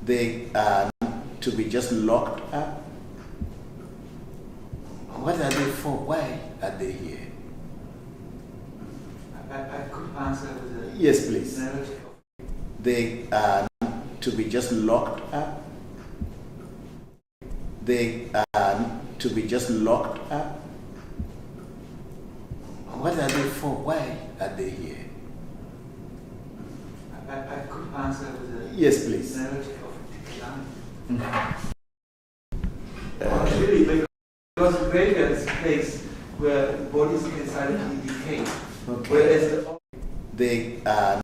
They are to be just locked up. What are they for? Why are they here? I could answer with a yes, please. narrative. They are to be just locked up. They are to be just locked up. What are they for? Why are they here? I could answer with a yes, please. narrative of decline. Really, because the graveyard is a place where bodies can silently decay. Okay. Whereas they are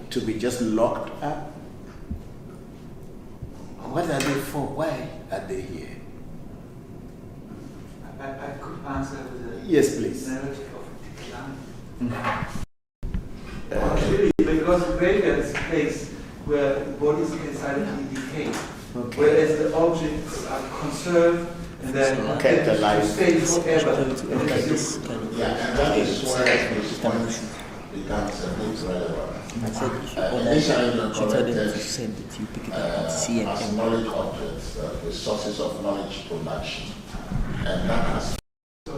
to be just locked up. What are they for? Why are they here? I could answer with a yes, please. narrative of decline. Really, because the graveyard is a place where bodies can silently decay. Okay. Whereas the objects are conserved and then kept alive. Stay forever. Yeah, and that is where this point becomes a bit relevant. Initially, you corrected as knowledge objects, the sources of knowledge production. And that has. So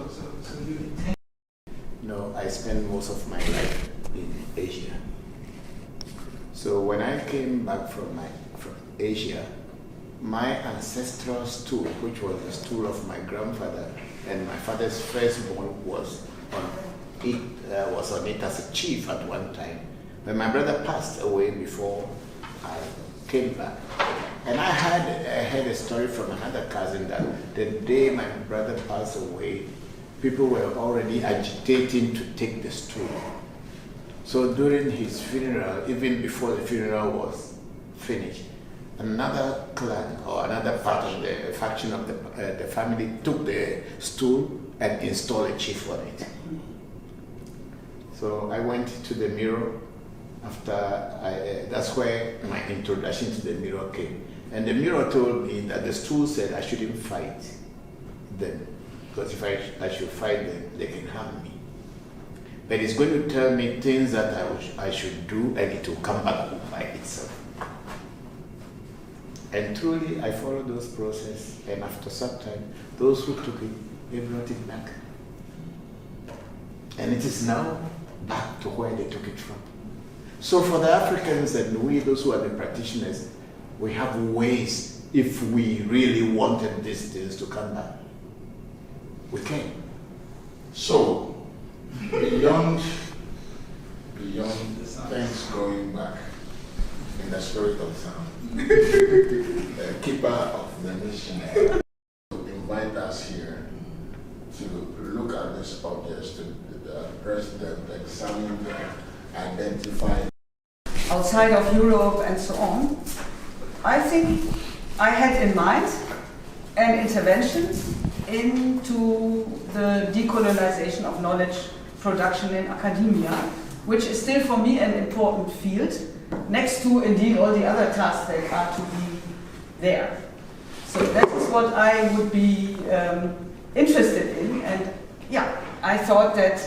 you intend. No, I spent most of my life in Asia. So when I came back from Asia, my ancestral stool, which was the stool of my grandfather and my father's firstborn, was on it as a chief at one time. But my brother passed away before I came back. And I heard a story from another cousin that the day my brother passed away, people were already agitating to take the stool. So during his funeral, even before the funeral was finished, another clan or another part of the faction of the family took the stool and installed a chief on it. So I went to the mirror after that's where my introduction to the mirror came. And the mirror told me that the stool said I shouldn't fight them, because if I should fight them, they can harm me. But it's going to tell me things that I should do, and it will come back by itself. And truly, I followed those processes, and after some time, those who took it, they brought it back. And it is now back to where they took it from. So for the Africans and we, those who are the practitioners, we have ways, if we really wanted these things to come back, we can. So, beyond things going back in the spirit of sound, the keeper of the mission to invite us here to look at these objects, to address them, examine them, identify. Outside of Europe and so on, I think I had in mind an intervention into the decolonization of knowledge production in academia, which is still for me an important field, next to indeed all the other tasks that are to be there. So that is what I would be interested in, and yeah, I thought that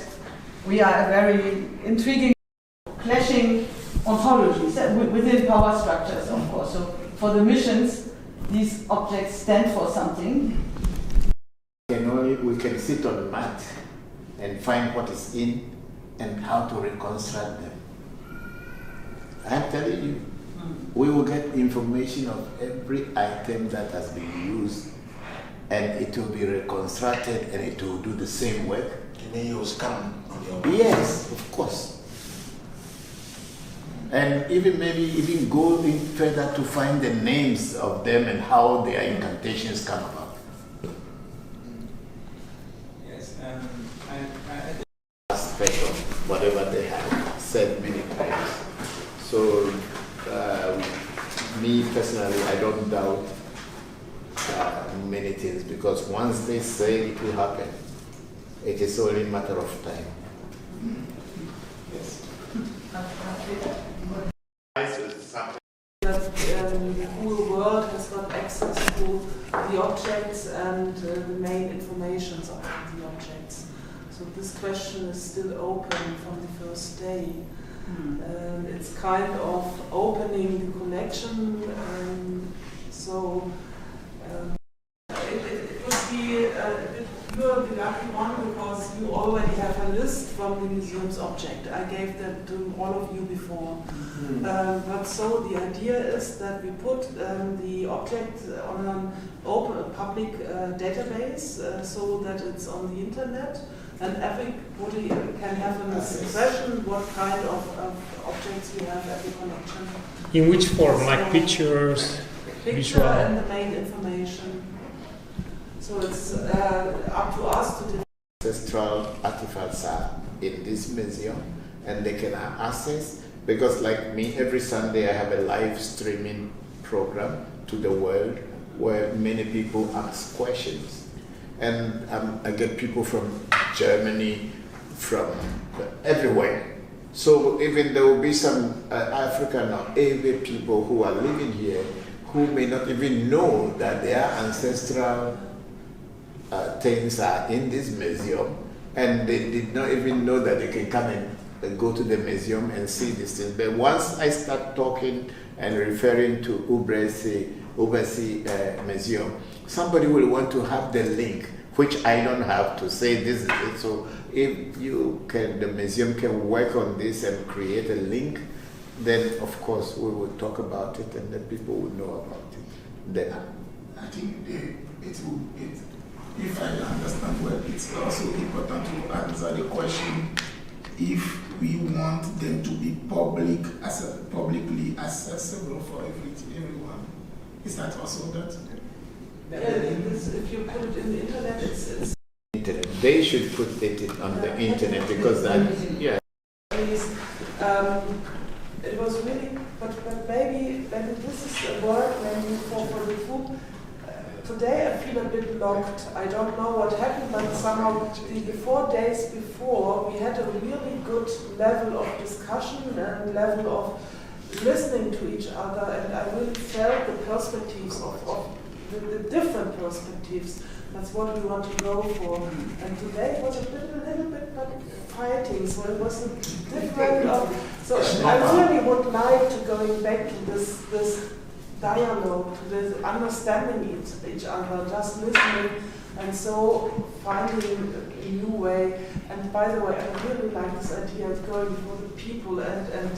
we are a very intriguing, clashing ontologies within power structures, of course. So for the missions, these objects stand for something. We can sit on the mat and find what is in and how to reconstruct them. I'm telling you, we will get information of every item that has been used, and it will be reconstructed and it will do the same work. And then you will scan on your own. Yes, of course. And even go in further to find the names of them and how their incantations come about. Yes, I aspect of whatever they have said many times. So, me personally, I don't doubt many things, because once they say it will happen, it is only a matter of time. Yes. That the whole world has got access to the objects and the main informations of the objects. So this question is still open from the first day. It's kind of opening the connection. It would be you're the lucky one, because you already have a list from the museum's object. I gave that to all of you before. But so the idea is that we put the object on an open public database, so that it's on the internet, and everybody can have an impression what kind of objects we have at the collection. In which form? Like pictures, picture visual? And the main information. So it's up to us to define. Ancestral artifacts are in this museum, and they can access, because like me, every Sunday I have a live streaming program to the world where many people ask questions. And I get people from Germany, from everywhere. So even there will be some African or Avi people who are living here who may not even know that their ancestral things are in this museum, and they did not even know that they can come and go to the museum and see these things. But once I start talking and referring to Ubasi Museum, somebody will want to have the link, which I don't have, to say this is it. So if you can, the museum can work on this and create a link, then of course we will talk about it, and then people will know about it. Then I think if I understand well, it's also important to answer the question if we want them to be publicly accessible for everyone. Is that also that? If you put it in the internet, it's internet. They should put it on the internet, because that, yeah. It was really, but maybe this is a word you. Today I feel a bit locked. I don't know what happened, but somehow the 4 days before we had a really good level of discussion and level of listening to each other, and I really felt the perspectives of the different perspectives. That's what we want to go for. And today it was a little bit fighting, so it was a different. So I really would like to going back to this dialogue, to this understanding each other, just listening, and so finding a new way. And by the way, I really like this idea of going for the people and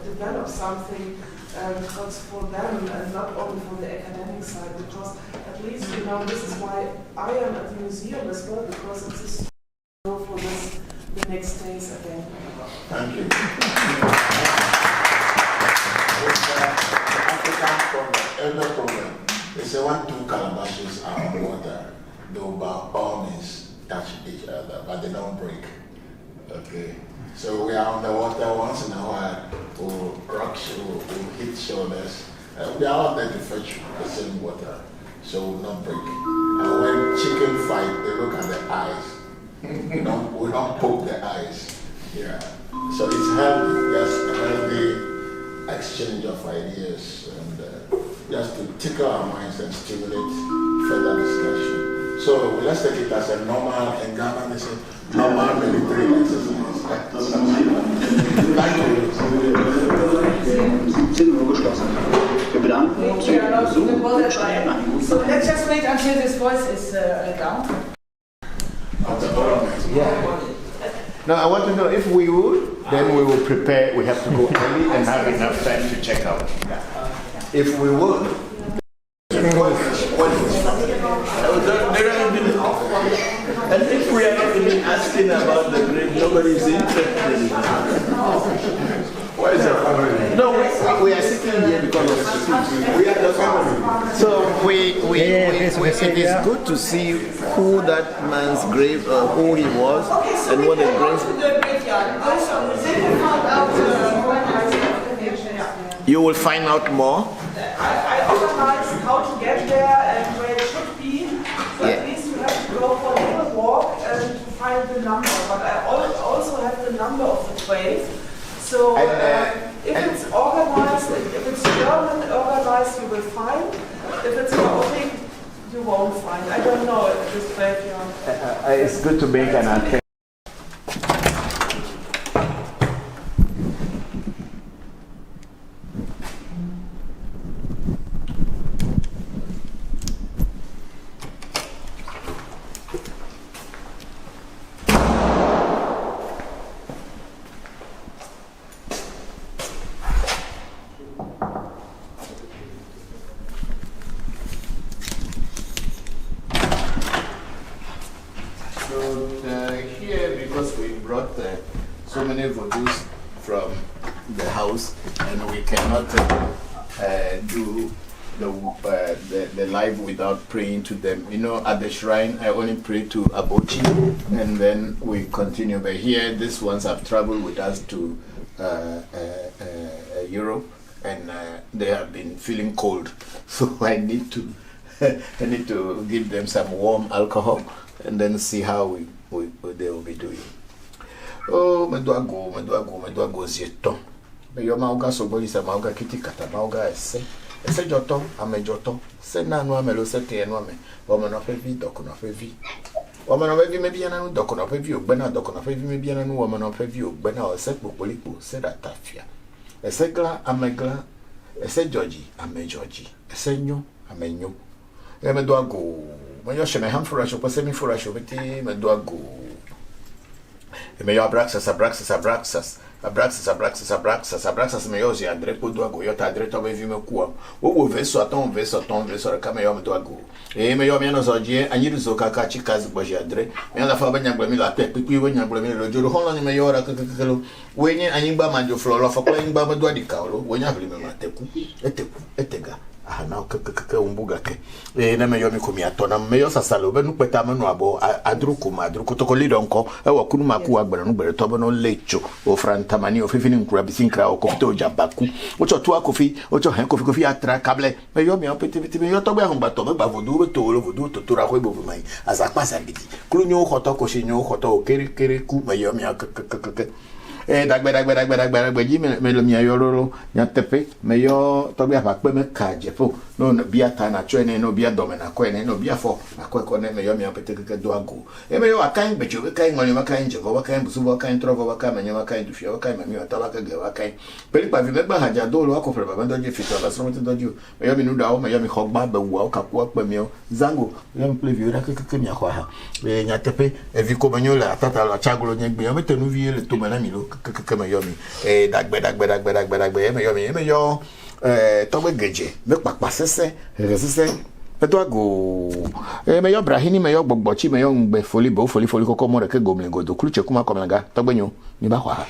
develop something that's for them and not only for the academic side, because at least, you know, this is why I am at the museum as well, because it's a go for this the next days again. Thank you. Every problem, they say when two calabashes are on water, they will by all means touch each other, but they don't break. Okay, so we are on the water once in a while, we'll rock, we'll hit shoulders. We are all there to fetch the same water, so we'll not break. And when chicken fight, they look at the eyes. We don't poke the eyes. Yeah. So it's healthy, just a healthy exchange of ideas and just to tickle our minds and stimulate further discussion. So let's take it as a normal, in Ghana they say, normal military exercise. So let's just wait until this voice is down. Yeah. No, I want to know if we would, then we will prepare. We have to go early and have enough time to check out. If we would, and if we are not even asking about the grave, nobody is interested in it. where is your family? No, we are sitting here because of the we are the family. So it is good to see who that man's grave, who he was, and what the grave. You will find out more. I organized how to get there and where it should be. So at least you have to go for a little walk and to find the number. But I also have the number of the train. So if it's organized, if it's German organized, you will find. If it's chaotic, you won't find. I don't know if it's graveyard. It's good to make an attempt. Here, because we brought so many vodus from the house, and we cannot do the live without praying to them. You know, at the shrine, I only pray to Abochi, and then we continue. But here, these ones have traveled with us to Europe, and they have been feeling cold, so I need to give them some warm alcohol and then see how they will be doing. Oh, me do ago zieton. Me yo mauga soboli sa mauga kiti kata mauga ese joton ame joton se na no amelo se te no ame o me no fe vi doko no fe vi o me no fe vi me bi na no doko no fe vi ogbe na doko no fe vi me bi na no o me no fe vi ogbe na o se popolipo se da tafia ese gla ame gla ese Georgie ame Georgie ese nyo ame nyo e me do ago me yo sheme ham fura sho pose mi fura sho beti me do ago e me yo abraxas me yo zi andre po do ago yo ta andre to be vi me ku wo verso aton ka me yo me do ago e me yo me no zo je anyiru zo kaka chikazi boji andre me na fa banya gba mi la pe pipi we nya gba mi lo joro hon lo ni me yo ra kakakelo we nya anyigba manjo flo lo fa ko anyigba me do adika lo we nya bli me mateku etega na keke umbuga ke na me yo mi komi atona me yo sasalo be nu peta me nu abo adruku to ko lido nko e wa kunu maku agbere nu gbere to bo no lecho o frantamani o fifini nkura bisinkra o kofi to jabaku o cho to akofi o cho hen kofi atra kable me yo mi o peti me yo to gba hungba to me gba vodu be to lo vodu to tura ko ibo mai azakpa sagidi kulu nyo khoto ko shi nyo khoto o kere ku me yo mi akeke dagbe ji me lo mi ayororo nya tepe me yo to bia pa pe me ka jefo no bia ta na cho ene no bia do me na ko ene no bia fo na ko ne me yo mi apete ke do ago me yo akan bejo be kan ngoni makan jefo wakan busu wakan trovo wakan me wakan du fia wakan me mi atala ka ge wakan peli pa vi me ba haja do lo akofre ba do je fito la so me do ju me yo mi nu da o me yo mi khogba be wo ka ku pe me zango yo mi play vi ora ke mi akwa ha nya tepe vi ko banyo la tata la chagulo nye gbe yo me tenu vi le to me na mi lo ke me yo mi dagbe me yo togbe geje me papa sese eto ago me yo brahini me yo gbogbochi me yo ngbe foli koko mo re ke gomlengo do kluche kuma komlanga togbe nyo mi ba kwa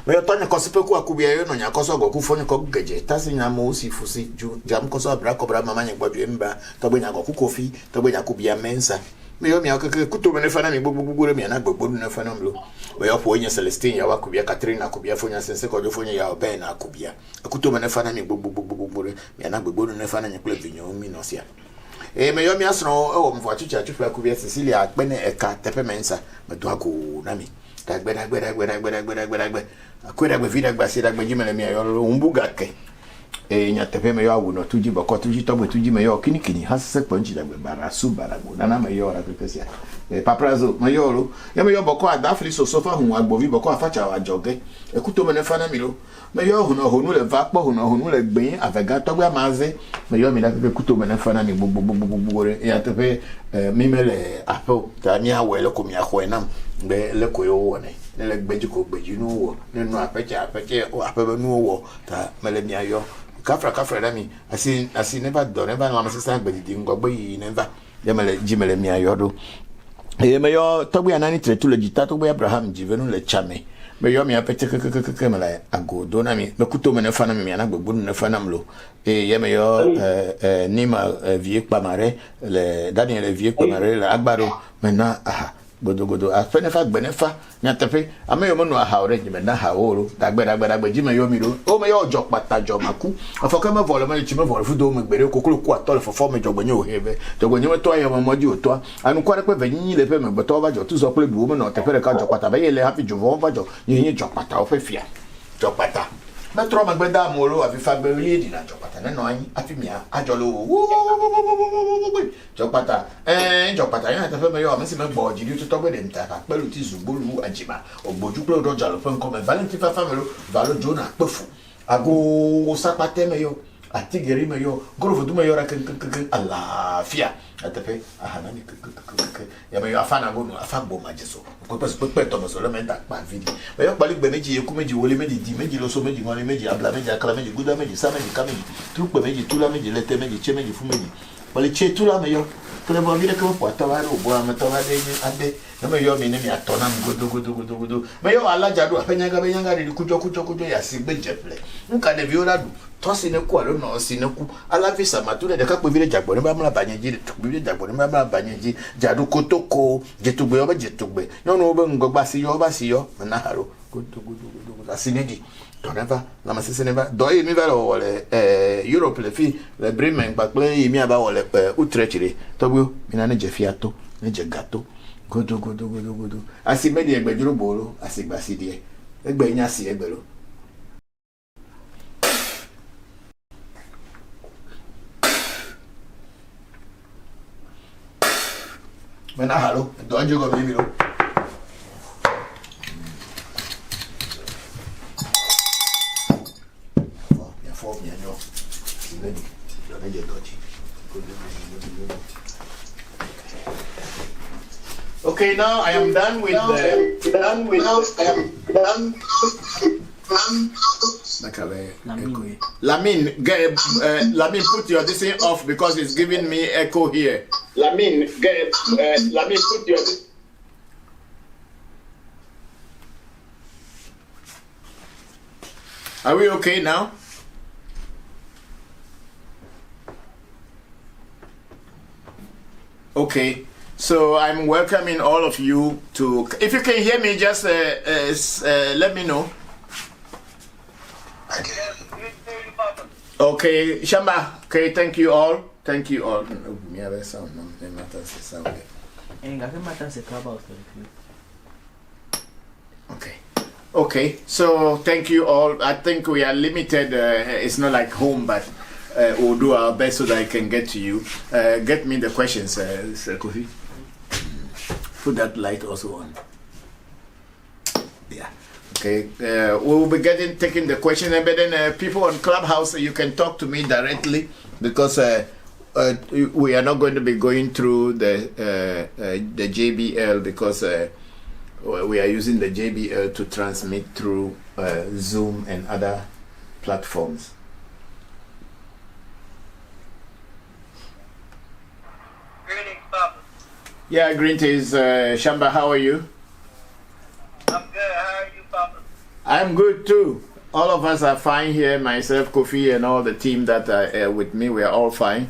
me yo tonya kosipe ku akubia yo no nya koso go ku foni ko geje tasi nya mo si fusi ju jam koso bra ko bra mama nya gbadu emba togbe nya go ku kofi togbe nya kubia mensa me yo mi akeke kuto me fana mi gbogbogbore mi na gbogbo na fana mlo we yo po nya Celestine ya wakubia Catherine akubia fonya sense ko jo fonya ya oben na akubia kuto me fana mi gbogbogbore mi na gbogbo na fana nya kule vinyo mi no sia me yo mi asro e wo mfo achucha achufu akubia Cecilia akpene eka tepe mensa me do ako na mi dagbe akweda gbe vida gba si dagbe jimele mi ayo umbuga ke nya tepe me yo awu no tuji boko tuji togbe tuji me yo kinikini hasese kponji dagbe barasu barago nana me yo ra kekesia paprazo me yo lo ya me yo boko adafri so sofa hu agbovi boko afacha wa joge ekuto me ne fana mi lo me yo hu no honu le va po hu no honu le gbin avega togbe amaze me yo mi da ekuto me ne fana mi gbogbo ya tepe mi mele apo ta mi awe le ko mi aho enam be le ko yo woni le gbeji ko gbeji nu wo nenu apeche o apebe nu wo ta mele mi ayo kafra da mi asi never do never na sister gbedi ngogbo yi never ya mele jimele mi ayo do me yo togbe anani tretu le jita togbe Abraham jivenu le chame me yo mi apete ke mele agodo na mi me kuto me ne fana mi na gbogbo ne fana mlo ye me yo nima vie pamare le Daniel vie pamare le agbaro me na aha godo afenefa gbenefa nyatepe ameyo mo no aha ore jime na ha oro dagbe jime yo mi ro o me yo ojo pata jo maku afoka me vole me chime vole fudo me gbere kokulu ku atole fofo me jogbenye o hebe jogbenye me to ayo mo moji oto anu kware pe venyi le pe me gbeto ba jo tu so pe bi wo me no tepere ka jo pata be ye le happy jo vo ba jo yin jo pata o fe fia jo pata metro magbeda molo afi fagbeli di na jo pata na no anyi afi mia ajolo jo pata yana tafe me yo amesi me gbo jiri to togbe de mta pa pelu ti zubulu ajima ogboju pe odo jalo pe nko me valentine fa famelo valo jona pefu ago sapate me yo atigeri me yo gorovo du me yo ra alafia atafe ahana ni ya me yo afana go no afagbo majeso ko pe to me so le me da pa video me yo pali gbe meji eku meji wole meji di meji lo so meji ngoni meji abla meji akala meji guda meji sa meji ka meji trupe meji tula meji lete meji che meji fu meji pali che tula me yo kole bo vile ko po to wa ro bo am to wa de ade na me yo mi ne mi atona godo me yo alajadu afenyaga benyanga ri kujo ya sigbe jeple nka de viola du to sine ku alo no sine ku ala visa mature de ka pe vile jagbo ne ba mla banyeji de vile jagbo ne ba mla banyeji jadu kotoko jetugbe oba jetugbe no no be ngogba si yo na haro godo asinedi to never la masese never do yi mi va lo wole Europe le fi le Bremen pa pe yi mi aba wole Utrecht re to gbo mi na ne je fiato ne je gato godo asi medi egbejuro bolo asi gbasi die egbe nya si egbelo mena halo do jogo mi lo Okay, now I am done with Lamin, Lamin, put your this thing off because it's giving me echo here. Lamin, put your. Are we okay now? Okay. So I'm welcoming all of you to. If you can hear me, just let me know. I can. Okay, Shamba. Okay, thank you all. Thank you all. Okay. Okay. So thank you all. I think we are limited. It's not like home, but we'll do our best so that I can get to you. Get me the questions, Sir Kofi. Put that light also on. Yeah. Okay. We'll be taking the question, but then people on Clubhouse, you can talk to me directly because we are not going to be going through the JBL because we are using the JBL to transmit through Zoom and other platforms. Greetings, Papa. Yeah, greetings, Shamba. How are you? I'm good. How are you, Papa? I'm good too. All of us are fine here. Myself, Kofi, and all the team that are with me. We are all fine.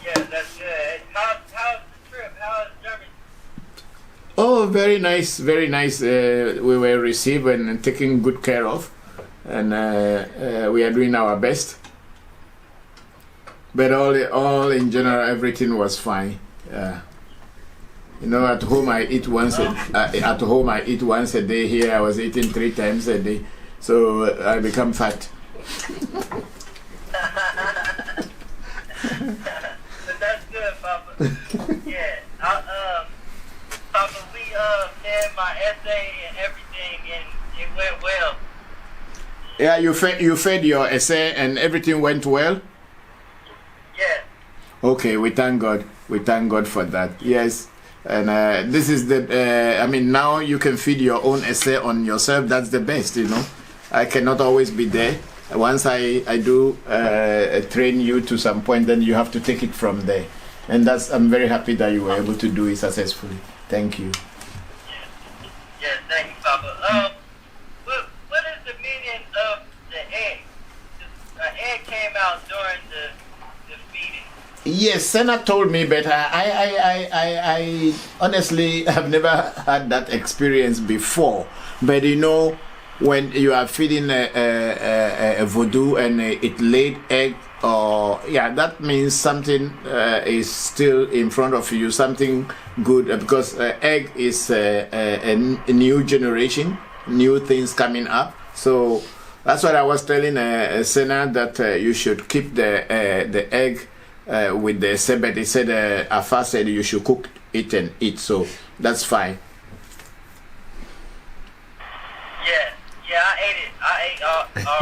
Yeah, that's good. How's the trip? How's Germany? Oh, very nice, very nice. We were received and taken good care of, and we are doing our best. But all in general, everything was fine. You know, at home I eat once. At home I eat once a day. Here I was eating 3 times a day, so I become fat. But that's good, Papa. Yeah. Papa, we did my essay and everything, and it went well. Yeah, you fed your essay and everything went well. Yeah. Okay, we thank God. We thank God for that. Yes. And this is the, I mean, now you can feed your own essay on yourself. That's the best, you know. I cannot always be there. Once I do train you to some point, then you have to take it from there. And I'm very happy that you were able to do it successfully. Thank you. Yeah, thank you, Papa. What is the meaning of the egg? An egg came out during the feeding. Yes, Senna told me, but I honestly have never had that experience before. But you know, when you are feeding a voodoo and it laid egg, or that means something is still in front of you, something good, because egg is a new generation, new things coming up. So that's what I was telling Senna, that you should keep the egg. With the sebet, he said, Afa said you should cook it and eat, so that's fine. Yeah, I ate it. I ate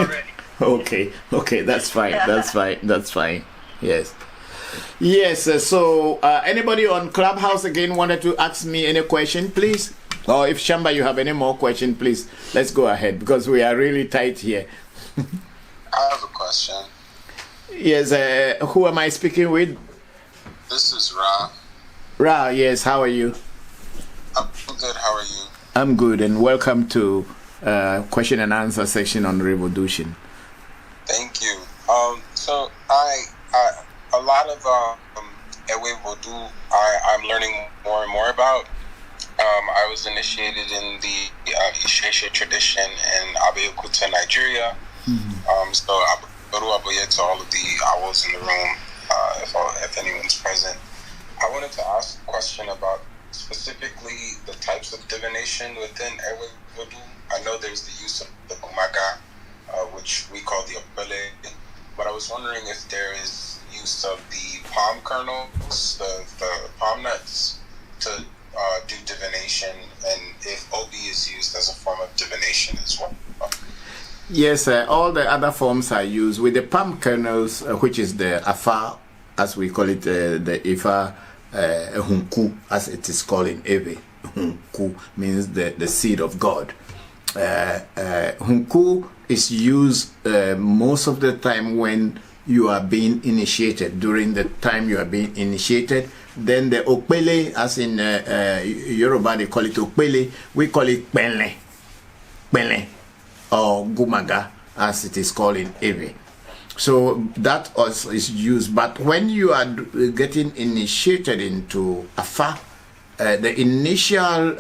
already. Okay, that's fine. That's fine. Yes. So anybody on Clubhouse again wanted to ask me any question, please? Or if Shamba, you have any more question, please, let's go ahead because we are really tight here. I have a question. Yes, who am I speaking with? This is Ra. Ra, yes, how are you? I'm good, how are you? I'm good, and welcome to question and answer section on revolution. Thank you. So I a lot of Ewe Vodou I'm learning more and more about. I was initiated in the Isheshe tradition in Abeokuta, Nigeria. So to all of the owls in the room, if anyone's present. I wanted to ask a question about specifically the types of divination within Ewe Vodou. I know there's the use of the Gumaga, which we call the Opele, but I was wondering if there is use of the palm kernels, the palm nuts, to do divination, and if Obi is used as a form of divination as well. Yes, all the other forms are used with the palm kernels, which is the Afa, as we call it, the Ifa Hunku, as it is called in Ewe. Hunku means the seed of God. Hunku is used most of the time when you are being initiated. During the time you are being initiated, then the Opele, as in Yoruba they call it Opele, we call it Pele, or Gumaga, as it is called in Ewe. So that also is used. But when you are getting initiated into Afa, the initial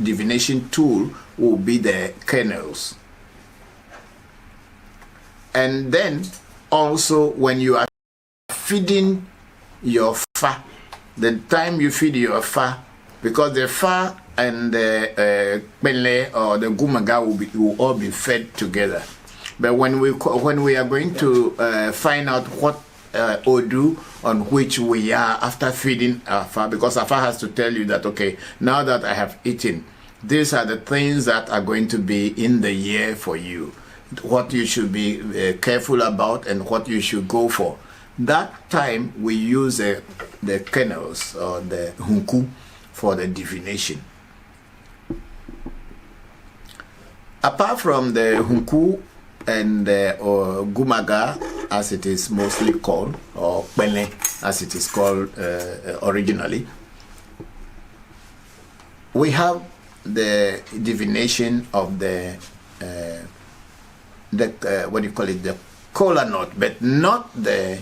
divination tool will be the kernels. And then also when you are feeding your Fa, the time you feed your Fa, because the Fa and the Benle or the Gumaga will all be fed together. But when we are going to find out what Odu on which we are after feeding Afa, because Afa has to tell you that, okay, now that I have eaten, these are the things that are going to be in the year for you, what you should be careful about and what you should go for. That time we use the kernels or the hunku for the divination. Apart from the hunku and or gumaga, as it is mostly called, or pele, as it is called originally, we have the divination of the what do you call it, the kola nut, but not the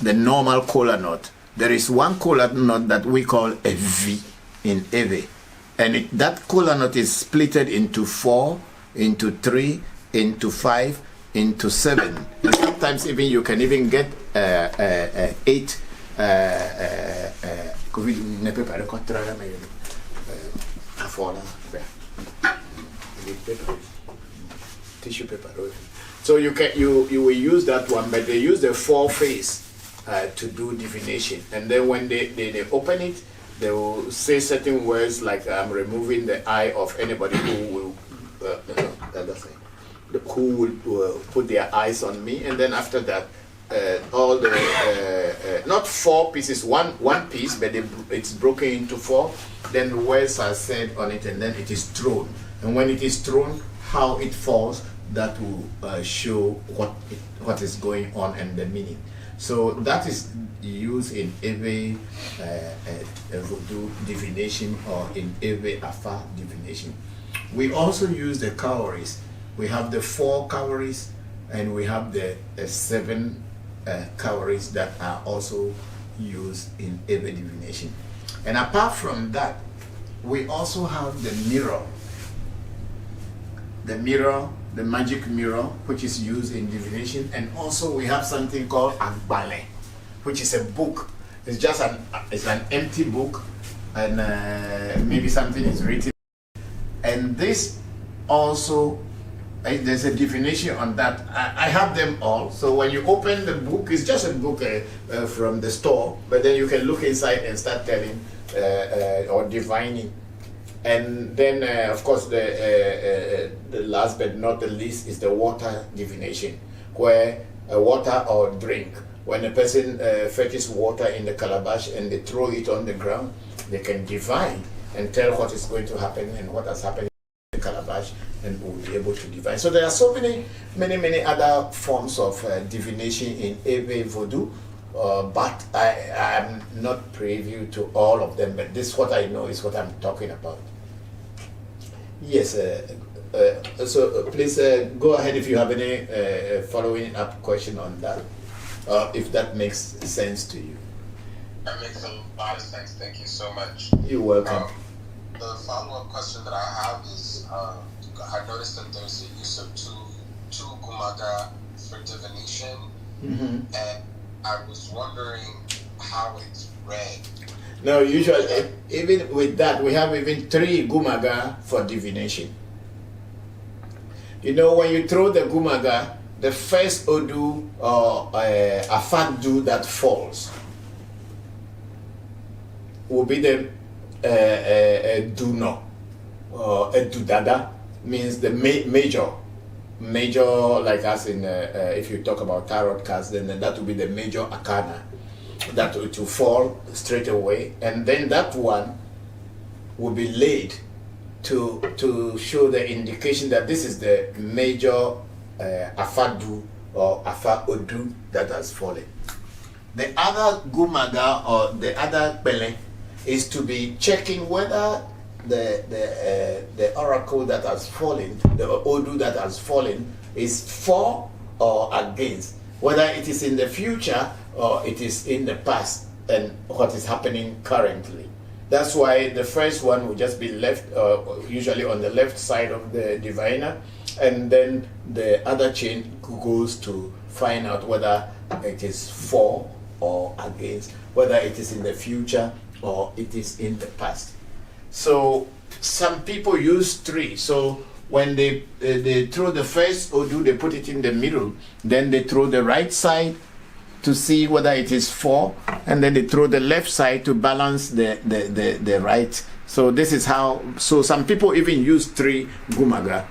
normal kola nut. There is one kola nut that we call a V in Ewe, and that kola nut is splitted into 4, into 3, into 5, into 7, and sometimes even you can even get 8. Tissue paper. So you will use that one, but they use the 4 phase to do divination, and then when they open it, they will say certain words like I'm removing the eye of anybody who will put their eyes on me, and then after that all the not 4 pieces, one piece, but it's broken into 4. Then the words are said on it, and then it is thrown, and when it is thrown, how it falls, that will show what is going on and the meaning. So that is used in every voodoo divination or in every Afa divination. We also use the cowries. We have the 4 cowries, and we have the 7 cowries that are also used in every divination. And apart from that, we also have the mirror. The mirror, the magic mirror, which is used in divination, and also we have something called Agbale, which is a book. It's just an empty book, and maybe something is written. And this also, there's a divination on that. I have them all. So when you open the book, it's just a book from the store, but then you can look inside and start telling or divining. And then, of course, the last but not the least is the water divination, where water or drink, when a person fetches water in the calabash and they throw it on the ground, they can divine and tell what is going to happen and what has happened in the calabash, and will be able to divine. So there are so many other forms of divination in Ewe voodoo, but I am not privy to all of them, but this what I know is what I'm talking about. Yes, so please go ahead if you have any following up question on that, if that makes sense to you. That makes a lot of sense. Thank you so much. You're welcome. The follow-up question that I have is, I noticed that there's a use of two gumaga for divination, and I was wondering how it's read. No, usually, even with that, we have even 3 gumaga for divination. You know, when you throw the gumaga, the first odu or a fadu that falls will be the duno, or a dudada, means the major, like as in, if you talk about tarot cards, then that will be the major arcana. That will fall straight away, and then that one will be laid to show the indication that this is the major afadu or afa odu that has fallen. The other gumaga or the other pele is to be checking whether the oracle that has fallen, the odu that has fallen, is for or against. whether it is in the future or it is in the past and what is happening currently. That's why the first one will just be left, usually on the left side of the diviner, and then the other chain goes to find out whether it is for or against, whether it is in the future or it is in the past. So some people use 3. So when they throw the first Odu, they put it in the middle, then they throw the right side to see whether it is 4, and then they throw the left side to balance the right. So this is how, so some people even use 3 gumaga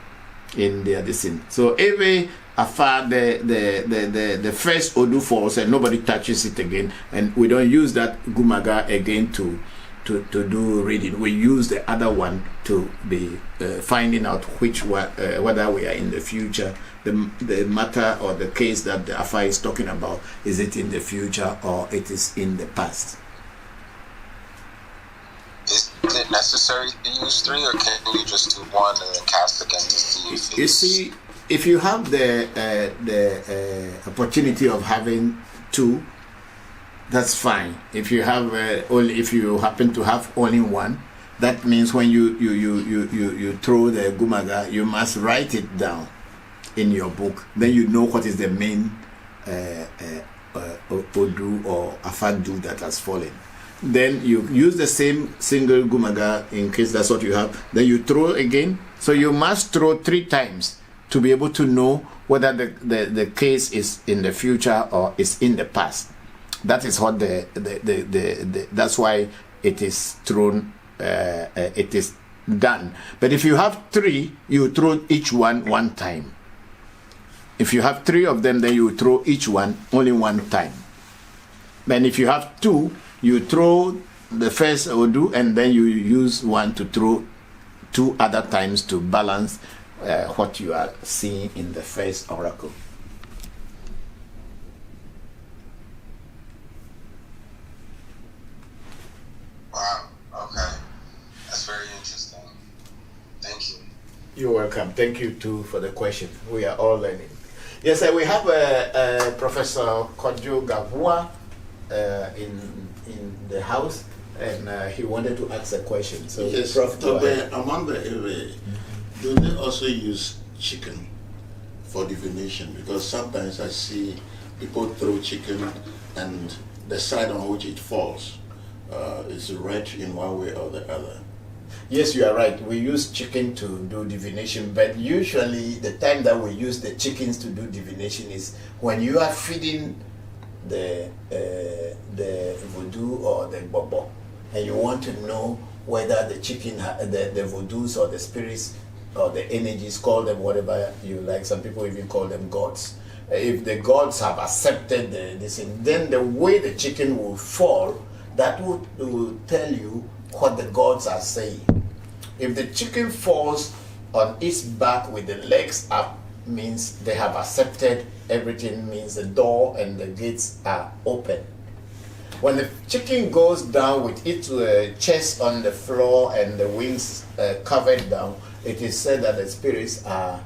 in their decision. So every afar the first Odu falls and nobody touches it again, and we don't use that gumaga again to do reading. We use the other one to be finding out which one, whether we are in the future, the matter or the case that the Afa is talking about, is it in the future or it is in the past. Is it necessary to use 3, or can you just do 1 and then cast again to see if You see, if you have the opportunity of having 2, that's fine. If you have only, if you happen to have only 1, that means when you throw the gumaga, you must write it down in your book. Then you know what is the main Odu or Afadu that has fallen. Then you use the same single gumaga in case that's what you have. Then you throw again. So you must throw 3 times to be able to know whether the case is in the future or is in the past. That is what that's why it is thrown, it is done. But if you have 3, you throw each one time. If you have 3 of them, then you throw each one only 1 time. Then if you have 2, you throw the first Odu and then you use 1 to throw 2 other times to balance what you are seeing in the first oracle. Wow, okay. That's very interesting. Thank you. You're welcome. Thank you too for the question. We are all learning. Yes, we have Professor Voncujovi in the house, and he wanted to ask a question. So, yes, Prof, go ahead. Amanda, do they also use chicken for divination? Because sometimes I see people throw chicken and the side on which it falls is red in one way or the other. Yes, you are right. We use chicken to do divination, but usually the time that we use the chickens to do divination is when you are feeding the voodoo or the bobo, and you want to know whether the chicken, the voodoos or the spirits or the energies, call them whatever you like. Some people even call them gods. If the gods have accepted this, then the way the chicken will fall, that will tell you what the gods are saying. If the chicken falls on its back with the legs up, means they have accepted everything, means the door and the gates are open. When the chicken goes down with its chest on the floor and the wings covered down, it is said that the spirits are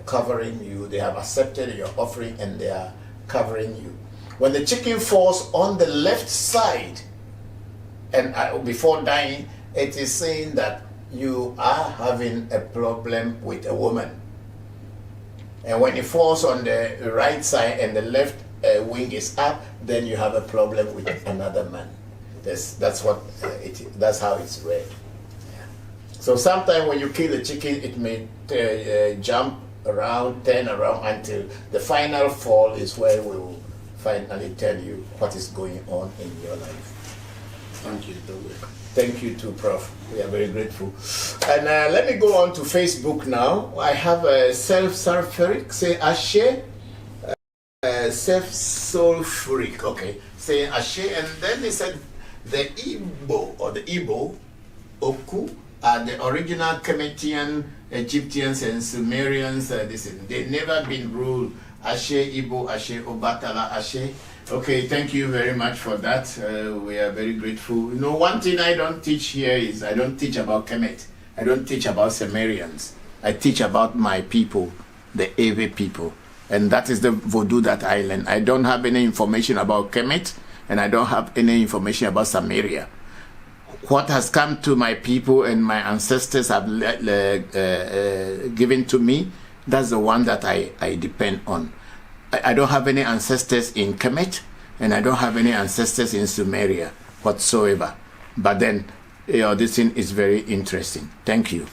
covering you. They have accepted your offering and they are covering you. When the chicken falls on the left side and before dying, it is saying that you are having a problem with a woman. And when it falls on the right side and the left wing is up, then you have a problem with another man. That's what that's how it's read. Yeah. So sometimes when you kill a chicken, it may jump around, turn around until the final fall is where we will finally tell you what is going on in your life. Thank you. Thank you too, Prof. We are very grateful. And let me go on to Facebook now. I have a self-sulfuric, say Ashe, self-sulfuric, okay, saying Ashe, and then they said the Igbo or the Igbo, Oku, are the original Kemetian Egyptians and Sumerians. They've never been ruled. Ashe, Igbo, Ashe, Obatala, Ashe. Okay, thank you very much for that. We are very grateful. You know, one thing I don't teach here is I don't teach about Kemet. I don't teach about Sumerians. I teach about my people, the Ewe people. And that is the Vodou that I learned. I don't have any information about Kemet, and I don't have any information about Samaria. What has come to my people and my ancestors have given to me, that's the one that I depend on. I don't have any ancestors in Kemet, and I don't have any ancestors in Sumeria whatsoever. But then, this thing is very interesting. Thank you.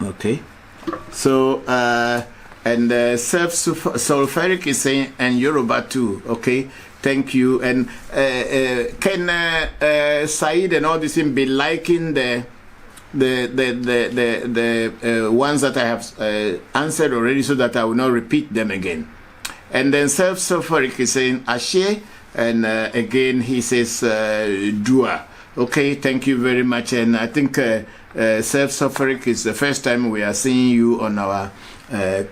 Okay. So, and self-sulfuric is saying, and Yoruba too. Okay. Thank you. And can Said and all this thing be liking the ones that I have answered already, so that I will not repeat them again? And then self-sulfuric is saying Ashe, and again he says Dua. Okay, thank you very much. And I think self-sulfuric is the first time we are seeing you on our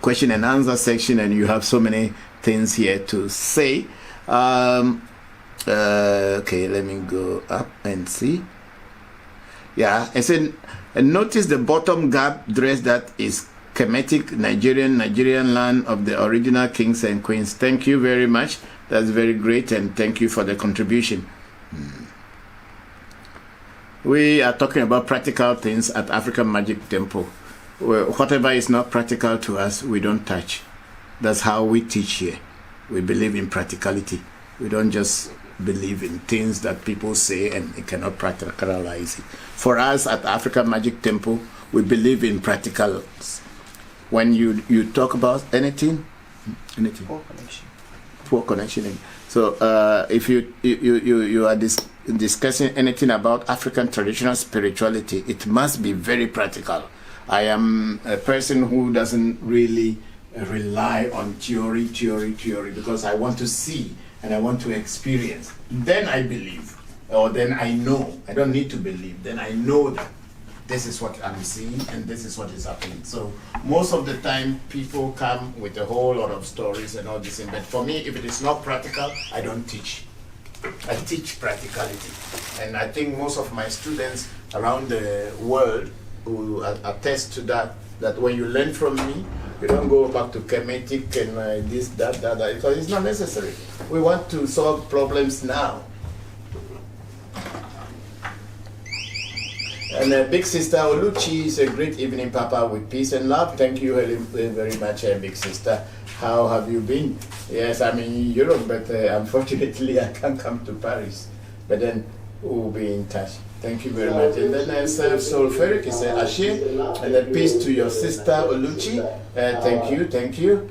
question and answer section, and you have so many things here to say. Okay, let me go up and see. Yeah, I said, notice the bottom gap dress that is Kemetic Nigerian land of the original kings and queens. Thank you very much. That's very great, and thank you for the contribution. We are talking about practical things at African Magic Temple. Whatever is not practical to us, we don't touch. That's how we teach here. We believe in practicality. We don't just believe in things that people say and it cannot practicalize it. For us at African Magic Temple, we believe in practicals. When you talk about anything, poor connection. So if you are discussing anything about African traditional spirituality, it must be very practical. I am a person who doesn't really rely on theory, because I want to see and I want to experience. Then I believe, or then I know. I don't need to believe. Then I know that this is what I'm seeing and this is what is happening. So most of the time people come with a whole lot of stories and all this. But for me, if it is not practical, I don't teach. I teach practicality. And I think most of my students around the world who attest to that when you learn from me, you don't go back to Kemetic and this, that, because it's not necessary. We want to solve problems now. And Big Sister Oluchi is a great evening, Papa, with peace and love. Thank you very much, Big Sister. How have you been? Yes, I'm in Europe, but unfortunately I can't come to Paris. But then we'll be in touch. Thank you very much. And then Sulfuric is Ashe, and then peace to your sister Oluchi. Thank you.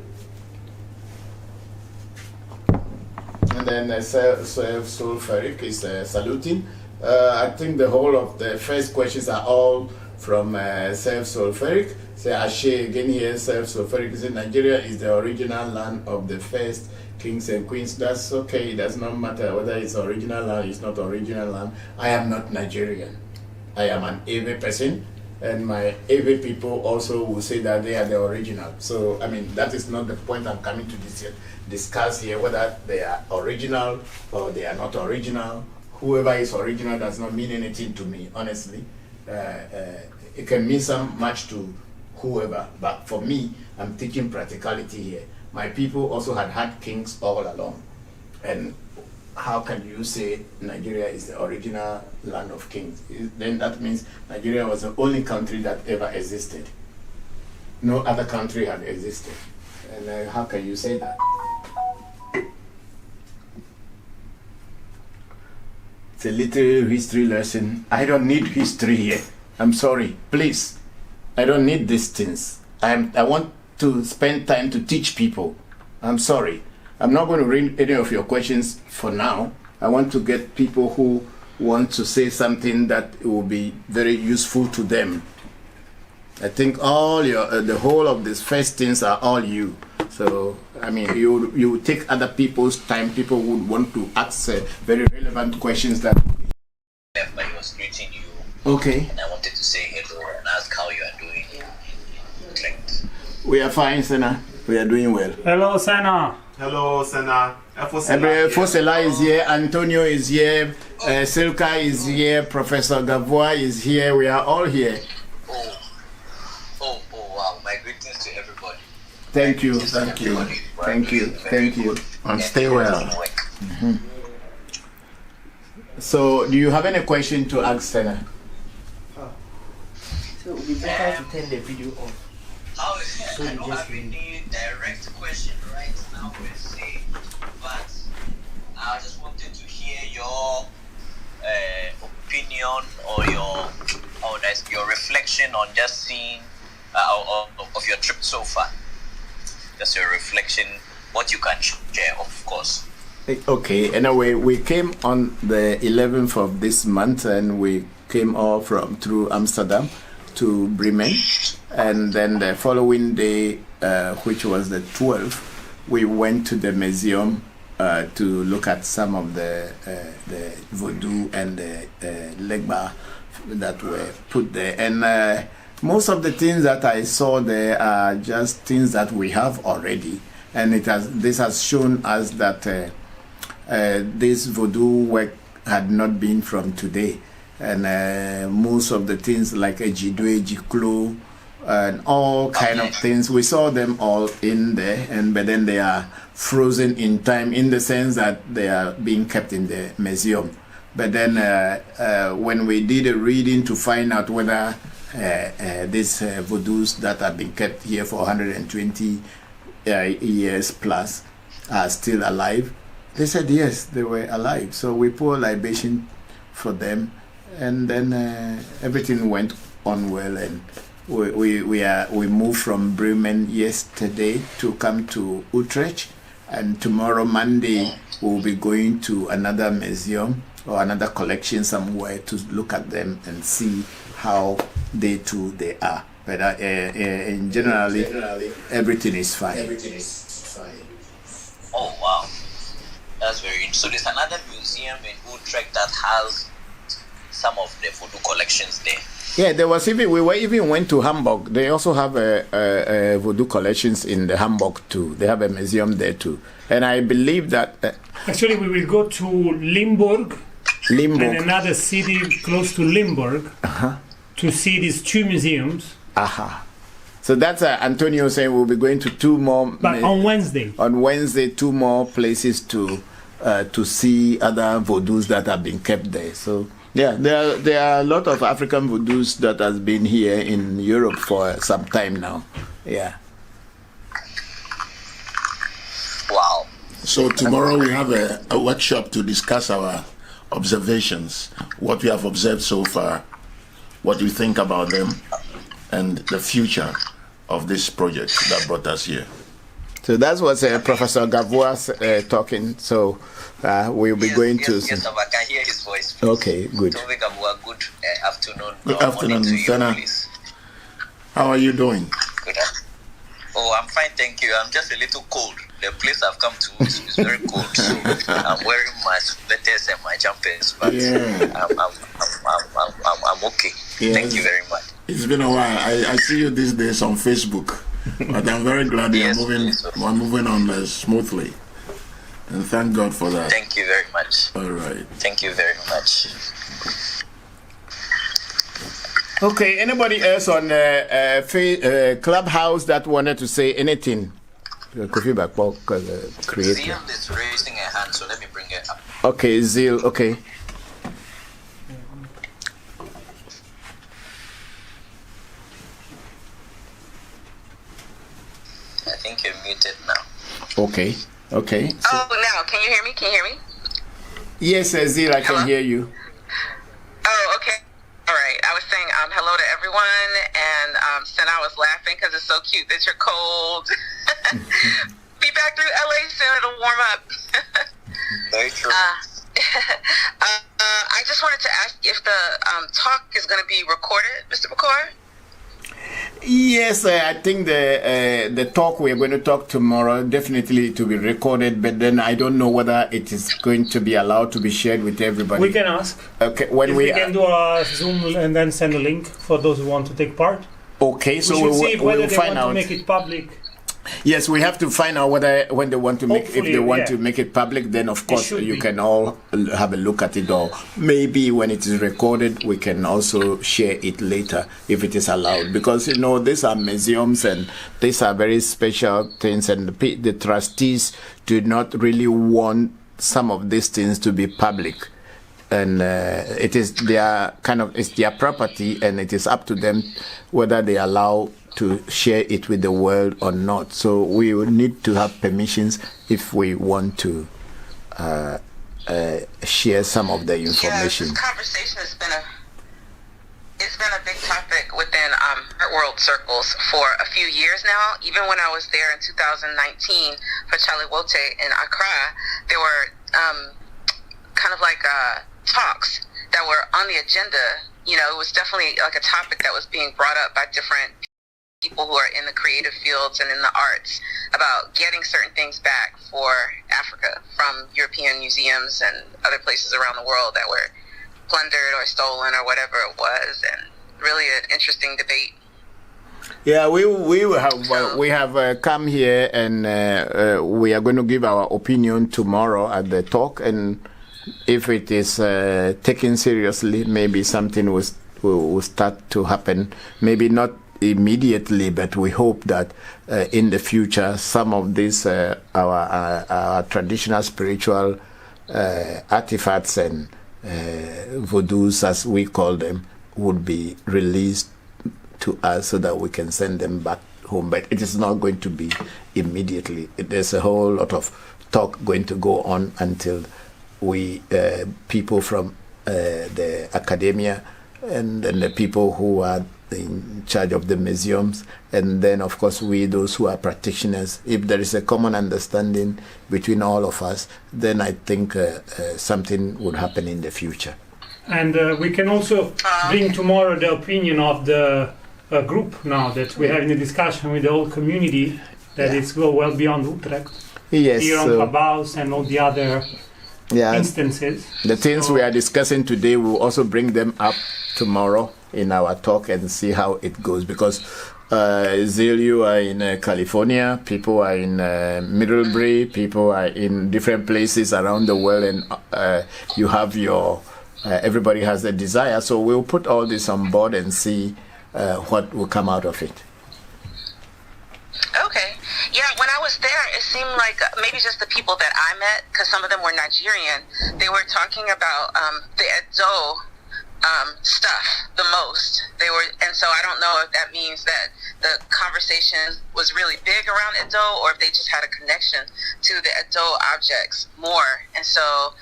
And then Sulfuric is saluting. I think the whole of the first questions are all from self-sulfuric. Say Ashe again here, self-sulfuric. Say Nigeria is the original land of the first kings and queens. That's okay. It does not matter whether it's original land, it's not original land. I am not Nigerian. I am an Ewe person, and my Ewe people also will say that they are the original. So, I mean, that is not the point I'm coming to discuss here, whether they are original or they are not original. Whoever is original does not mean anything to me, honestly. It can mean so much to whoever, but for me, I'm teaching practicality here. My people also had kings all along. And how can you say Nigeria is the original land of kings? Then that means Nigeria was the only country that ever existed. No other country had existed. And how can you say that? It's a little history lesson. I don't need history here. I'm sorry. Please. I don't need these things. I want to spend time to teach people. I'm sorry. I'm not going to read any of your questions for now. I want to get people who want to say something that will be very useful to them. I think all the whole of these first things are all you. So, I mean, you take other people's time. People would want to ask very relevant questions that... I was greeting you. Okay. And I wanted to say hello and ask how you are doing in Trent. We are fine, Senna. We are doing well. Hello, Sana. Hello, Sana. Fosela is here, Antonio is here, Silka is here, Professor Gavois is here, we are all here. Oh, wow. My greetings to everybody. Thank you. Thank you. Thank you. Thank you. And stay well. Mm-hmm. So, do you have any question to ask Stella? So it would be better to turn the video on. How is it? I don't have any direct question right now per se, but I just wanted to hear your opinion or your reflection on just seeing of your trip so far. Just your reflection, what you can share, of course. Okay, anyway, we came on the 11th of this month and we came all through Amsterdam to Bremen, and then the following day, which was the 12th, we went to the museum to look at some of the voodoo and the legba that were put there. And most of the things that I saw there are just things that we have already, and this has shown us that this voodoo work had not been from today. And most of the things like ejidwe, jiklo, and all kind of things, we saw them all in there, but then they are frozen in time in the sense that they are being kept in the museum. But then when we did a reading to find out whether these voodoos that have been kept here for 120 years plus are still alive, they said yes, they were alive. So we pour libation for them. And then everything went on well, and we moved from Bremen yesterday to come to Utrecht, and tomorrow Monday we'll be going to another museum or another collection somewhere to look at them and see how they are. But in generally, everything is fine. Oh wow, that's very interesting. So there's another museum in Utrecht that has some of the voodoo collections there. Yeah, there was we went to Hamburg. They also have a voodoo collections in the Hamburg too. They have a museum there too. And I believe that actually we will go to Limburg. And another city close to Limburg to see these two museums. So that's Antonio saying we'll be going to two more. But on Wednesday. On Wednesday, two more places to see other voodoos that have been kept there. So yeah, there are a lot of African voodoos that has been here in Europe for some time now. Yeah. Wow. So tomorrow we have a workshop to discuss our observations, what we have observed so far, what we think about them, and the future of this project that brought us here. So that was Professor Gavois talking. So we'll be going to. Yes, I can hear his voice. Please. Okay, good. Good afternoon. Good afternoon, Sana. How are you doing? Good. Oh, I'm fine, thank you. I'm just a little cold. The place I've come to is very cold, so I'm wearing my sweaters and my jumpers, but I'm okay. Yes. Thank you very much. It's been a while. I see you these days on Facebook, but I'm very glad you're moving on smoothly, and thank God for that. Thank you very much. All right. Thank you very much. Okay, anybody else on Clubhouse that wanted to say anything? Creator. Zeal is raising a hand, so let me bring it up. Okay, Zeal, okay. I think you're muted now. Okay. So, now, can you hear me? Yes, Zeal, I can hear you. Oh, okay. All right. I was saying hello to everyone, and Sen, I was laughing because it's so cute that you're cold. Be back through LA soon. It'll warm up. Very true. I just wanted to ask if the talk is going to be recorded, Mr. Bokor? Yes, I think the talk we're going to talk tomorrow definitely to be recorded, but then I don't know whether it is going to be allowed to be shared with everybody. We can ask. Okay, when we can do a Zoom and then send a link for those who want to take part. Okay, so we should see whether we'll they find want out. To make it public. Yes, we have to find out whether when they want to make, if Hopefully, they want yeah. to make it public, then of course should you be. can all have a look at it, or maybe when it is recorded, we can also share it later if it is allowed. Because you know these are museums and these are very special things, and the trustees do not really want some of these things to be public. And it is their it's their property, and it is up to them whether they allow to share it with the world or not. So we will need to have permissions if we want to share some of the information. Yeah, this conversation has been a big topic within art world circles for a few years now. Even when I was there in 2019 for Charlie Wote in Accra, there were kind of like talks that were on the agenda. You know, it was definitely like a topic that was being brought up by different people who are in the creative fields and in the arts about getting certain things back for Africa from European museums and other places around the world that were plundered or stolen or whatever it was, and really an interesting debate. Yeah, we have come here, and we are going to give our opinion tomorrow at the talk, and if it is taken seriously, maybe something will start to happen. Maybe not immediately, but we hope that in the future some of these our traditional spiritual artifacts and voodoos, as we call them, would be released to us so that we can send them back home. But it is not going to be immediately. There's a whole lot of talk going to go on until we people from the academia and the people who are in charge of the museums, and then of course we, those who are practitioners, if there is a common understanding between all of us, then I think something would happen in the future. And we can also bring tomorrow the opinion of the group now that we're having a discussion with the whole community, that it's go well beyond Utrecht. Yes, here on Clubhouse and all the other instances. The things we are discussing today, we'll also bring them up tomorrow in our talk and see how it goes, because Zil, you are in California, people are in Middlebury, people are in different places around the world, and you have your everybody has a desire, so we'll put all this on board and see what will come out of it. Okay. Yeah, when I was there, it seemed like maybe just the people that I met, because some of them were Nigerian, they were talking about the Edo stuff the most. And so I don't know if that means that the conversation was really big around Edo, or if they just had a connection to the Edo objects more. And so,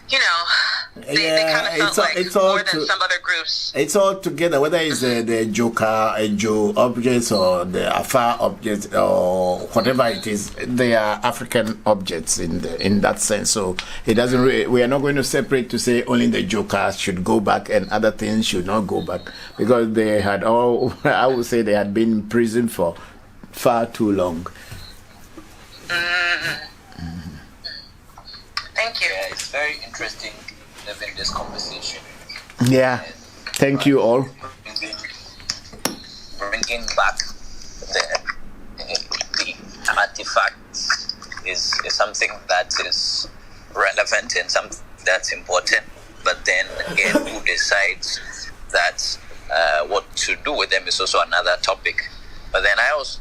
you know, they kind of felt like more than some other groups. It's all together, whether it's the Joe objects or the Afar objects or whatever it is, they are African objects in that sense. So it doesn't really, we are not going to separate to say only the Joker should go back and other things should not go back, because they had all, I would say they had been in prison for far too long. Thank you. Yeah, it's very interesting having this conversation. Yeah, thank you all. Bringing back the artifacts is something that is relevant and something that's important. But then again, who decides that what to do with them is also another topic. But then I also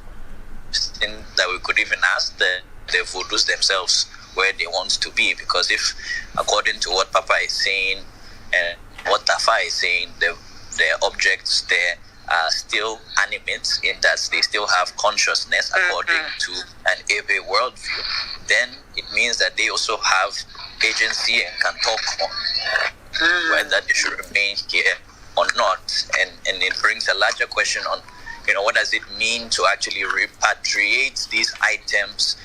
think that we could even ask the voodoos themselves where they want to be, because if, according to what Papa is saying and what Tafa is saying, the objects there are still animate in that they still have consciousness according to an Ebe worldview, then it means that they also have agency and can talk on whether they should remain here or not. And it brings a larger question on, what does it mean to actually repatriate these items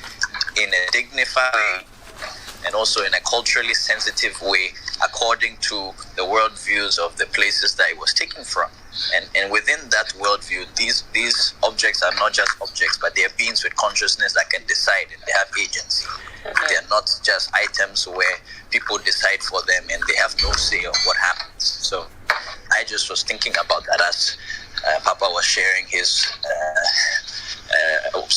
in a dignified way and also in a culturally sensitive way according to the worldviews of the places that it was taken from. And within that worldview, these objects are not just objects, but they are beings with consciousness that can decide, and they have agency. They are not just items where people decide for them and they have no say of what happens. So I just was thinking about that as Papa was sharing his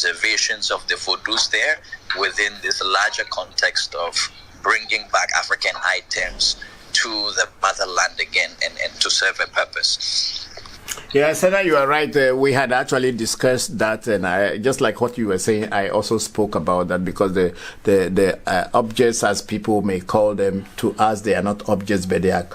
observations of the voodoos there within this larger context of bringing back African items to the motherland again and to serve a purpose. Yeah, Senator, you are right. We had actually discussed that, and I, just like what you were saying, I also spoke about that, because the objects, as people may call them, to us they are not objects, but they are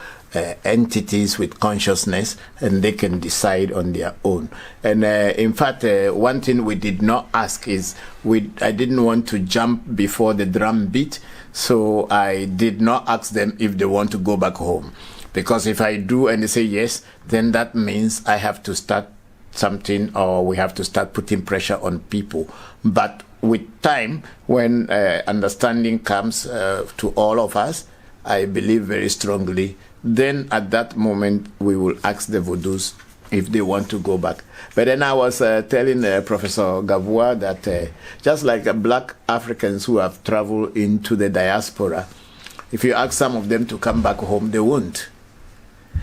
entities with consciousness, and they can decide on their own. And in fact, one thing we did not ask is, I didn't want to jump before the drum beat, so I did not ask them if they want to go back home. Because if I do and they say yes, then that means I have to start something, or we have to start putting pressure on people. But with time, when understanding comes to all of us, I believe very strongly, then at that moment we will ask the voodoos if they want to go back. But then I was telling Professor Gavois that just like black Africans who have traveled into the diaspora, if you ask some of them to come back home, they won't.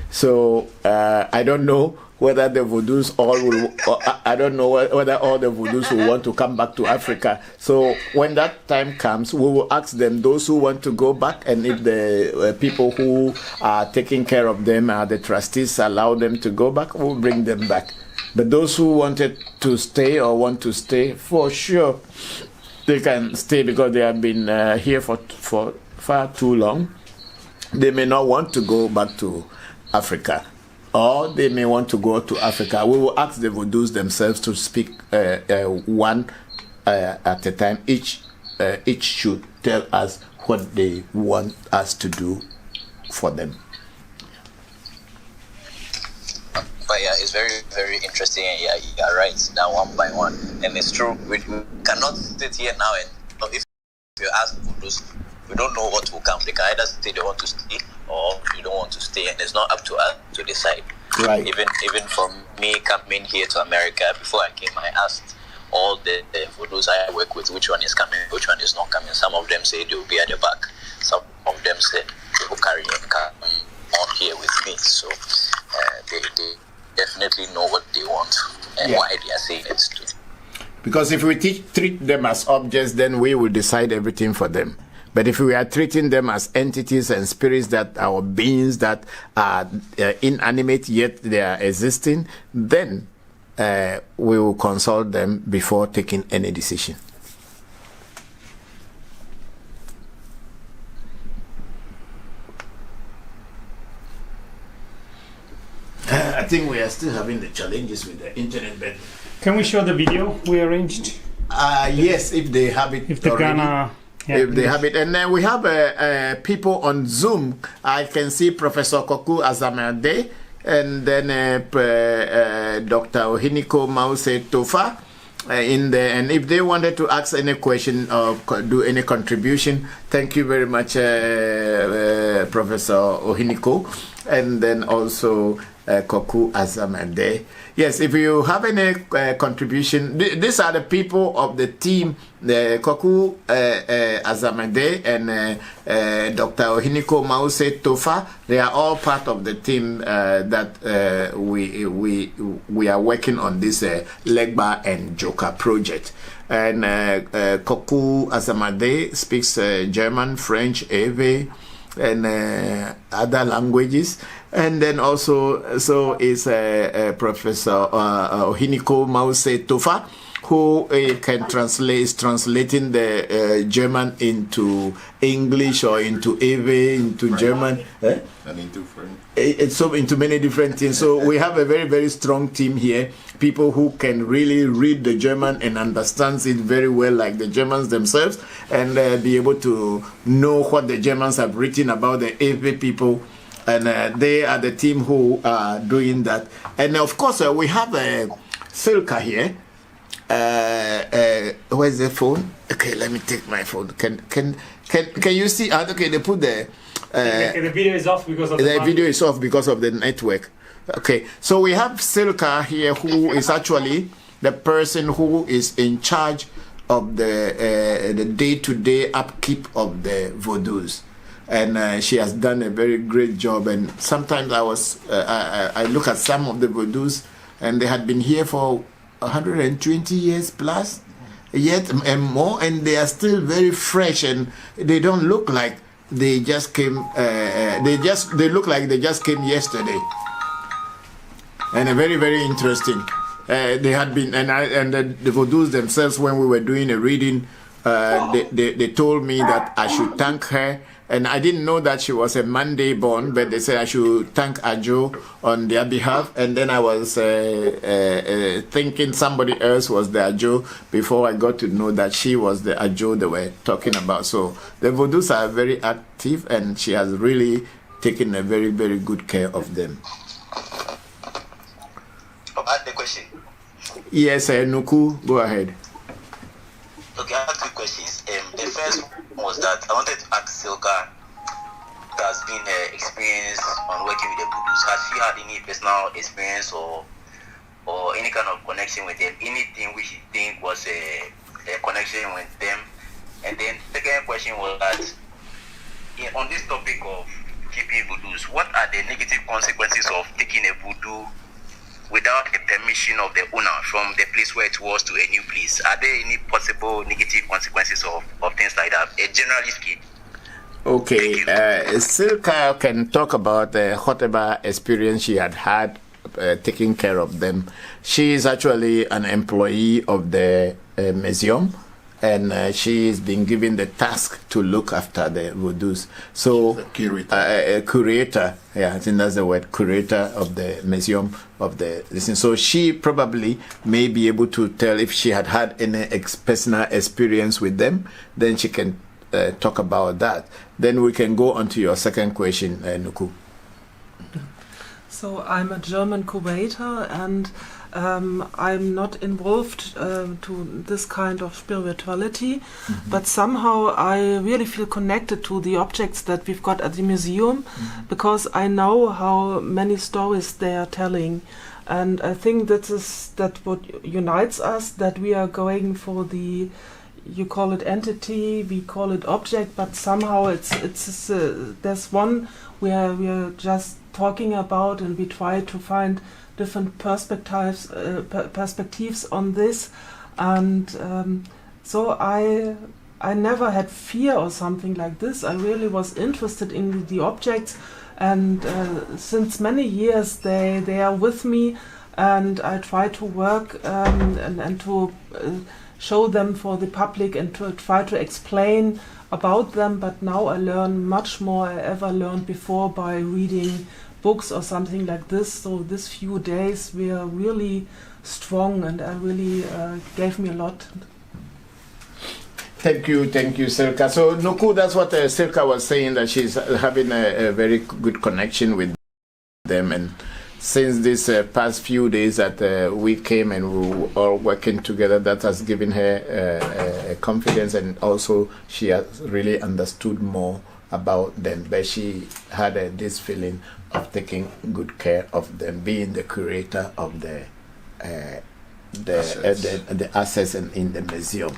So I don't know whether the voodoos all will, I don't know whether all the voodoos will want to come back to Africa. So when that time comes, we will ask them, those who want to go back, and if the people who are taking care of them, the trustees, allow them to go back, we'll bring them back. But those who wanted to stay or want to stay, for sure, they can stay, because they have been here for far too long. They may not want to go back to Africa, or they may want to go to Africa. We will ask the voodoos themselves to speak one at a time. Each should tell us what they want us to do for them. But yeah, it's very, very interesting, and yeah, you're right, now one by one. And it's true, we cannot sit here now and if you ask voodoos, we don't know what will come. They can either say they want to stay or you don't want to stay, and it's not up to us to decide. Right. Even from me coming here to America, before I came, I asked all the voodoos I work with which one is coming, which one is not coming. Some of them say they will be at the back. Some of them said they will carry and come on here with me. So they definitely know what they want and why they are saying it too. Because if we treat them as objects, then we will decide everything for them. But if we are treating them as entities and spirits that are beings that are inanimate yet they are existing, then we will consult them before taking any decision. I think we are still having the challenges with the internet, but can we show the video we arranged? Yes, if they have it. If they already. If they have it. And then we have people on Zoom. I can see Professor Koku Azamade, and then Dr. Ohiniko Mause Tofa in there. And if they wanted to ask any question or do any contribution, thank you very much, Professor Ohiniko. And then also Koku Azamade. Yes, if you have any contribution, these are the people of the team, Koku Azamade and Dr. Ohiniko Mause Tofa. They are all part of the team that we are working on this Legba and Joka project. And Koku Azamade speaks German, French, Ewe, and other languages. And then also is Professor Ohiniko Mause Tofa, who is translating the German into English or into Ewe, into French. German. And into French. So into many different things. So we have a very, very strong team here. People who can really read the German and understands it very well, like the Germans themselves, and be able to know what the Germans have written about the Ewe people. And they are the team who are doing that. And of course, we have Silka here. Where's the phone? Okay, let me take my phone. Can you see? Okay, they put the video is off because of the video is off because of the network. Okay, so we have Silka here, who is actually the person who is in charge of the day-to-day upkeep of the voodoos. And she has done a very great job. And sometimes I look at some of the voodoos, and they had been here for 120 years plus, yet and more, and they are still very fresh, and they don't look like they just came. They look like they just came yesterday, and very, very interesting. They had been, and the Vodus themselves, when we were doing a reading, they told me that I should thank her. And I didn't know that she was a Monday born, but they said I should thank Ajo on their behalf. And then I was thinking somebody else was the Ajo before I got to know that she was the Ajo they were talking about. So the Vodus are very active, and she has really taken a very, very good care of them. I have the question. Yes, Nuku, go ahead. Okay, I have two questions. The first was that I wanted to ask Silka, that has been her experience on working with the Vodus. Has she had any personal experience or any kind of connection with them? Anything which you think was a connection with them? And then second question was that on this topic of keeping Vodus, what are the negative consequences of taking a Voodoo without the permission of the owner from the place where it was to a new place? Are there any possible negative consequences of things like that, generally speaking? Okay, Silka can talk about whatever experience she had taking care of them. She is actually an employee of the museum, and she's been given the task to look after the Vodus. So, curator, yeah, I think that's the word, curator of the museum of the. So she probably may be able to tell if she had any personal experience with them. Then she can talk about that. Then we can go on to your second question, Nuku. So I'm a German curator, and I'm not involved to this kind of spirituality, but somehow I really feel connected to the objects that we've got at the museum, because I know how many stories they are telling, and I think that what unites us, that we are going for the, you call it entity, we call it object, but somehow it's there's one where we are just talking about, and we try to find different perspectives on this, and so I never had fear or something like this. I really was interested in the objects, and since many years they are with me, and I try to work and to show them for the public and to try to explain about them. But now I learn much more I ever learned before by reading books or something like this. So this few days were really strong, and I really gave me a lot. Thank you, Silka. So Nuku, that's what Silka was saying, that she's having a very good connection with them, and since this past few days that we came and we were all working together, that has given her confidence, and also she has really understood more about them. But she had this feeling of taking good care of them, being the curator of the assets in the museum.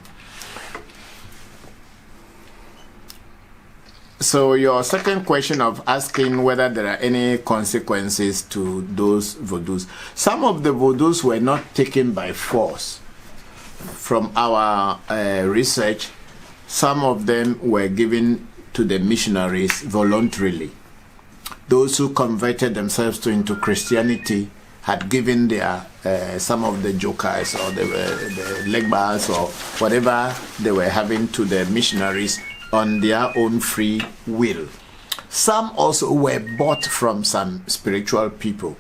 So your second question of asking whether there are any consequences to those Vodus. Some of the Vodus were not taken by force. From our research, some of them were given to the missionaries voluntarily. Those who converted themselves into Christianity had given their some of the jokers or the leg bars or whatever they were having to the missionaries on their own free will. Some also were bought from some spiritual people.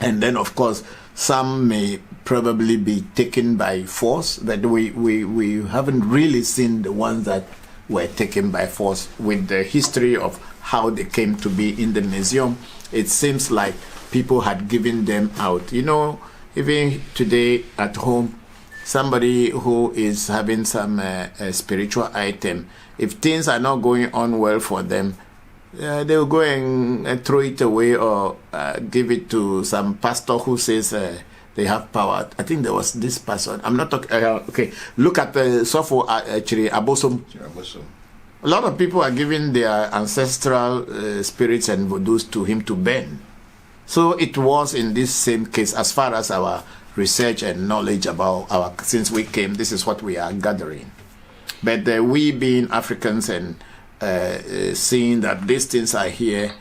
And then, of course, some may probably be taken by force, but we haven't really seen the ones that were taken by force. With the history of how they came to be in the museum, it seems like people had given them out. You know, even today at home, somebody who is having some spiritual item, if things are not going on well for them, they will go and throw it away or give it to some pastor who says they have power. I think there was this person. I'm not talking. Okay, look at the Sofo actually Abosom. A lot of people are giving their ancestral spirits and vodus to him to burn. So it was in this same case as far as our research and knowledge about our, since we came, this is what we are gathering. But we being Africans and seeing that these things are here,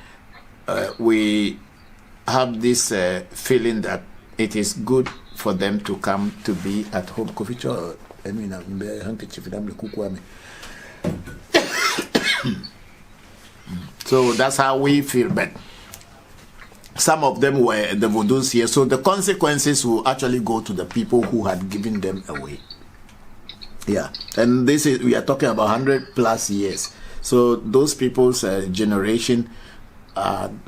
we have this feeling that it is good for them to come to be at home. So that's how we feel. But some of them were the voodoos here, so the consequences will actually go to the people who had given them away. Yeah, and this is, we are talking about 100+ years. So those people's generation,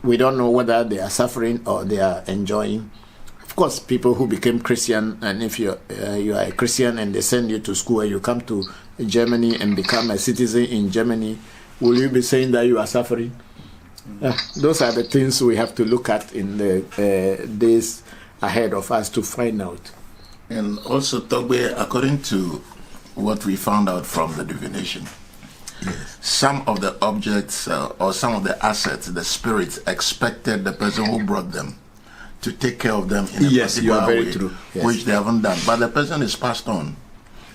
we don't know whether they are suffering or they are enjoying. Of course, people who became Christian, and if you are a Christian and they send you to school and you come to Germany and become a citizen in Germany, will you be saying that you are suffering? Those are the things we have to look at in the days ahead of us to find out. And also, Togbe, according to what we found out from the divination, yes, some of the objects or some of the assets, the spirits expected the person who brought them to take care of them in a particular way, true. Yes. Which they haven't done. But the person is passed on.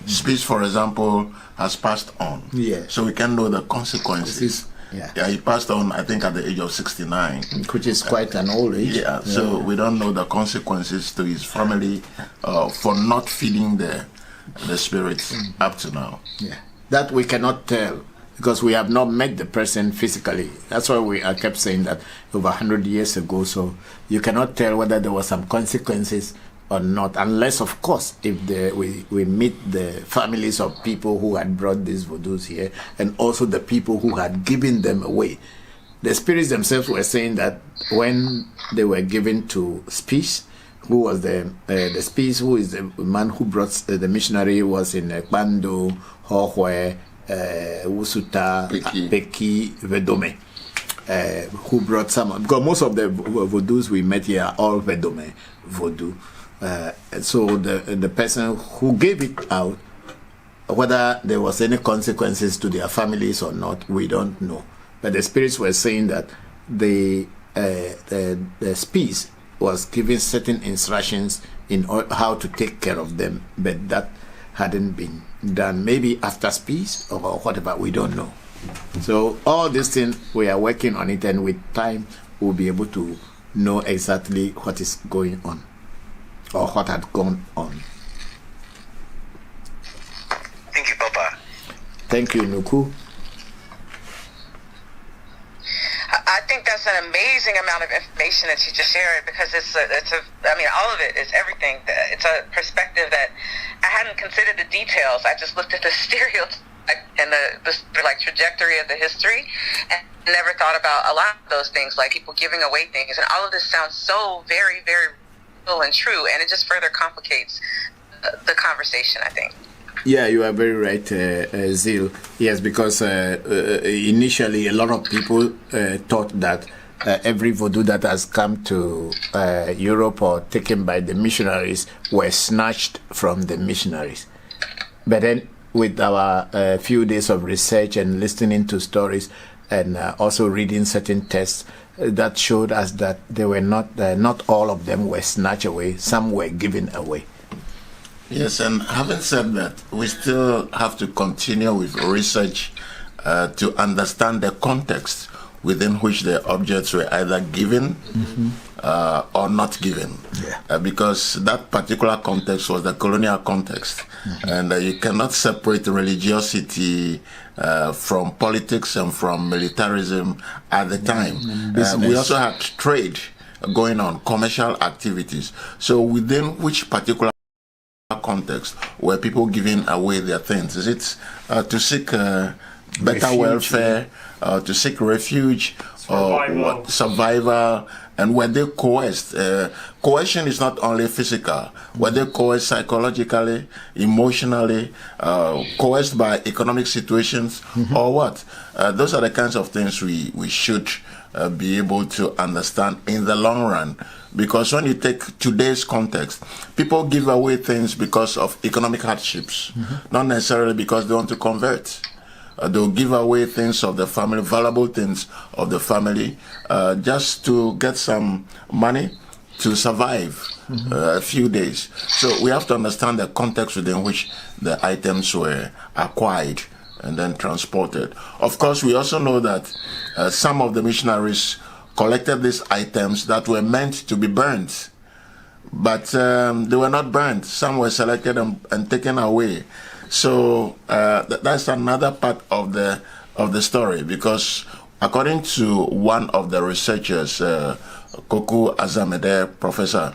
Speech, for example, has passed on. Yeah. So we can know the consequences. Yeah, he passed on, I think, at the age of 69. Which is quite an old age. Yeah, so we don't know the consequences to his family for not feeding the spirits up to now. Yeah, that we cannot tell because we have not met the person physically. That's why I kept saying that over 100 years ago. So you cannot tell whether there were some consequences or not, unless, of course, if we meet the families of people who had brought these voodoos here and also the people who had given them away. The spirits themselves were saying that when they were given to Speech, who was the Speech, who is the man who brought the missionary, was in Bando, Hohwe, Wusuta, Peki, Vedome, who brought some, because most of the voodoos we met here are all Vedome voodoo. So the person who gave it out, whether there was any consequences to their families or not, we don't know. But the spirits were saying that the Speech was giving certain instructions in how to take care of them, but that hadn't been done. Maybe after Speech or whatever, we don't know. So all these things, we are working on it, and with time we'll be able to know exactly what is going on or what had gone on. Thank you, Papa. Thank you, Nuku. I think that's an amazing amount of information that you just shared, because I mean, all of it is everything. It's a perspective that I hadn't considered the details. I just looked at the stereotype and the like trajectory of the history, and never thought about a lot of those things, like people giving away things. And all of this sounds so very, very real and true, and it just further complicates the conversation, I think. Yeah, you are very right, Zil. Yes, because initially a lot of people thought that every voodoo that has come to Europe or taken by the missionaries were snatched from the missionaries. But then with our few days of research and listening to stories and also reading certain texts, that showed us that they were not all of them were snatched away. Some were given away. Yes, and having said that, we still have to continue with research to understand the context within which the objects were either given or not given. Yeah. Because that particular context was the colonial context. And you cannot separate religiosity from politics and from militarism at the time. We also had trade going on, commercial activities. So within which particular context were people giving away their things? Is it to seek better refuge, welfare, to seek refuge, or survival? And were they coerced? Coercion is not only physical. Were they coerced psychologically, emotionally, coerced by economic situations, or what? Those are the kinds of things we should be able to understand in the long run. Because when you take today's context, people give away things because of economic hardships, not necessarily because they want to convert. They'll give away things of the family, valuable things of the family, just to get some money to survive a few days. So we have to understand the context within which the items were acquired and then transported. Of course, we also know that some of the missionaries collected these items that were meant to be burnt, but they were not burnt. Some were selected and taken away. So that's another part of the story, because according to one of the researchers, Koku Azamede, professor,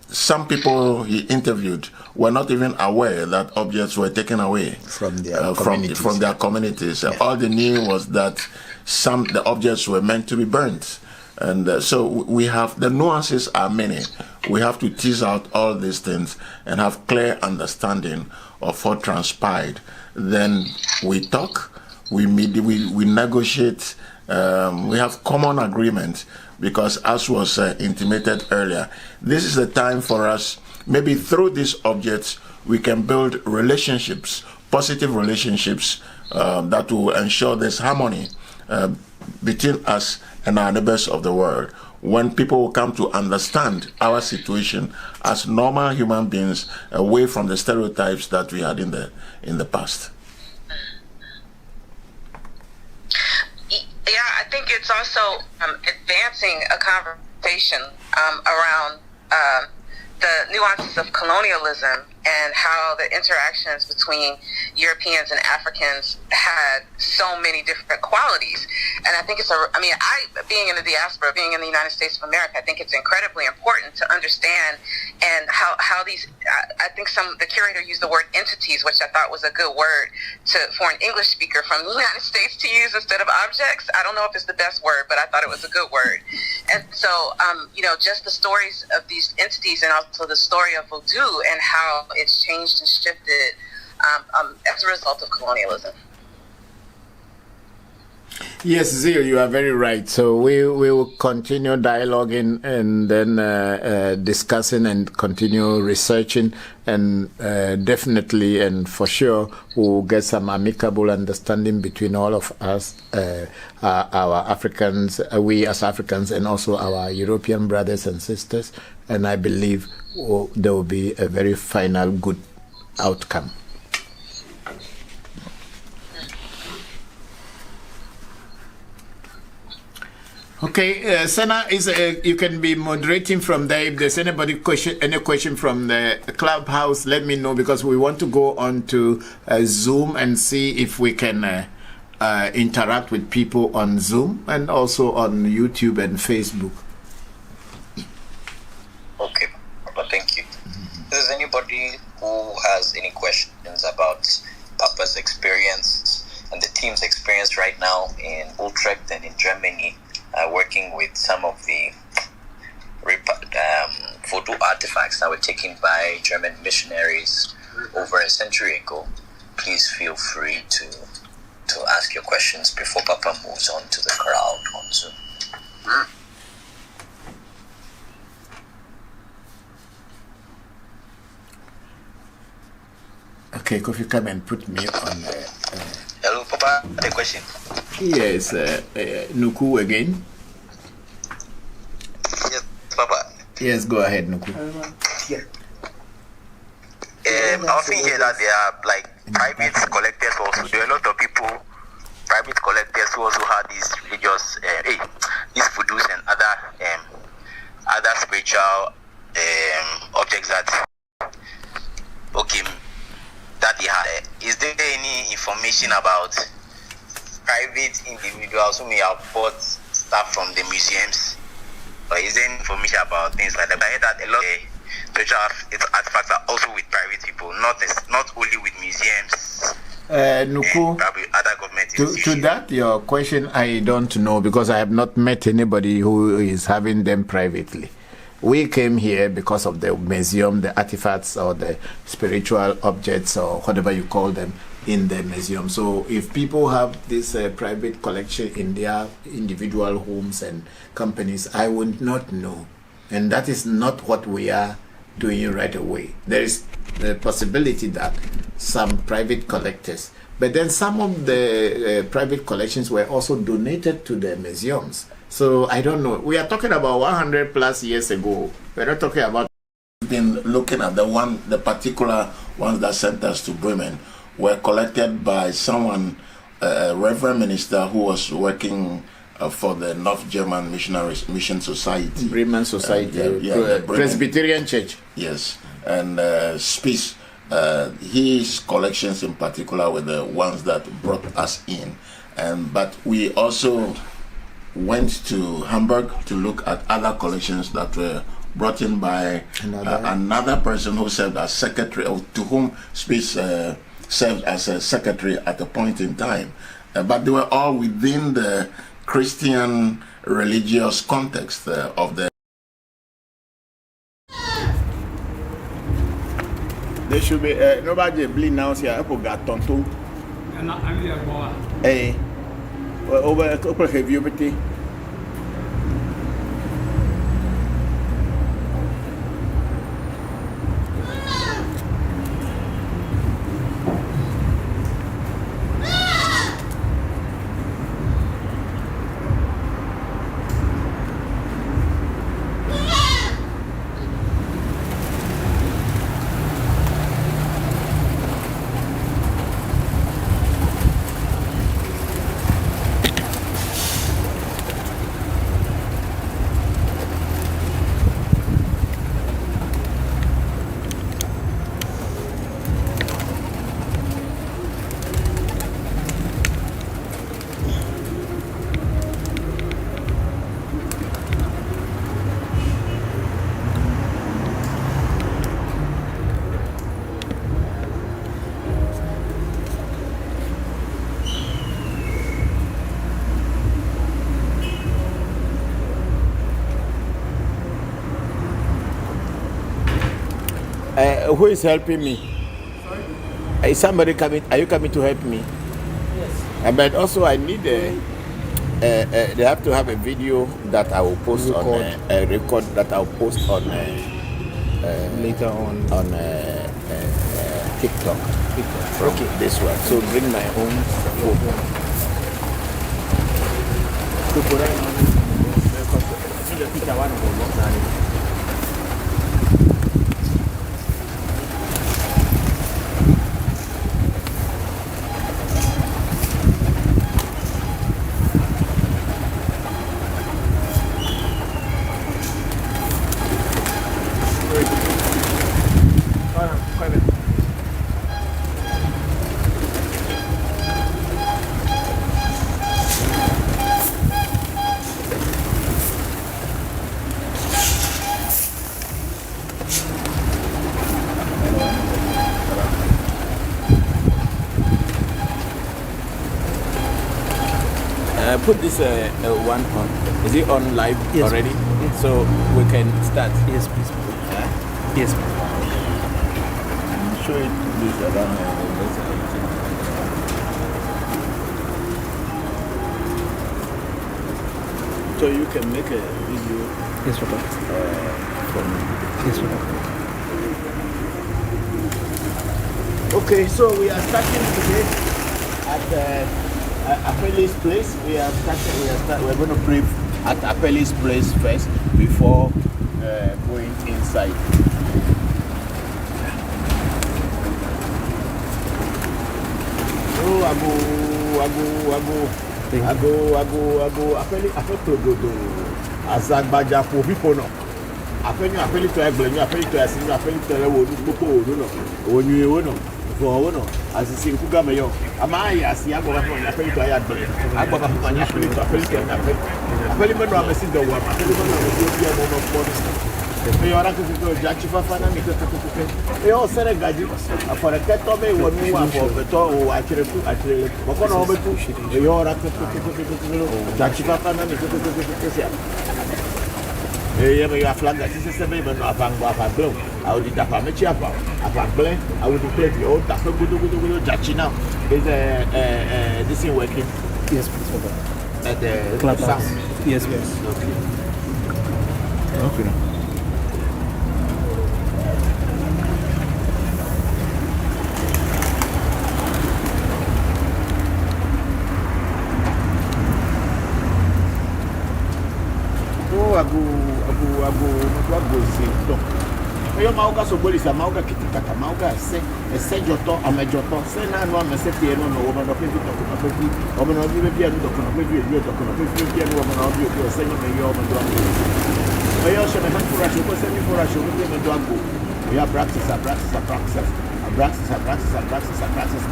some people he interviewed were not even aware that objects were taken away from their communities. From their communities. Yeah. All they knew was that the objects were meant to be burnt. And so we have, the nuances are many. We have to tease out all these things and have clear understanding of what transpired. Then we talk, we negotiate, we have common agreement, because as was intimated earlier, this is the time for us, maybe through these objects, we can build relationships, positive relationships that will ensure there's harmony between us and our neighbors of the world. When people will come to understand our situation as normal human beings, away from the stereotypes that we had in the past. Yeah, I think it's also advancing a conversation around the nuances of colonialism and how the interactions between Europeans and Africans had so many different qualities. And I think being in the diaspora, being in the United States of America, I think it's incredibly important to understand and how these, I think the curator used the word entities, which I thought was a good word for an English speaker from the United States to use instead of objects. I don't know if it's the best word, but I thought it was a good word. And so, just the stories of these entities and also the story of voodoo and how it's changed and shifted as a result of colonialism. Yes, Zio, you are very right. So we will continue dialoguing and then discussing and continue researching, and definitely and for sure we'll get some amicable understanding between all of us, our Africans, we as Africans, and also our European brothers and sisters. And I believe there will be a very final good outcome. Okay, Sana, you can be moderating from there. If there's any question from the clubhouse, let me know, because we want to go on to Zoom and see if we can interact with people on Zoom and also on YouTube and Facebook. Okay, well, thank you. If there's anybody who has any questions about Papa's experience and the team's experience right now in Utrecht and in Germany, working with some of the voodoo artifacts that were taken by German missionaries over a century ago, please feel free to ask your questions before Papa moves on to the crowd on Zoom. Okay, Kofi, come and put me on. Hello, Papa. The question. Yes, Nuku again. Yes, Papa. Yes, go ahead, Nuku. I often hear that there are like private collectors also. There are a lot of people, private collectors, who also have these religious, these voodoos and other spiritual objects that they have. Is there any information about private individuals who may have bought stuff from the museums? Or is there any information about things like that? I heard that a lot of spiritual artifacts are also with private people, not only with museums. Nuku, other government to that your question, I don't know, because I have not met anybody who is having them privately. We came here because of the museum, the artifacts or the spiritual objects or whatever you call them in the museum. So if people have this private collection in their individual homes and companies, I would not know. And that is not what we are doing right away. There is the possibility that some private collectors, but then some of the private collections were also donated to the museums. So I don't know. We are talking about 100 plus years ago. We're not talking about. Been looking at the particular ones that sent us to Bremen were collected by someone, a reverend minister who was working for the North German Mission Society. Bremen Society, the Presbyterian Church. Yes, and Spies. His collections in particular were the ones that brought us in, but we also went to Hamburg to look at other collections that were brought in by another person who served as secretary, or to whom Spies served as a secretary at a point in time. But they were all within the Christian religious context of the. There should be nobody bleeding now. See, I got tonto. Hey, over heavy obity. Who is helping me? Sorry? Is somebody coming? Are you coming to help me? Yes. But also I need they have to have a video that I will post on a record that I'll post on later on TikTok. Okay, this one. So bring my own phone. Put this one on. Is it on live already? Yes. So we can start. Yes, please. Yes. Show it please around. So you can make a video. Yes, Papa. Yes, Papa. Okay, so we are starting today at Apeli's place. We're going to pray at Apeli's place first before going inside. Oh, ago. Apeli to Azagbaja for people no. Apeli to Egblenu, Apeli to Asinu, Apeli to Bokor no. Onyu no. For no. As you see, Kugamayo. Amaya, as Yago, Apeli to Ayagbe. Agba Apeli to Apeli no amesi the one. Apeli no amesi the one of God. You are going to judge Fafana. You all said a gadget for a cat of a one for the toe. Actually, what on over to you are judge Fafana. You are flag that is a baby, no Afang blow. I would have a Mechiapa, Afang Blay. I would declare the old Tafu judge now. Is this is working? Yes, please. At the clubhouse. Yes. Okay. Oh, ago, zito. Yo mauga so bolisa mauga kitikata mauga se joto amejoto se na no me se pie no wo no pe to ko pe bi o me no bi bia no ko no pe bi to ko no pe bia no wo no bi o se no me yo me do ago. Yo se me man fura ko se mi fura sho me do ago. We are practice me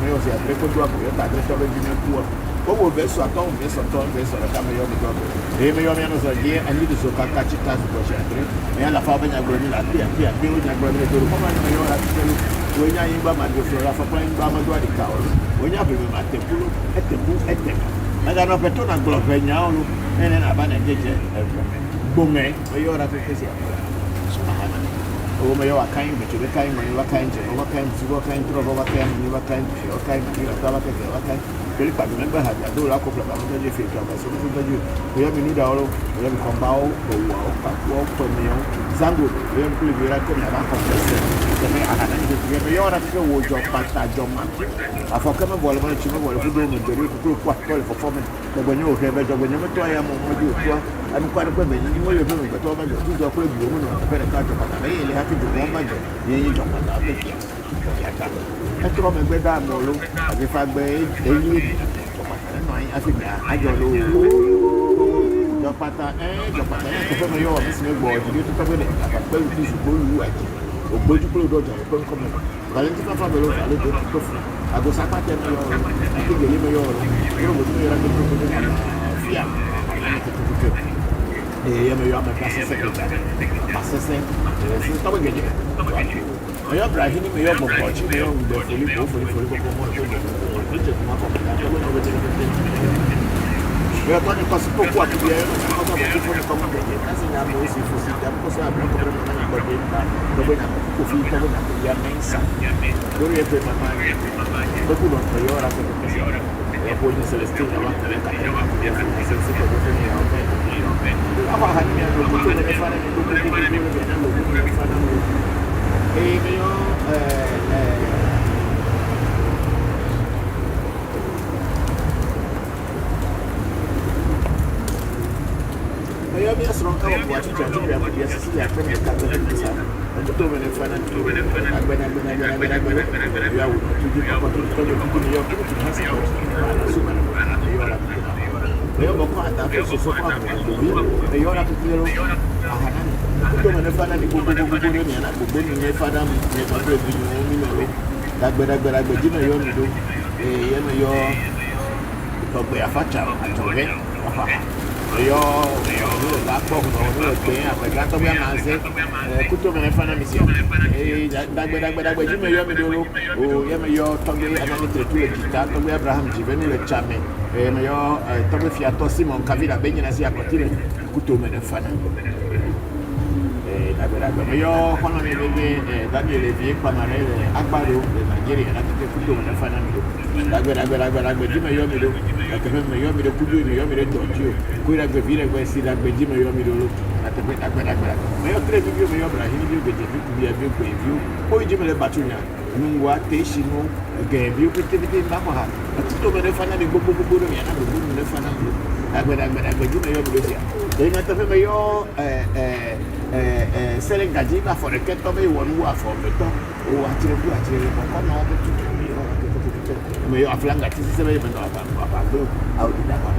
yo se abre ko do ago yo ta abre to be bi me ku o verso aton la kama yo me do ago. E me yo me no so die ani do so ka chita so ko shatre. Me la fa ba nya gro ni la pia be o nya gro ni do ko ma me yo la telu. O nya yimba ma do so la fa pa yimba ma do adi ka o. O nya be me ma tempulo etempu. Ma da no peto na glo pe nya o. Ene na ba na jeje. Bonge me yo ra pe kesi. Subhana. O me yo akai me to be kai me yo akai je. O akai su go akai tro go akai ni o akai o akai ni la ta ba ke o akai. Ele pa me ba ha do la ko pla ba mo je fe to ba so ko ba ju. O ya mi nu da o ya mi kon ba o ko mi o zango ya mi ku le ra ko na ba ko se. Se me aha na ni me yo ra ke wo jo pata jo ma. Afo ke me bo le mo chi me bo le ku do me de ku kwa ko le fo fo me. Ko bo ni o ke be jo bo ni me to ya mo ju to. Ani kwa ko be ni mo le be me to ba jo ju ko le bi mo no pe ka to pa na ile ha ki do mo ba jo. Ni jo pa na be ki. Ẹtọ́ mi gbé dá mi olú àbí fagbẹ́ eyín jọpàtà nínú àfihàn àjọlò jọpàtà yẹn tó fẹ́ mi yọ ọ̀mí sí mi gbọ́ ọ̀dùnú tó tọ́gbẹ́ dẹ̀ àpapẹ́ ìlú ìṣùgbọ́n olú àjẹ ògbójúkúrò dọ̀jà ìpẹ́ ńkọ́ mi valentine fáfá mi ló fà lóde tó fún àgọ́sápá tẹ mi yọ ọ̀rọ̀ akéèké mi yọ ọ̀rọ̀ yóò wò ní mi yọra mi tó kọjá ní àfíà àyàn kékeré yẹ mi yọ àmì pàṣẹṣẹ tọ́gbẹ́ gẹ̀jẹ̀ Oyo Brahini me yo Bokor chi me yo ndo foli ko mo ko je kuma ko na ko no je je. Yo to ni ko si ko kwa ti ye no ko ko ko foli ko mo je. Kasi na mo si fu si da ko sa bro ko mo na ko je na ko be na ko fi ko na ko ya mensa. Do ye pe mama. Ko ku no yo ra ko ko si. Ya ko ni Celestine wa ko ka ya wa ko ya fu se se ko ko ni ya o pe. Aba ha ni no ko ne fa na ni ko ko ko ni na ko ko fa na ni. Yo mi asron ka wa tu tu ya ko ya sisi ya ko ka ta ni sa ko to me fa na tu agbena ya wo tu di ko tu ko ni yo ko tu ha sa ko su ma na yo la yo bo ko ata ko so fa ko yo la ku yo ahana to me fa na ni ko ni na ko ni fa da mi ni ko do bi ni mi no dagbe ji me yo mi do ye me yo to be afacha atobe afa yo la ko no te apega to bia na se kuto me fa na mi si dagbe ji me yo mi do lo o ye me yo to be anani tretu le kita to be Abraham ji venu le chame me yo to be fiato Simon Kavila be nyina si akotire kuto me fa na dagbe yo kono ni bebe Daniel Evie pamare agbaro de Nigeria na te kuto me fa na mi do dagbe ji me yo mi do me yo mi do kudu me yo mi do tonjo ko ira gbe vire gbe si dagbe ji me yo mi do na te dagbe me yo kre video me yo Brahim video be je bi ya be ko eview ko ji me le batunya nungwa te shinu ge bi ko te ba ko ha to me fa na ni gbogbo do me na gbogbo me fa na mi dagbe ji me yo mi do sia de na te me yo sele gaji ba for ke to be wonu wa for me to o atire ko ko na o tu me yo aflanga ti se be no apa do au di da ba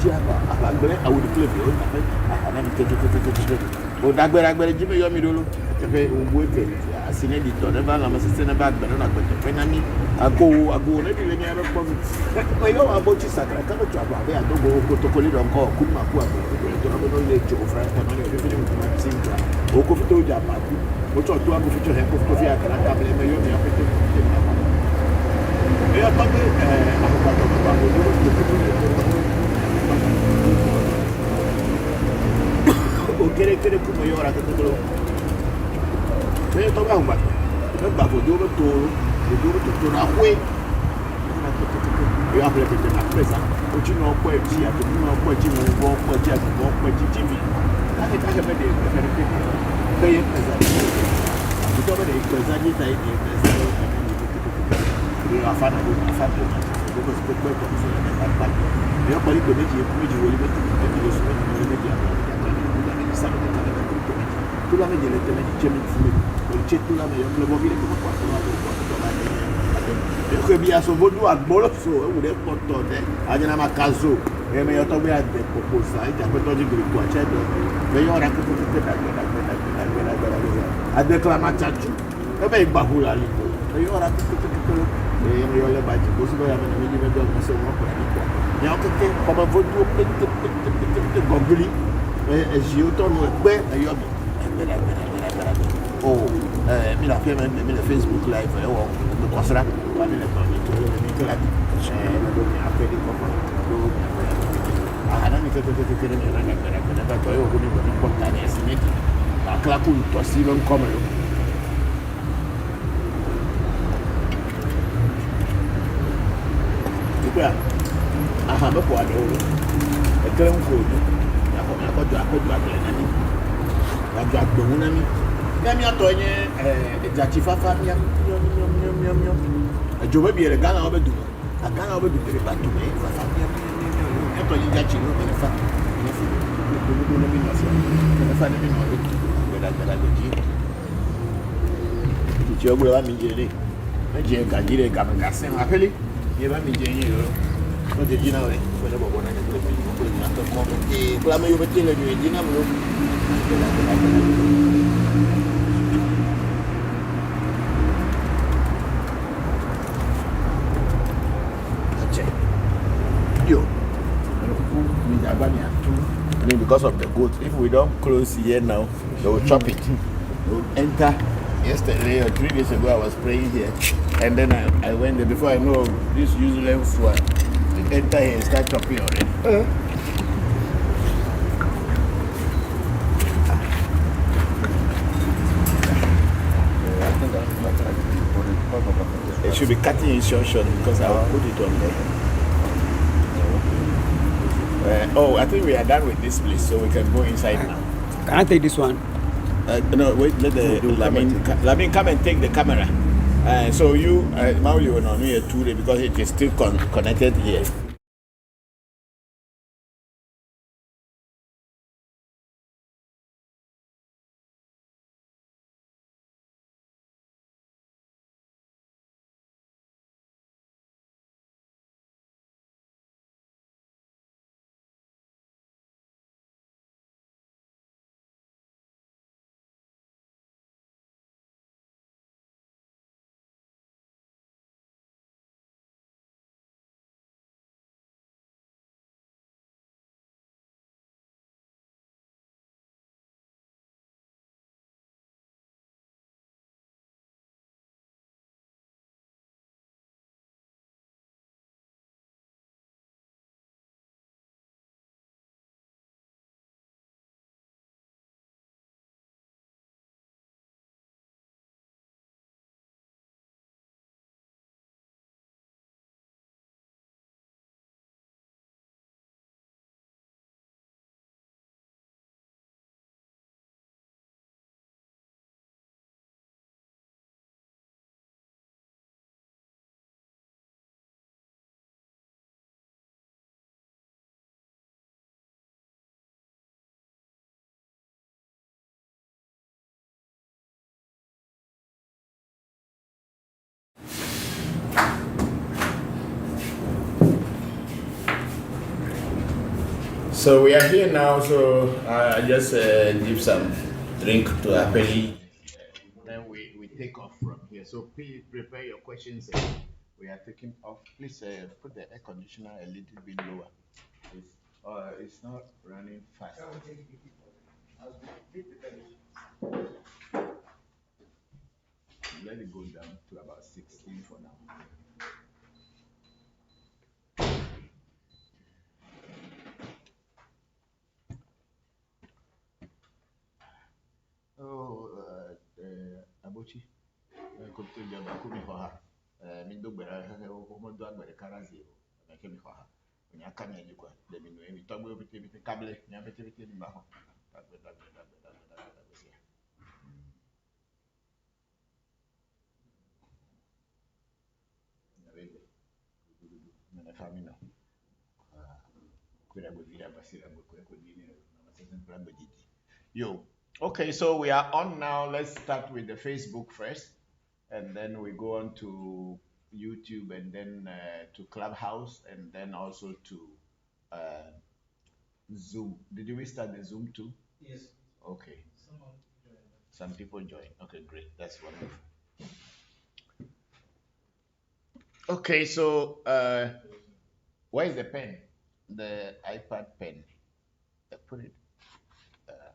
ti apa gbe au di club yo na ni ke o dagbe ji me yo mi do lo te fe o bo ke asine di to ne ba na ma se ne ba gbe na gbe te na ni ago ne di le ni ebe po me yo abo ti sakra ka no tu aba be adogo ko to ko li don ko ku ma ku abo to no le jo fra ko no le fi ni ku ma tin tra o ko fito ja ba ku o to to abo fito he ko fito fi akara ka me yo mi afete e a parte ako pa to ba ko o kere ku me yo ra ko to me to ba ba me ba ko do to na kwe yo apele ke na pesa o chi no ko e ti a to no ko chi mo bo ko chi a bo ko chi tv ake ka me de ke ye pesa to be de pesa ni ta ni pesa ni afana do ko ko so na ba yo pali ko meji wo li meji so ni meji tout la me dit le thème du chemin fumé le chet tout la me le mobile comme quoi e ko bi aso bodu agbolo so e wo de poto de ajana makazo e me yo to be ade proposa e ja peto di gri kwa chedo me yo ra ko a declama chachu e be gbahula li me yo ra ko e me yo le ba ji bo so ya me ni me do mo se mo ko ni kwa ni o kete como vodu pe gogli e ji o to no pe e yo mi oh mi la fait même le Facebook live e wo me kosra ba ni le to ni to ni to la le do mi apre di ko do ana ni kete ni na ba to yo ko ni ko ta ni esini ba kla ku to si non come lo ikwa aha me ko ado e kere un ko ni ko do akele na ni ya do agbo na mi mi atonye ejachi fafa mi ejobe bi ere Ghana obedu Ghana obedu tere batu me fafa mi atonye jachi no be fa ni fi do no mi no se ne fa ni mi no le da ji ti ogbe wa mi jere me je gajire gamgasen apeli ye ba mi je yin yo o je jina ore ko le bobo na ni ko ni ato ko e kula me yo be tele ni jina mo I mean, because of the goat, if we don't close here now, they will chop it. They will enter. Yesterday or 3 days ago, I was praying here, and then I went there. Before I know, this usually one, they enter here and start chopping already. It should be cutting in short because I will put it on there. I think we are done with this place, so we can go inside now. Can I take this one? No, wait, let the Lamin come and take the camera. So you, Maui, will not here today because it is still connected here. So we are here now, so I just give some drink to Apeli. Then we take off from here. So please prepare your questions. We are taking off. Please put the air conditioner a little bit lower. It's not running fast. Let it go down to about 16 for now. Oh, Abochi, continue to Bakumi Hoha. Mindo Bera, Homodo Agbere Karazi, Nakemi Hoha. When you come in, you go. Let me know. We talk about the cable, Yabetivity in Baho. Yo, Okay, so we are on now. Let's start with the Facebook first, and then we go on to YouTube, and then to Clubhouse, and then also to uh, Zoom. Did we start the Zoom too? Yes. Okay. Some people join. Okay, great. That's wonderful. Okay, so where is the pen? The iPad pen. Put it.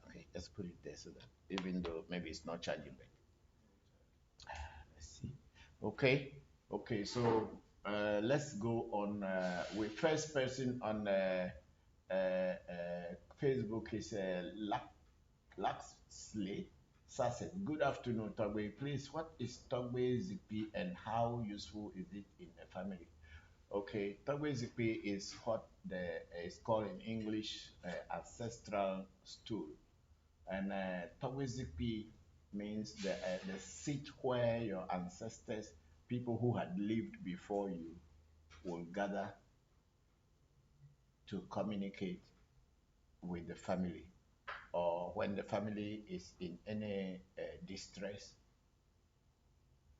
Okay, let's put it there so that even though maybe it's not charging back. Let's see. Okay, okay. So let's go on with first person on Facebook is Luxley Sasset. Good afternoon, Togbe. Please, what is Togbe ZP and how useful is it in a family? Okay, Togbe ZP is what is called in English ancestral stool. And Togbe means the seat where your ancestors, people who had lived before you, will gather to communicate with the family. Or when the family is in any distress,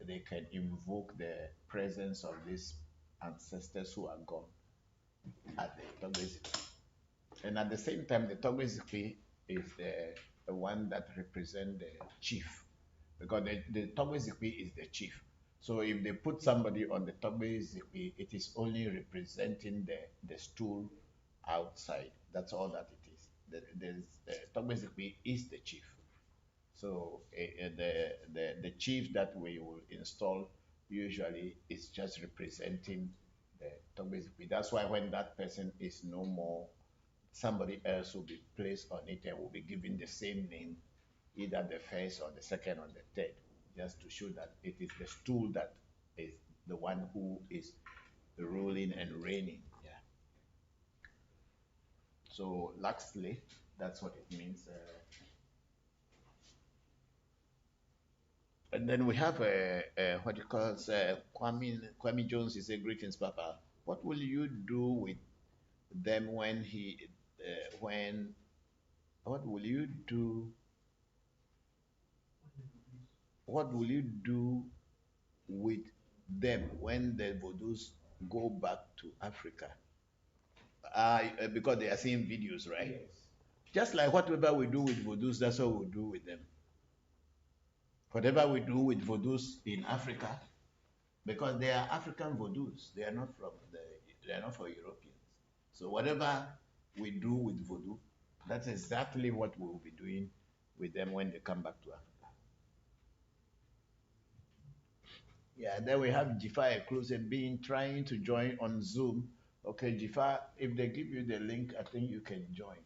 they can invoke the presence of these ancestors who are gone at the Togbe. And at the same time, the Togbe is the one that represents the chief, because the Togbe is the chief. So if they put somebody on the Togbe, it is only representing the stool outside. That's all that it is. The Togbe is the chief. So the chief that we will install usually is just representing the Togbe. That's why when that person is no more, somebody else will be placed on it and will be given the same name, either the first or the second or the third, just to show that it is the stool that is the one who is ruling and reigning. Yeah. So Laxley, that's what it means. And then we have what you call Kwame Jones is a greetings, Papa. What will you do with them when what will you do? What will you do with them when the Vodus go back to Africa? Because they are seeing videos, right? Yes. Just like whatever we do with Vodus, that's what we'll do with them. Whatever we do with Vodus in Africa, because they are African Vodus, they are not for Europeans. So whatever we do with Voodoo, that's exactly what we will be doing with them when they come back to Africa. Yeah, then we have Jifa Ekluse being trying to join on Zoom. Okay, Jifa, if they give you the link, I think you can join.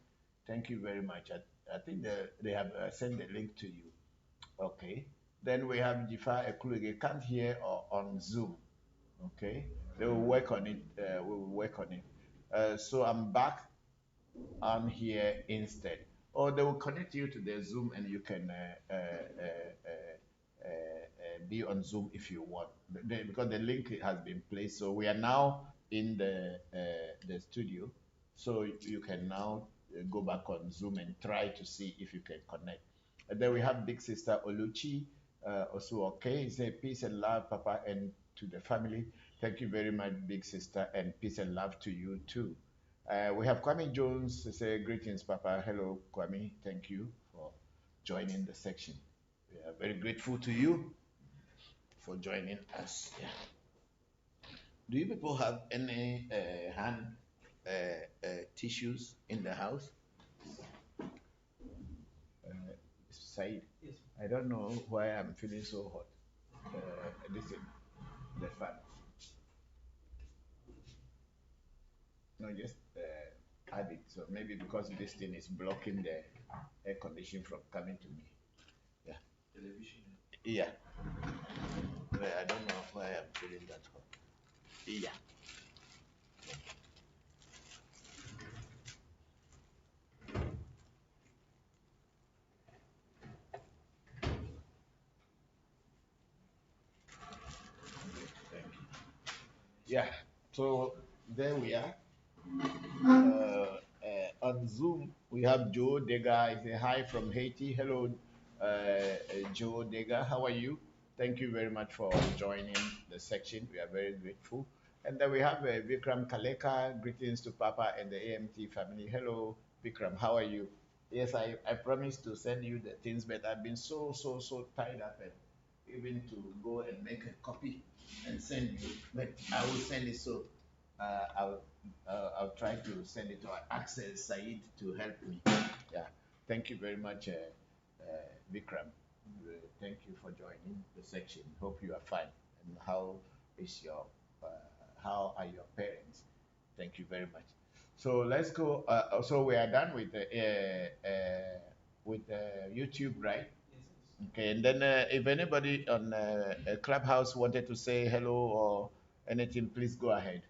Thank you very much. I think they have sent the link to you. Okay. Then we have Jifa Ekluse. Can't hear on Zoom. Okay. They will work on it. We will work on it. So I'm back on here instead. Or they will connect you to the Zoom and you can be on Zoom if you want. Because the link has been placed. So we are now in the studio. So you can now go back on Zoom and try to see if you can connect. And then we have Big Sister Oluchi, also okay. Say peace and love, Papa, and to the family. Thank you very much, Big Sister, and peace and love to you too. We have Kwame Jones say greetings, Papa. Hello, Kwame. Thank you for joining the section. We are very grateful to you for joining us. Yeah. Do you people have any hand tissues in the house? Said, Yes. I don't know why I'm feeling so hot. Listen, the fan. No, just add it. So maybe because this thing is blocking the air condition from coming to me. Yeah. Television. Yeah. Well, I don't know why I'm feeling that hot. Yeah. Thank you. Yeah. So there we are. on Zoom, we have Joe Dega. He say hi from Haiti. Hello, Joe Dega. How are you? Thank you very much for joining the section. We are very grateful. And then we have Vikram Kaleka. Greetings to Papa and the AMT family. Hello, Vikram. How are you? Yes, I promised to send you the things, but I've been so tied up and even to go and make a copy and send you. But I will send it so I'll try to send it to Axel Said to help me. Yeah. Thank you very much, Vikram. Thank you for joining the section. Hope you are fine. And is your uh, how are your parents? Thank you very much. So let's go. So we are done with YouTube, right? Okay. And then if anybody on Clubhouse wanted to say hello or anything, please go ahead.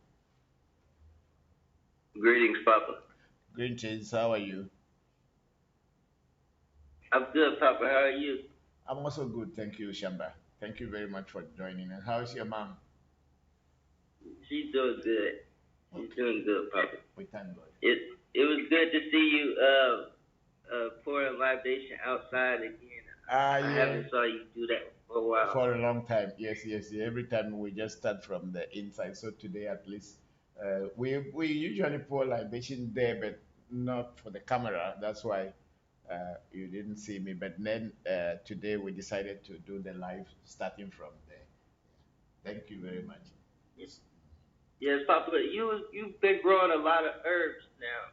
Greetings, Papa. Greetings. How are you? I'm good, Papa. How are you? I'm also good. Thank you, Shamba. Thank you very much for joining. And how is your mom? She's doing good. She's doing good, Papa. We thank God. It was good to see you pouring libation outside again. I haven't saw you do that for a while. For a long time. Yes. Every time we just start from the inside. So today at least we usually pour libation there, but not for the camera. That's why you didn't see me. But then today we decided to do the live starting from there. Thank you very much. Yes, Papa. You've been growing a lot of herbs now.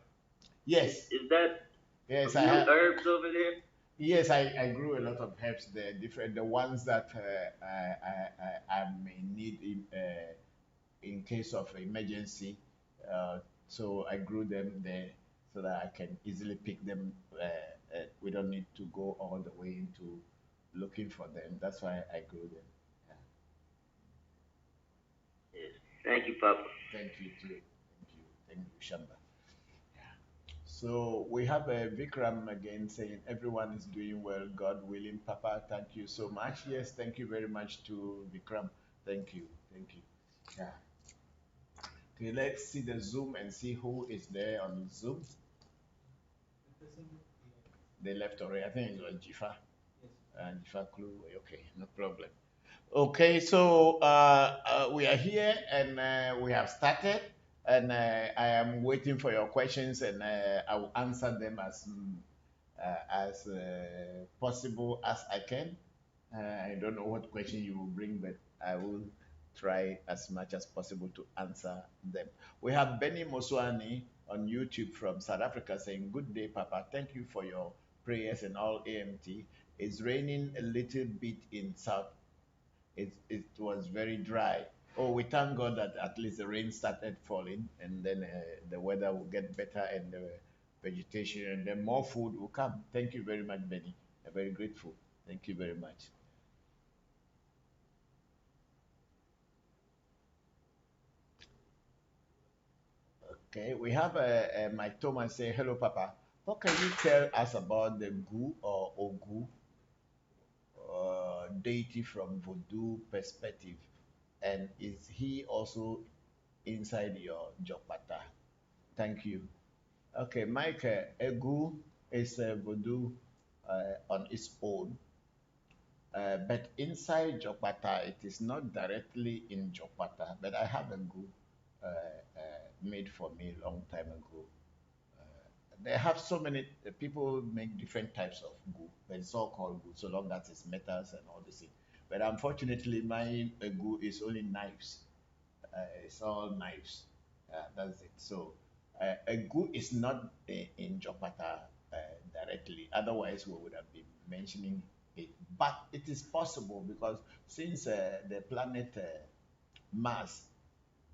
Yes. Is that yes? I have herbs over there. Yes, I grew a lot of herbs there. The ones that I may need in case of emergency. So I grew them there so that I can easily pick them. We don't need to go all the way into looking for them. That's why I grew them. Yeah. Yes. Thank you, Papa. Thank you too. Thank you, Shamba. So we have Vikram again saying everyone is doing well, God willing. Papa, thank you so much. Yes, thank you very much to Vikram. Thank you. Yeah. Okay, let's see the Zoom and see who is there on Zoom. They left already. I think it was Jifa. Yes. Jifa Clue. Okay, no problem. Okay, so we are here and we have started, and I am waiting for your questions, and I will answer them as possible as I can. I don't know what question you will bring, but I will try as much as possible to answer them. We have Benny Moswani on YouTube from South Africa saying, "Good day, Papa. Thank you for your prayers and all AMT. It's raining a little bit in South. It was very dry. Oh, we thank God that at least the rain started falling, and then the weather will get better and the vegetation, and then more food will come. Thank you very much, Benny. I'm very grateful. Thank you very much." Okay, we have Mike Thomas say, "Hello, Papa. What can you tell us about the Gu or Ogu deity from Voodoo perspective? And is he also inside your Jopata?" Thank you. Okay, Mike, Egu is Voodoo on its own. But inside Jopata, it is not directly in Jopata, but I have a Gu made for me a long time ago. They have so many people make different types of gu, but it's all called gu, so long as it's metals and all this thing. But unfortunately, my gu is only knives. It's all knives. That's it. So a gu is not in Jopata directly. Otherwise, we would have been mentioning it. But it is possible because since the planet Mars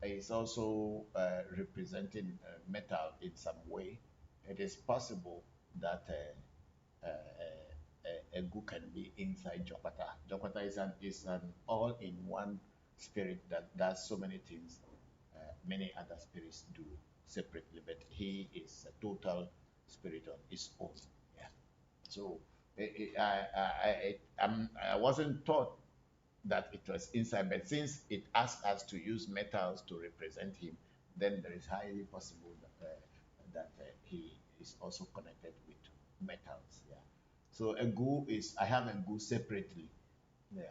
is also representing metal in some way, it is possible that a gu can be inside Jopata. Jopata is an all-in-one spirit that does so many things many other spirits do separately, but he is a total spirit on his own. Yeah. So I wasn't taught that it was inside, but since it asks us to use metals to represent him, then there is highly possible that he is also connected with metals. Yeah. So Egu is, I have Egu separately. Yeah.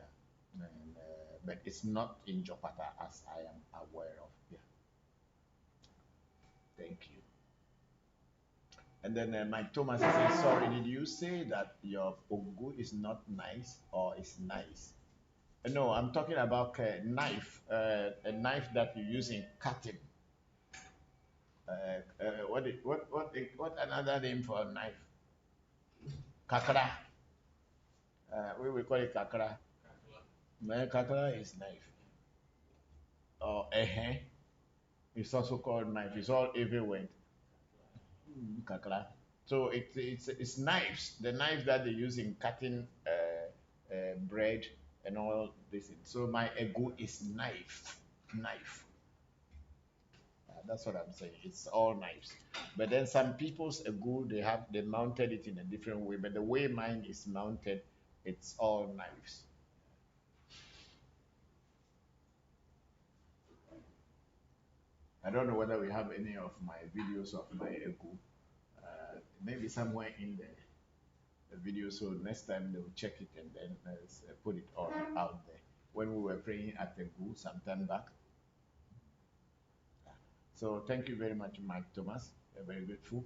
And, but it's not in Jopata as I am aware of. Yeah. Thank you. And then Mike Thomas says, sorry, did you say that your Ogu is not nice or is nice? No, I'm talking about a knife that you use in cutting. What another name for a knife? Kakra. We will call it kakra. Kakra is knife. Or ehe. It's also called knife. It's all everywhere. Kakra. So it's knives. The knives that they use in cutting bread and all this. So my ego is knife. Knife. That's what I'm saying. It's all knives. But then some people's ego they mounted it in a different way. But the way mine is mounted, it's all knives. I don't know whether we have any of my videos of my ego. Maybe somewhere in the video. So next time they'll check it and then put it all out there. When we were praying at the ego some time back. So thank you very much, Mike Thomas. We're very grateful.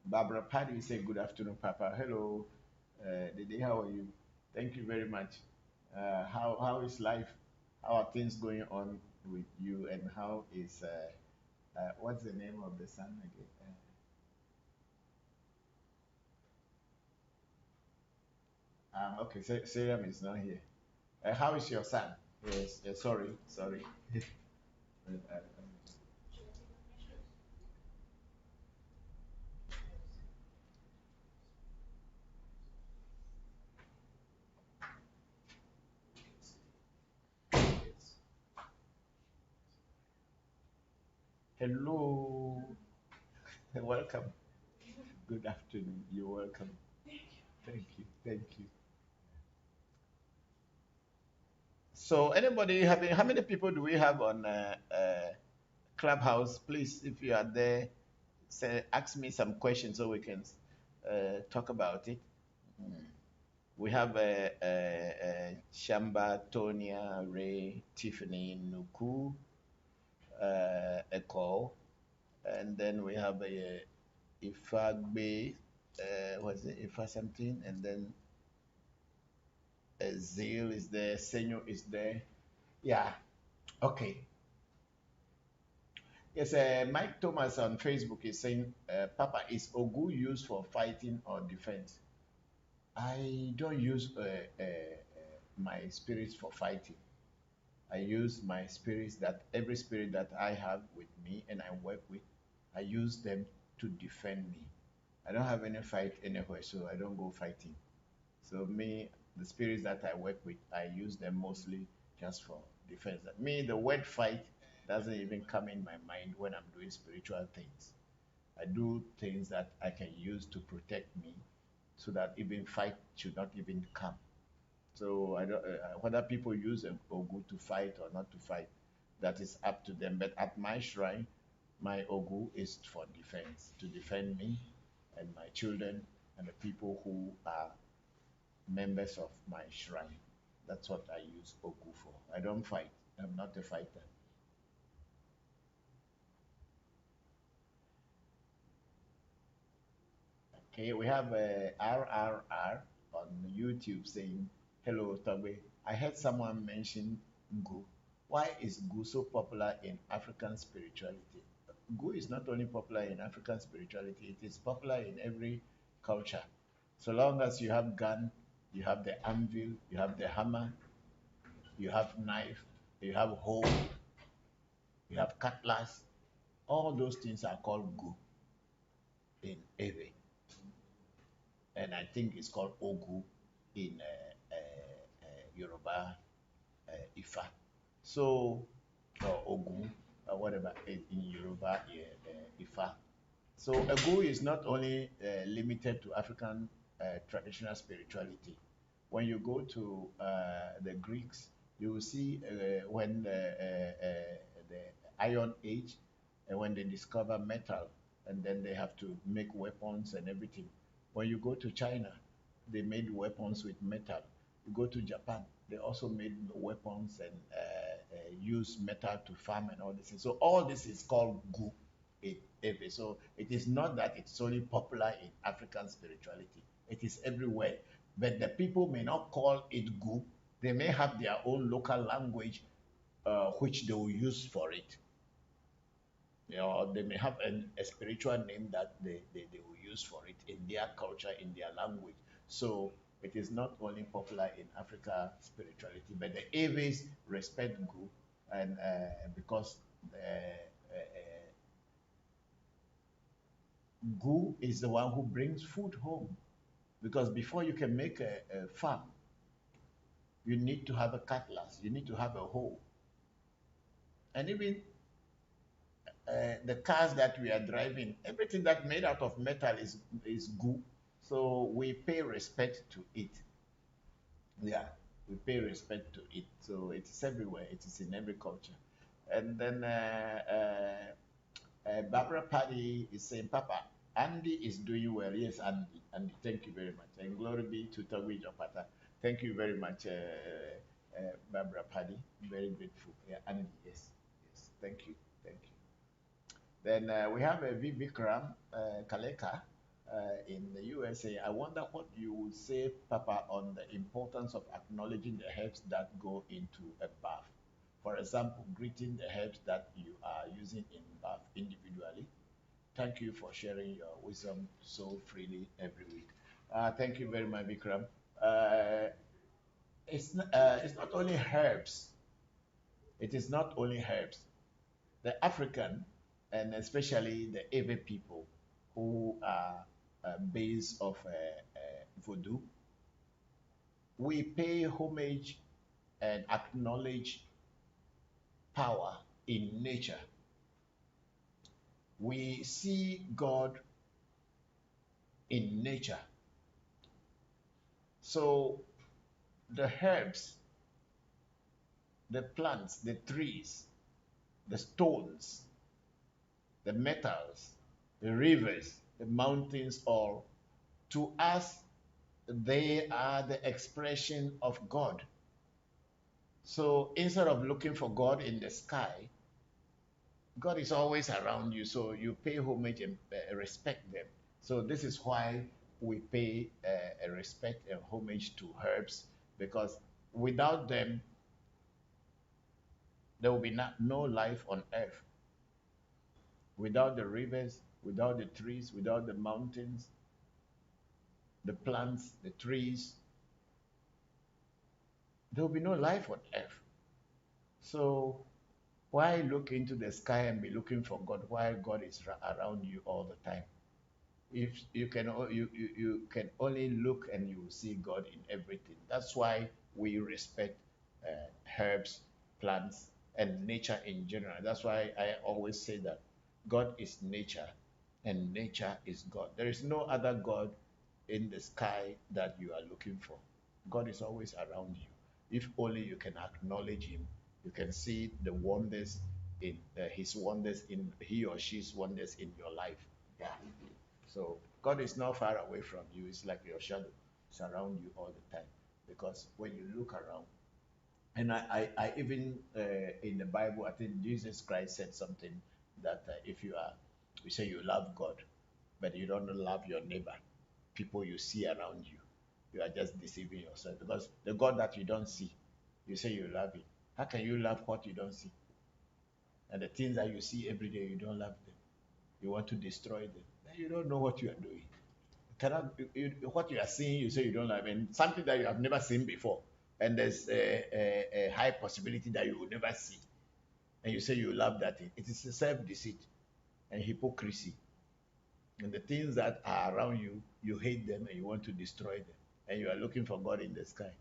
Barbara Paddy say good afternoon, Papa. Hello, Dede, how are you? Thank you very much. How is life? How are things going on with you? And how is what's the name of the son again? Okay, Seriam is not here. How is your son? Yes, sorry. Hello, welcome. Good afternoon. You're welcome. Thank you. So, anybody having? How many people do we have on Clubhouse? Please, if you are there, ask me some questions so we can talk about it. We have Shamba, Tonia, Ray, Tiffany, Nuku, Eko, and then we have Ifagbe, what's it, Ifa something, and then Zeal is there, Senyo is there. Yeah, okay. Yes, Mike Thomas on Facebook is saying, Papa, is Ogu used for fighting or defense? I don't use my spirits for fighting. I use my spirits, that every spirit that I have with me and I work with, I use them to defend me. I don't have any fight anywhere, so I don't go fighting. So me, the spirits that I work with, I use them mostly just for defense. Me, the word fight doesn't even come in my mind when I'm doing spiritual things. I do things that I can use to protect me so that even fight should not even come. So I don't, whether people use Ogu to fight or not to fight, that is up to them. But at my shrine, my Ogu is for defense, to defend me and my children and the people who are members of my shrine. That's what I use Ogu for. I don't fight. I'm not a fighter. Okay, we have RRR on YouTube saying, hello, Togbe. I heard someone mention Gu. Why is Gu so popular in African spirituality? Gu is not only popular in African spirituality, it is popular in every culture. So long as you have gun, you have the anvil, you have the hammer, you have knife, you have hoe, you have cutlass, all those things are called Gu in Ewe. And I think it's called Ogu in Yoruba Ifa. So, or Ogu, or whatever, in Yoruba Ifa. So, Ogu is not only limited to African traditional spirituality. When you go to the Greeks, You will see when the Iron Age, and when they discover metal, and then they have to make weapons and everything. When you go to China, they made weapons with metal. You go to Japan, they also made weapons and use metal to farm and all this. So all this is called gu. So it is not that it's only popular in African spirituality. It is everywhere. But the people may not call it gu. They may have their own local language which they will use for it. They may have a spiritual name that they will use for it in their culture, in their language. So it is not only popular in Africa spirituality, but the Aves respect Gu, and because Gu is the one who brings food home. Because before you can make a farm, you need to have a cutlass, you need to have a hoe. And even the cars that we are driving, everything that made out of metal is Gu. So we pay respect to it. Yeah, we pay respect to it. So it is everywhere. It is in every culture. And then Barbara Paddy is saying, Papa, Andy is doing well. Yes, Andy. Andy, thank you very much. And glory be to Tagwi Jopata. Thank you very much, Barbara Paddy. Very grateful. Yeah, Andy, yes. Yes, thank you. Thank you. Then we have a V. Vikram Kaleka in the USA. I wonder what you would say, Papa, on the importance of acknowledging the herbs that go into a bath. For example, greeting the herbs that you are using in bath individually. Thank you for sharing your wisdom so freely every week. Thank you very much, Vikram. It's not only herbs. It is not only herbs. The African, and especially the Ewe people, who are based of voodoo, we pay homage and acknowledge power in nature. We see God in nature. So the herbs, the plants, the trees, the stones, the metals, the rivers, the mountains, all, to us, they are the expression of God. So instead of looking for God in the sky, God is always around you. So you pay homage and respect them. So this is why we pay respect and homage to herbs, because without them, there will be no life on earth. Without the rivers, without the trees, without the mountains, the plants, the trees, there will be no life on earth. So why look into the sky and be looking for God while God is around you all the time? If you can, you can only look and you will see God in everything. That's why we respect herbs, plants, and nature in general. That's why I always say that God is nature and nature is God. There is no other God in the sky that you are looking for. God is always around you. If only you can acknowledge Him, you can see the wonders in His wonders, in he or she's wonders in your life. Yeah. So God is not far away from you. It's like your shadow. It's around you all the time. Because when you look around, and I even in the Bible, I think Jesus Christ said something that if you say you love God, but you don't love your neighbor, people you see around you, you are just deceiving yourself. Because the God that you don't see, you say you love Him. How can you love what you don't see? And the things that you see every day, you don't love them. You want to destroy them. Then you don't know what you are doing. What you are seeing, you say you don't love, and something that you have never seen before, and there's a high possibility that you will never see, and you say you love that thing. It is a self-deceit and hypocrisy. And the things that are around you, you hate them and you want to destroy them, and you are looking for God in the sky.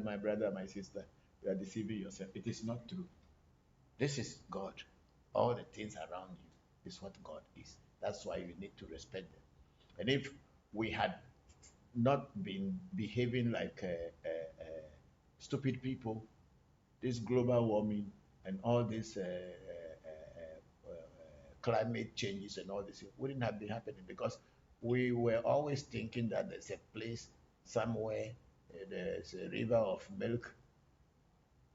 My brother, my sister, you are deceiving yourself. It is not true. This is God. All the things around you is what God is. That's why you need to respect them. And if we had not been behaving like stupid people, this global warming and all these climate changes and all this wouldn't have been happening because we were always thinking that there's a place somewhere, there's a river of milk,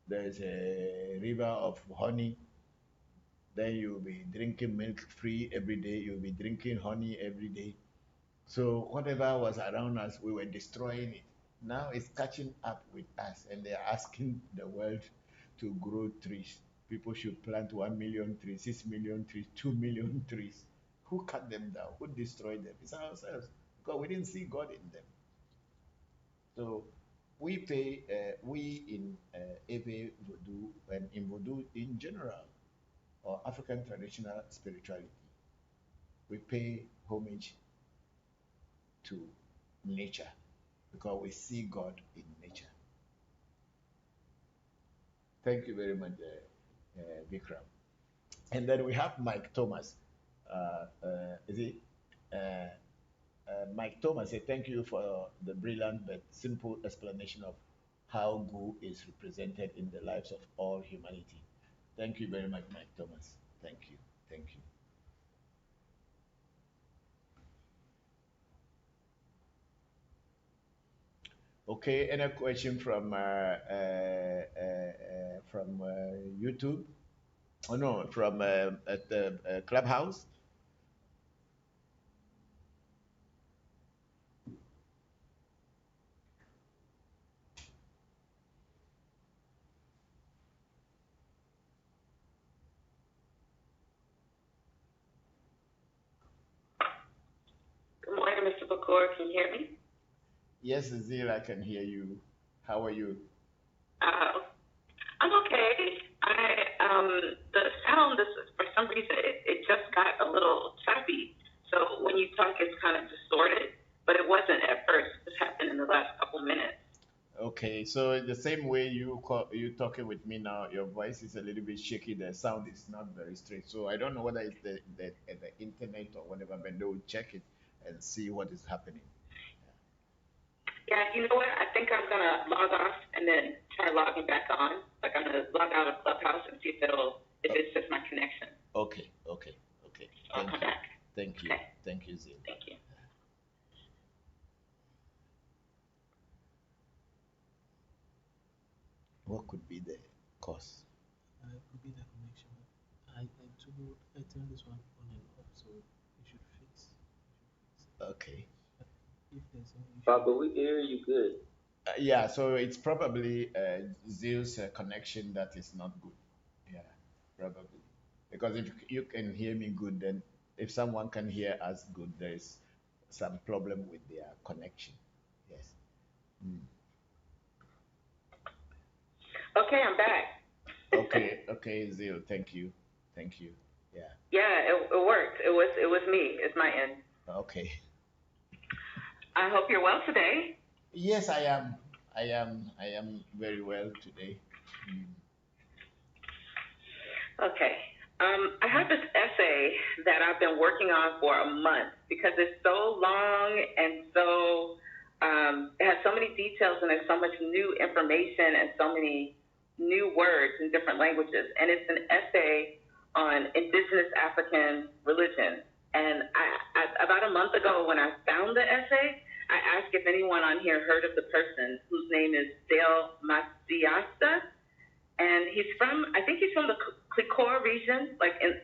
there's a river of honey. Then you'll be drinking milk free every day, you'll be drinking honey every day. So whatever was around us, we were destroying it. Now it's catching up with us, and they're asking the world to grow trees. People should plant 1 million trees, 6 million trees, 2 million trees. Who cut them down? Who destroyed them? It's ourselves, because we didn't see God in them. So we in Ebe Voodoo and in Voodoo in general, or African traditional spirituality, we pay homage to nature because we see God in nature. Thank you very much, Vikram. And then we have Mike Thomas. Is it? Mike Thomas said, thank you for the brilliant but simple explanation of how Gu is represented in the lives of all humanity. Thank you very much, Mike Thomas. Thank you. Thank you. Okay, any question from YouTube? Oh no, from at the Clubhouse. Good morning, Mr. Bokor. Can you hear me? Yes, Zil, I can hear you. How are you? I'm okay. The sound is, for some reason, it just got a little choppy. So when you talk, it's kind of distorted, but it wasn't at first. This happened in the last couple minutes. Okay, so the same way you talking with me now, your voice is a little bit shaky. The sound is not very straight. So I don't know whether it's the internet or whatever, but they'll check it and see what is happening. Yeah, you know what? I think I'm gonna log off and then try logging back on. Like I'm gonna log out of Clubhouse and see if it's just my connection. Okay. I'll come back. Thank you. Okay. Thank you, Zil. Thank you. What could be the cause? It could be the connection. I turned this one on and off, so it should fix. Okay. If there's any issue. But we hear you good. Yeah, so it's probably Zill's connection that is not good. Yeah, probably. Because if you can hear me good, then if someone can hear us good, there is some problem with their connection. Yes. Okay, I'm back. Okay, Zill. Thank you. Yeah. Yeah, it worked. It was me. It's my end. Okay. I hope you're well today. Yes, I am. I am very well today. Okay. I have this essay that I've been working on for a month because it's so long and so it has so many details and there's so much new information and so many new words in different languages. And it's an essay on indigenous African religion. And I about a month ago when I found the essay, I asked if anyone on here heard of the person whose name is Dale Masiasta. And I think he's from the Clicor region, like in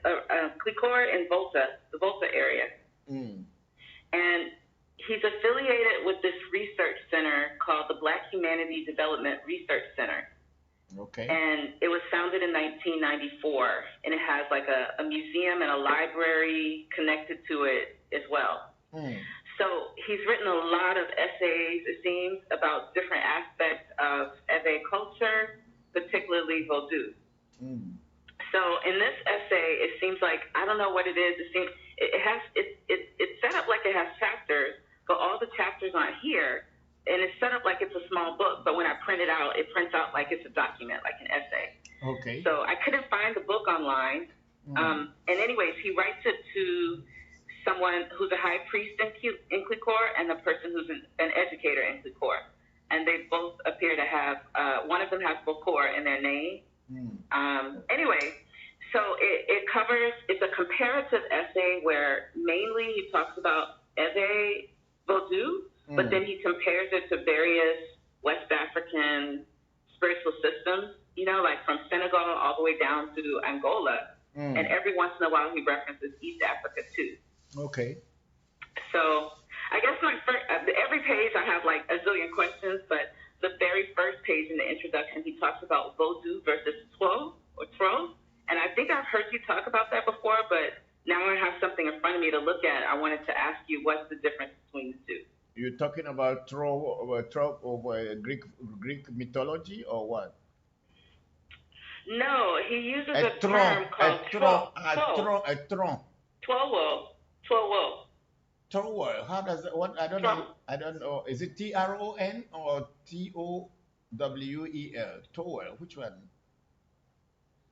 Clicor in Volta, the Volta area. And he's affiliated with this research center called the Black Humanity Development Research Center. Okay. And it was founded in 1994, and it has like a museum and a library connected to it as well. So he's written a lot of essays, it seems, about different aspects of Ewe culture, particularly Vodou. So in this essay, it seems like, I don't know what it is, it's set up like it has chapters, but all the chapters aren't here, and it's set up like it's a small book, but when I print it out, it prints out like it's a document, like an essay. Okay. So I couldn't find the book online. And anyways, he writes it to someone who's a high priest in Clicor and the person who's an educator in Clicor. and they both appear to have, one of them has Bokor in their name. Anyway, so it covers, it's a comparative essay where mainly he talks about Ewe Vodou, but then he compares it to various West African spiritual systems, you know, like from Senegal all the way down to Angola. And every once in a while he references East Africa too. Okay. So I guess my first, every page I have like a zillion questions, but the very first page in the introduction, he talks about Vodou versus Tro. And I think I've heard you talk about that before, but now I have something in front of me to look at. I wanted to ask you, what's the difference between the two? You're talking about Greek mythology or what? No, he uses a term called Tron. Trower. How does that? What? I don't know. I don't know. Is it Tron or Towel? Trower. Which one?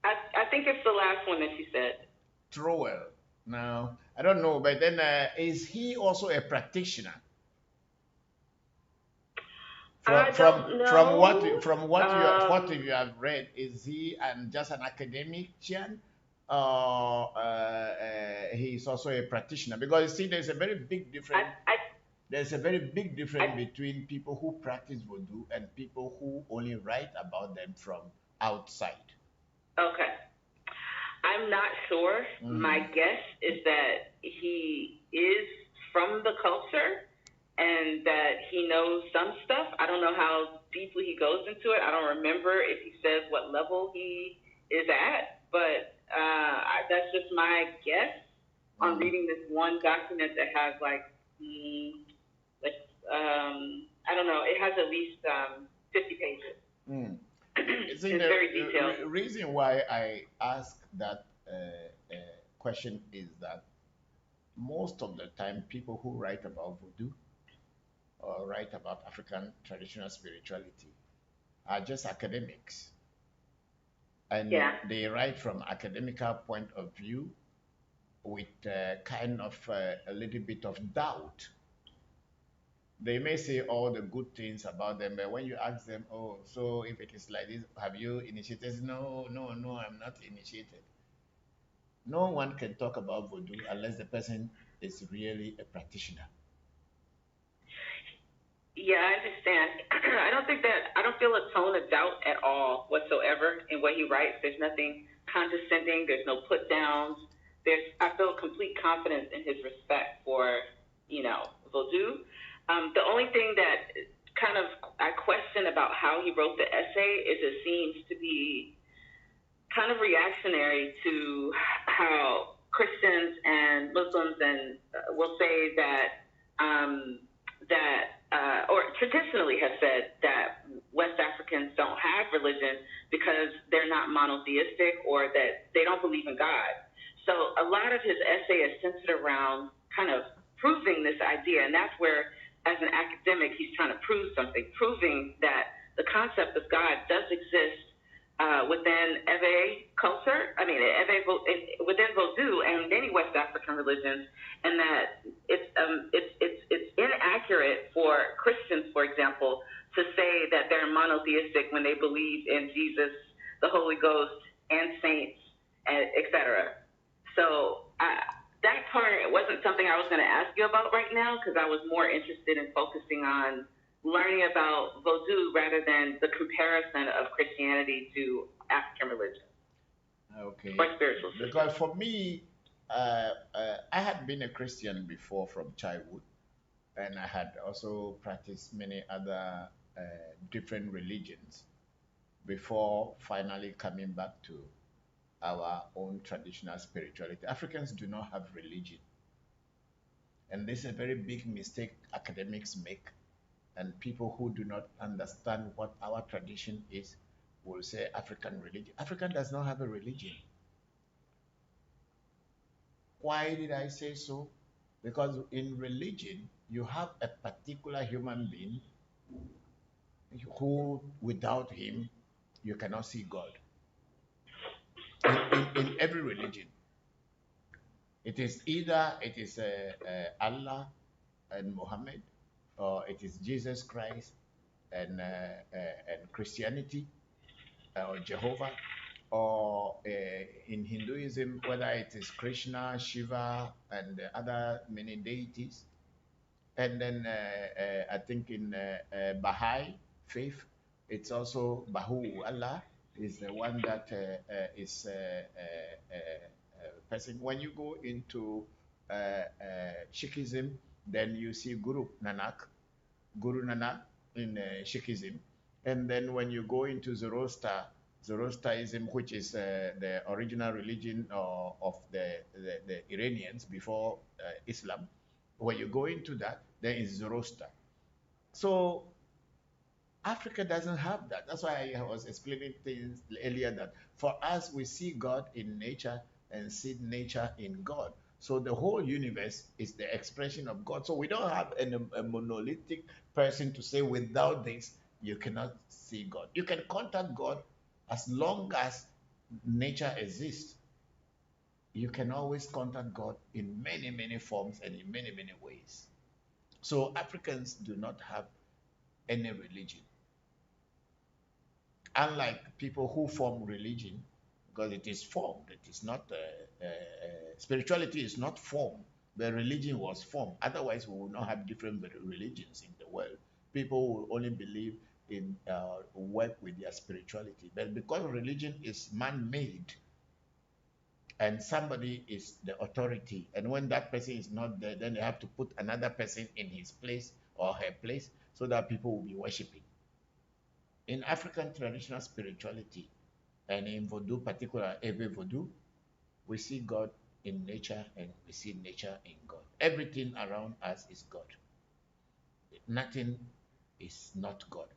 I think it's the last one that you said. Trower. No, I don't know. But then, is he also a practitioner? From what you have read, is he just an academician, or he's also a practitioner? Because you see, there's a very big difference. There's a very big difference between people who practice voodoo and people who only write about them from outside. Okay. I'm not sure. My guess is that he is from the culture and that he knows some stuff. I don't know how deeply he goes into it. I don't remember if he says what level he is at, but that's just my guess on reading this one document that has I don't know, it has at least 50 pages. It's very detailed. The reason why I ask that question is that most of the time people who write about voodoo or write about African traditional spirituality are just academics. And they write from academical point of view with kind of a little bit of doubt. They may say all the good things about them, but when you ask them, oh, so if it is like this, have you initiated? No, I'm not initiated. No one can talk about voodoo unless the person is really a practitioner. Yeah, I understand. I don't feel a tone of doubt at all whatsoever in what he writes. There's nothing condescending. There's no put downs. I feel complete confidence in his respect for, voodoo. The only thing that kind of I question about how he wrote the essay is it seems to be kind of reactionary to how Christians and Muslims will say that or traditionally have said that West Africans don't have religion because they're not monotheistic or that they don't believe in God. So a lot of his essay is centered around kind of proving this idea, and that's where, as an academic, he's trying to prove something, proving that the concept of God does exist within Ewe culture, within Vodou and many West African religions, and that it's inaccurate for Christians, for example, to say that they're monotheistic when they believe in Jesus, the Holy Ghost, and saints, etc. So that part wasn't something I was going to ask you about right now because I was more interested in focusing on learning about Vodou rather than the comparison of Christianity to African religion. Okay. Or spiritual system. Because for me, I had been a Christian before from childhood, and I had also practiced many other different religions before finally coming back to our own traditional spirituality. Africans do not have religion. And this is a very big mistake academics make. And people who do not understand what our tradition is will say African religion. African does not have a religion. Why did I say so? Because in religion, you have a particular human being who, without him, you cannot see God. In every religion, it is either Allah and Muhammad, or it is Jesus Christ and Christianity or Jehovah, or in Hinduism, whether it is Krishna, Shiva, and the other many deities. And then I think in Baha'i faith, it's also Bahu Allah is the one that is person. When you go into Sikhism, then you see Guru Nanak in Sikhism. And then when you go into Zoroastrianism, which is the original religion of the Iranians before Islam, when you go into that, there is Zoroaster. So Africa doesn't have that. That's why I was explaining things earlier that for us, we see God in nature and see nature in God. So the whole universe is the expression of God. So we don't have a monolithic person to say without this, you cannot see God. You can contact God as long as nature exists. You can always contact God in many, many forms and in many, many ways. So Africans do not have any religion. Unlike people who form religion, because it is formed, it is not, spirituality is not formed, but religion was formed. Otherwise, we would not have different religions in the world. People will only believe in work with their spirituality. But because religion is man-made, and somebody is the authority, and when that person is not there, then they have to put another person in his place or her place so that people will be worshiping. In African traditional spirituality, and in Vodou, particular Ebe Vodou, we see God in nature and we see nature in God. Everything around us is God. Nothing is not God.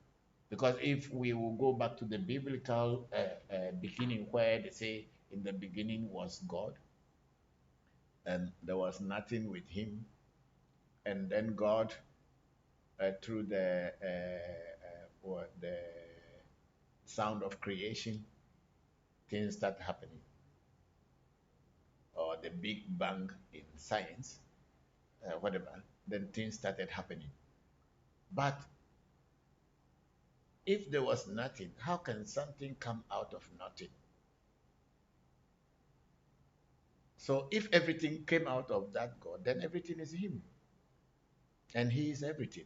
Because if we will go back to the biblical beginning, where they say, in the beginning was God, and there was nothing with him, and then God, through the sound of creation, things start happening, or the Big Bang in science, whatever, then things started happening. But if there was nothing, how can something come out of nothing? So if everything came out of that God, then everything is him. And he is everything.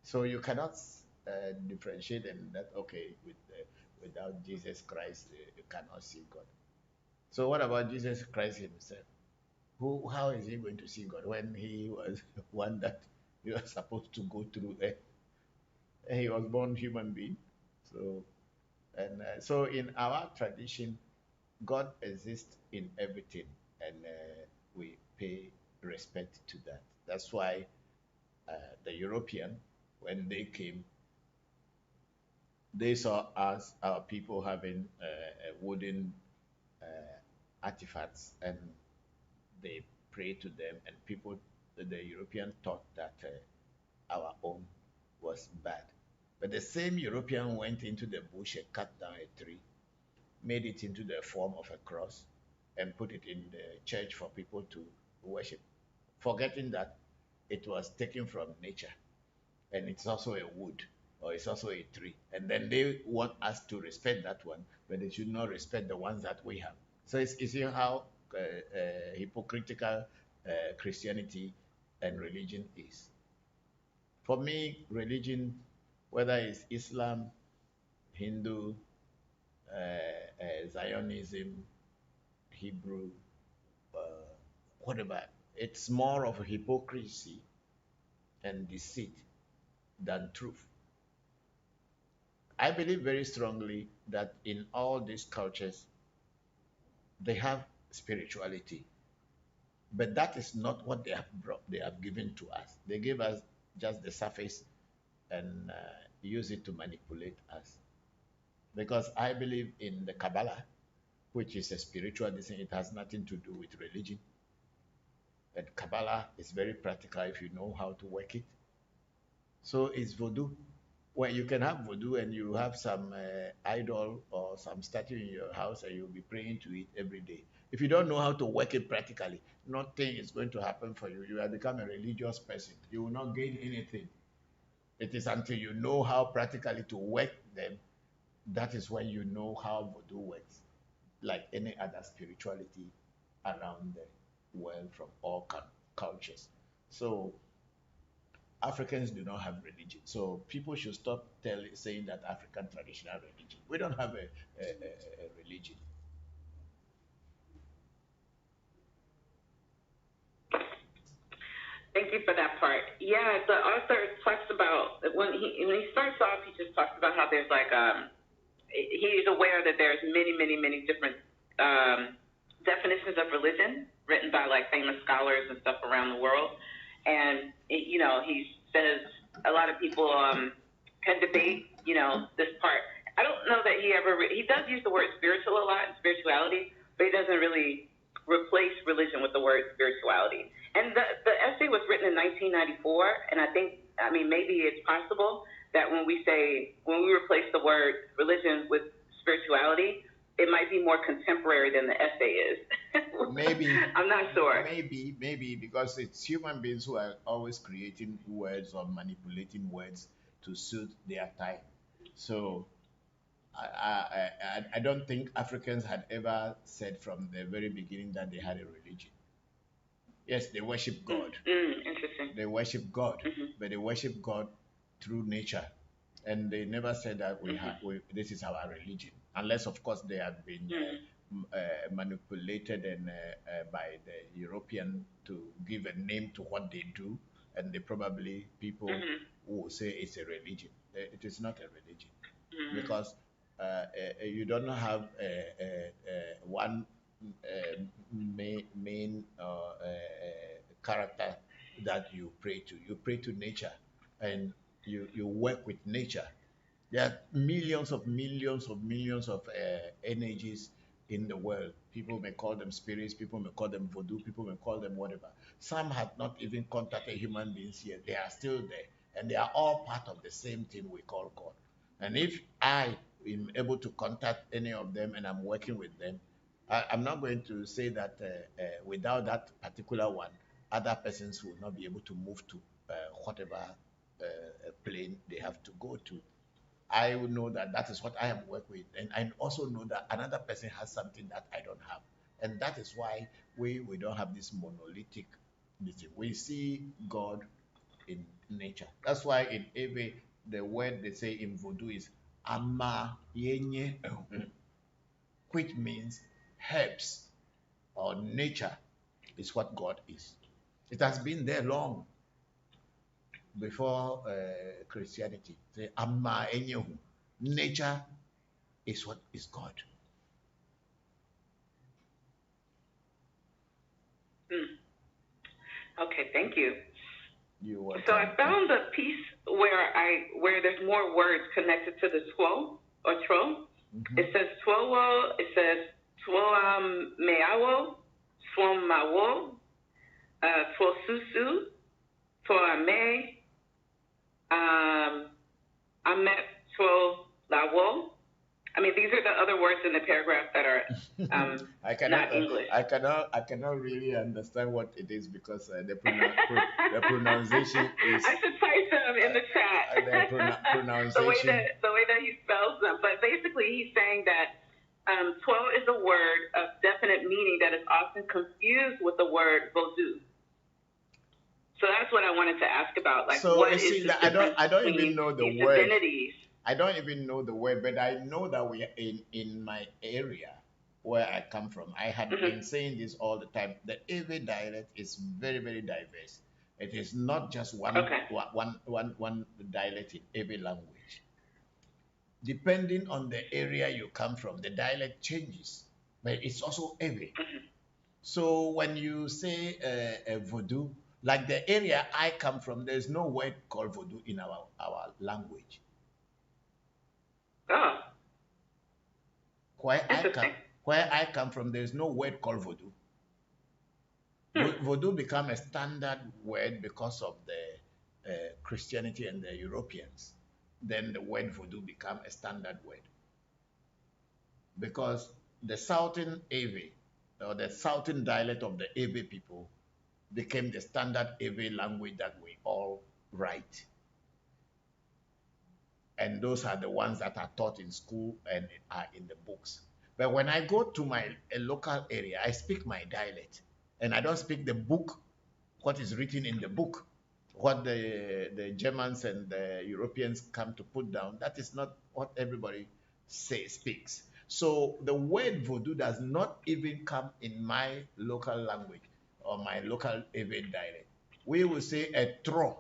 So you cannot differentiate and that, okay, without Jesus Christ, you cannot see God. So what about Jesus Christ himself? How is he going to see God when he was one that he was supposed to go through it? He was born human being. So, and so in our tradition, God exists in everything, and we pay respect to that. That's why the European, when they came, they saw us, our people, having wooden artifacts, and they prayed to them, and people, the European, thought that our own was bad. But the same European went into the bush and cut down a tree, made it into the form of a cross, and put it in the church for people to worship, forgetting that it was taken from nature, and it's also a wood, or it's also a tree. And then they want us to respect that one, but they should not respect the ones that we have. So you see how hypocritical Christianity and religion is. For me, religion, whether it's Islam, Hindu, Zionism, Hebrew, uh, whatever, it's more of a hypocrisy and deceit than truth. I believe very strongly that in all these cultures, they have spirituality, but that is not what they have brought, they have given to us. They give us just the surface and use it to manipulate us. Because I believe in the Kabbalah, which is a spiritual decision. It has nothing to do with religion. And Kabbalah is very practical if you know how to work it. So it's voodoo. Well, you can have voodoo and you have some idol or some statue in your house and you'll be praying to it every day. If you don't know how to work it practically, nothing is going to happen for you. You have become a religious person. You will not gain anything. It is until you know how practically to work them, that is when you know how voodoo works, like any other spirituality around the world from all cultures. So Africans do not have religion. So people should stop saying that African traditional religion. We don't have a religion. Thank you for that part. Yeah, the author talks about when he starts off, he just talks about how there's like he's aware that there's many different definitions of religion written by like famous scholars and stuff around the world, and he says a lot of people can debate this part. I don't know that he does use the word spiritual a lot, spirituality, but he doesn't really replace religion with the word spirituality. And the essay was written in 1994, and I mean, maybe it's possible that when we replace the word religion with spirituality, it might be more contemporary than the essay is. Maybe. I'm not sure. Maybe, because it's human beings who are always creating words or manipulating words to suit their time. So I don't think Africans had ever said from the very beginning that they had a religion. Yes, they worship God. Interesting. They worship God, but they worship God through nature, and they never said that this is our religion, unless of course they have been manipulated and by the European to give a name to what they do, and they probably people will say it's a religion. It is not a religion, because you don't have one main character that you pray to. You pray to nature, and you work with nature. There are millions of energies in the world. People may call them spirits, people may call them voodoo, people may call them whatever. Some have not even contacted human beings yet. They are still there, and they are all part of the same thing we call God. And if I am able to contact any of them and I'm working with them, I'm not going to say that without that particular one, other persons will not be able to move to whatever plane they have to go to. I will know that that is what I am working with, and I also know that another person has something that I don't have, and that is why we don't have this monolithic thing. We see God in nature. That's why in Ewe, the word they say in Voodoo is ama yenye ehu, which means herbs or nature is what God is. It has been there long before Christianity. Say ama yenye ehu, nature is what is God. Okay, thank you. You are so I found a piece where there's more words connected to the two or tro. It says twowo, it says twoam meawo, swomawo, twosusu, twoame, amet twolawo. I mean, these are the other words in the paragraph that are not English. I cannot really understand what it is because the pronunciation is. I should type them in the chat. The pronunciation. the way that he spells them. But basically, he's saying that "twelve" is a word of definite meaning that is often confused with the word "voodoo." So that's what I wanted to ask about. Like, so what you is see, the I don't even know the word. Divinities? I don't even know the word, but I know that we are in my area where I come from. I had been saying this all the time. The Ewe dialect is very, very diverse. It is not just one dialect in Ewe language. Depending on the area you come from, the dialect changes, but it's also Ewe. So when you say voodoo, like the area I come from, there's no word called voodoo in our language. Oh. Where I come from, there's no word called voodoo. Voodoo became a standard word because of the Christianity and the Europeans. Then the word voodoo became a standard word. Because the Southern Ewe, or the Southern dialect of the Ewe people, became the standard Ewe language that we all write. And those are the ones that are taught in school and are in the books. But when I go to my local area, I speak my dialect, and I don't speak the book, what is written in the book, what the Germans and the Europeans come to put down. That is not what everybody speaks. So the word voodoo does not even come in my local language or my local Ewe dialect. We will say a tron,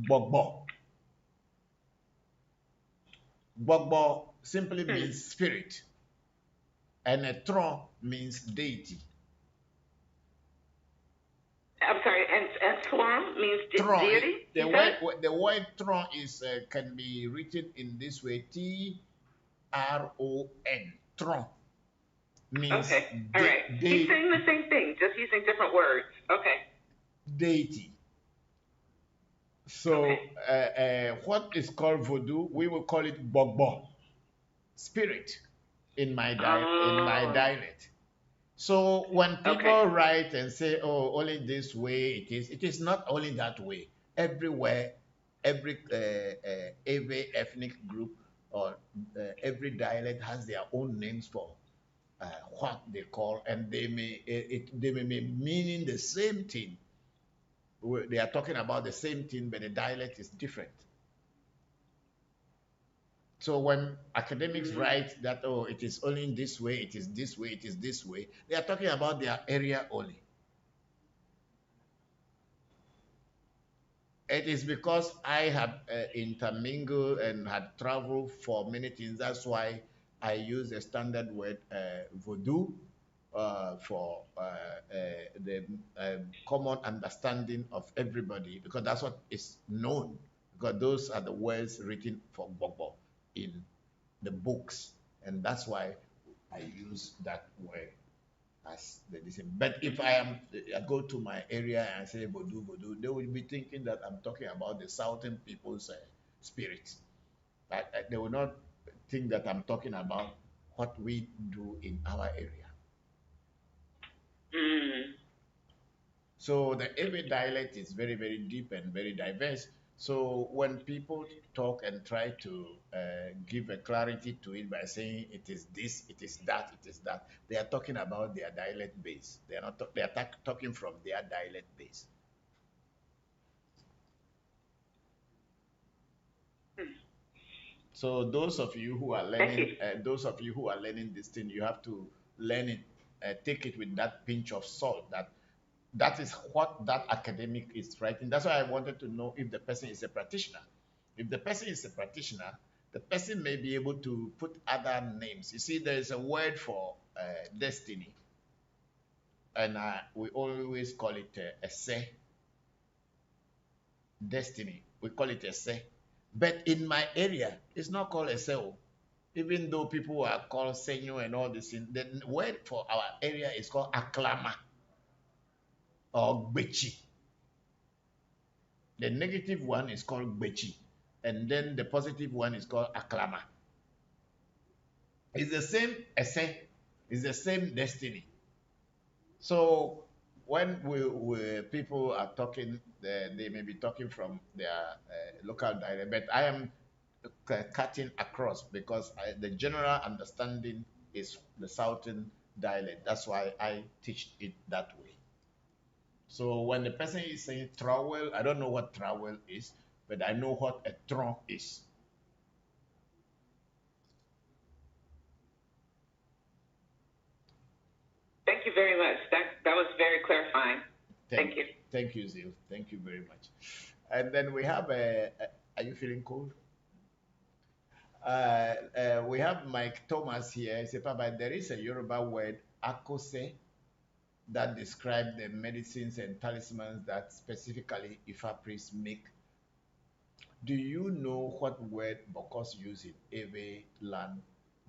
bogbo. Bogbo simply means spirit, and a tron means deity. I'm sorry, and Tron means deity? The word tron is can be written in this way: Tron. Tron means okay. All right. He's saying the same thing, just using different words. Okay. Deity. So what is called voodoo, we will call it bogbo, spirit, in my dialect. So when people write and say, "Oh, only this way it is not only that way. Everywhere, every ethnic group or every dialect has their own names for what they call, and they may be meaning the same thing. They are talking about the same thing, but the dialect is different. So when academics write that, oh, it is only in this way, it is this way, it is this way, they are talking about their area only. It is because I have intermingled and had traveled for many things. That's why I use the standard word voodoo for the common understanding of everybody, because that's what is known, because those are the words written for Bokor in the books, and that's why I use that word as the same. But if I go to my area and say voodoo, they will be thinking that I'm talking about the southern people's spirits. They will not think that I'm talking about what we do in our area. So the Ewe dialect is very, very deep and very diverse. So when people talk and try to give a clarity to it by saying it is this, it is that, they are talking about their dialect base. They are not. They are talking from their dialect base. So those of you who are learning, this thing, you have to learn it, take it with that pinch of salt. That is what that academic is writing. That's why I wanted to know if the person is a practitioner. If the person is a practitioner, the person may be able to put other names. You see, there is a word for destiny, and we always call it esse. Destiny, we call it esse. But in my area, it's not called esse. Even though people are called senyo and all this, the word for our area is called aklama or gbechi. The negative one is called gbechi, and then the positive one is called aklama. It's the same esse, it's the same destiny. So when people are talking, they may be talking from their local dialect, but I am cutting across because the general understanding is the southern dialect. That's why I teach it that way. So when the person is saying trowel, I don't know what trowel is, but I know what a tron is. Thank you very much. That was very clarifying. Thank you. Thank you, Zil. Thank you very much. And then we have are you feeling cold? We have Mike Thomas here. He said, Papa, there is a Yoruba word, akose, that describes the medicines and talismans that specifically Ifa priests make. Do you know what word Bokos use in Ewe land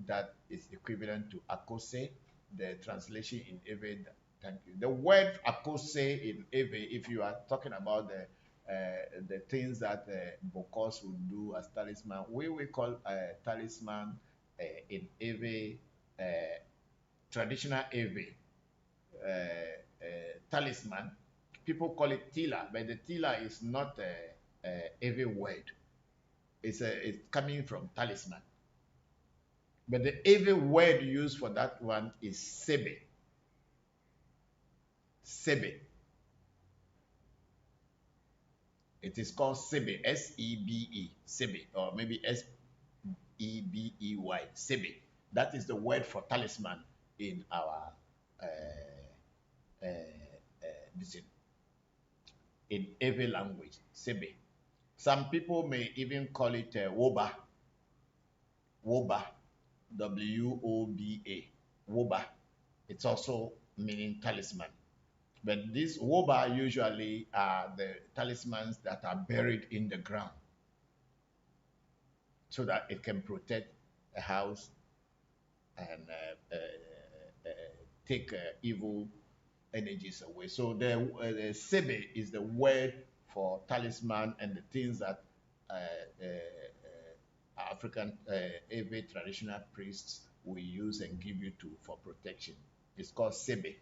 that is equivalent to akose? The translation in Ewe, thank you. The word akose in Ewe, if you are talking about the things that Bokos would do as talisman, we will call talisman in Ewe, traditional Ewe talisman. People call it tila, but the tila is not a Ewe word. it's coming from talisman. But the Ewe word used for that one is sebe. Sebe. It is called sebe, S-E-B-E, sebe, or maybe S-E-B-E-Y, sebe. That is the word for talisman in our in Ewe language, sebe. Some people may even call it woba, woba, W-O-B-A, woba. It's also meaning talisman. But these woba usually are the talismans that are buried in the ground so that it can protect a house and take evil energies away. So the sebe is the word for talisman and the things that African Ewe traditional priests will use and give you to for protection. It's called sebe.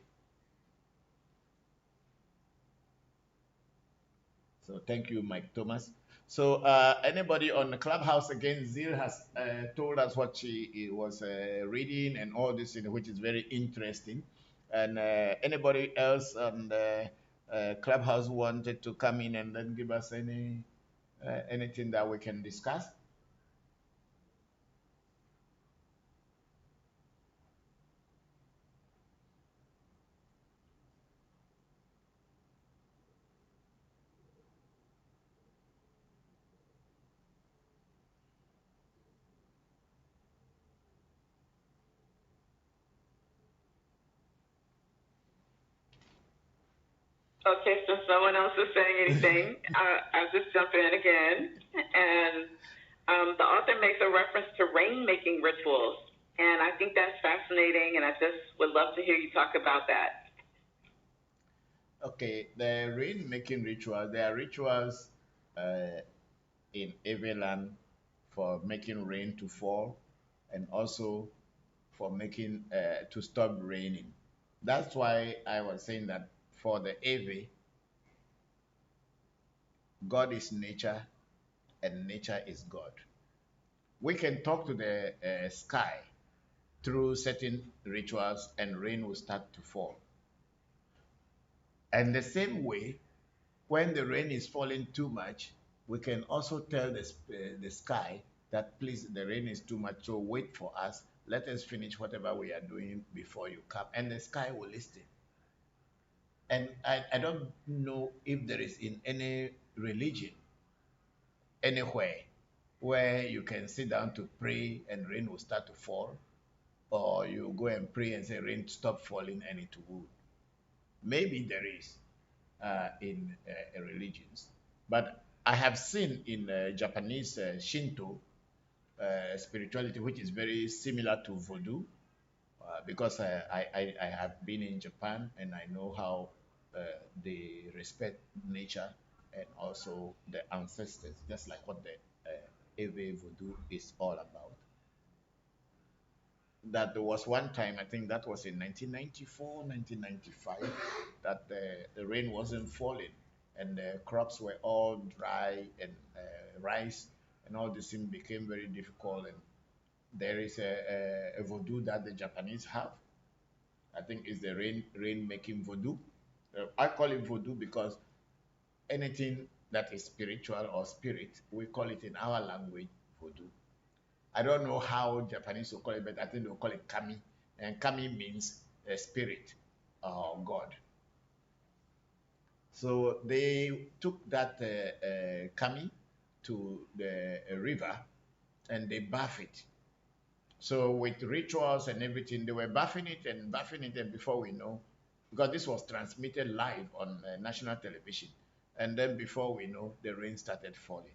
So thank you, Mike Thomas. So anybody on the Clubhouse again, Zil has told us what she was reading and all this, which is very interesting. And anybody else on the Clubhouse wanted to come in and then give us anything that we can discuss? Okay, since no one else is saying anything, I'll just jump in again. And the author makes a reference to rain-making rituals. And I think that's fascinating, and I just would love to hear you talk about that. Okay, the rain-making ritual, there are rituals in Eveland for making rain to fall and also for making to stop raining. That's why I was saying that for the Ewe, God is nature and nature is God. We can talk to the sky through certain rituals and rain will start to fall. And the same way, when the rain is falling too much, we can also tell the sky that please, the rain is too much, so wait for us. Let us finish whatever we are doing before you come. And the sky will listen. And I don't know if there is in any religion, anywhere, where you can sit down to pray and rain will start to fall, or you go and pray and say rain stop falling and it will. Maybe there is in religions. But I have seen in Japanese Shinto spirituality, which is very similar to voodoo, because I have been in Japan and I know how they respect nature and also the ancestors, just like what the Ewe voodoo is all about. That there was one time, I think that was in 1994, 1995, that the rain wasn't falling and the crops were all dry and rice and all this thing became very difficult. And there is a voodoo that the Japanese have. I think it's the rain making voodoo. I call it voodoo because anything that is spiritual or spirit, we call it in our language voodoo. I don't know how Japanese will call it, but I think they'll call it kami. And kami means a spirit or God. So they took that kami to the river and they bath it. So with rituals and everything, they were bathing it, and before we know, because this was transmitted live on national television, and then before we know, the rain started falling.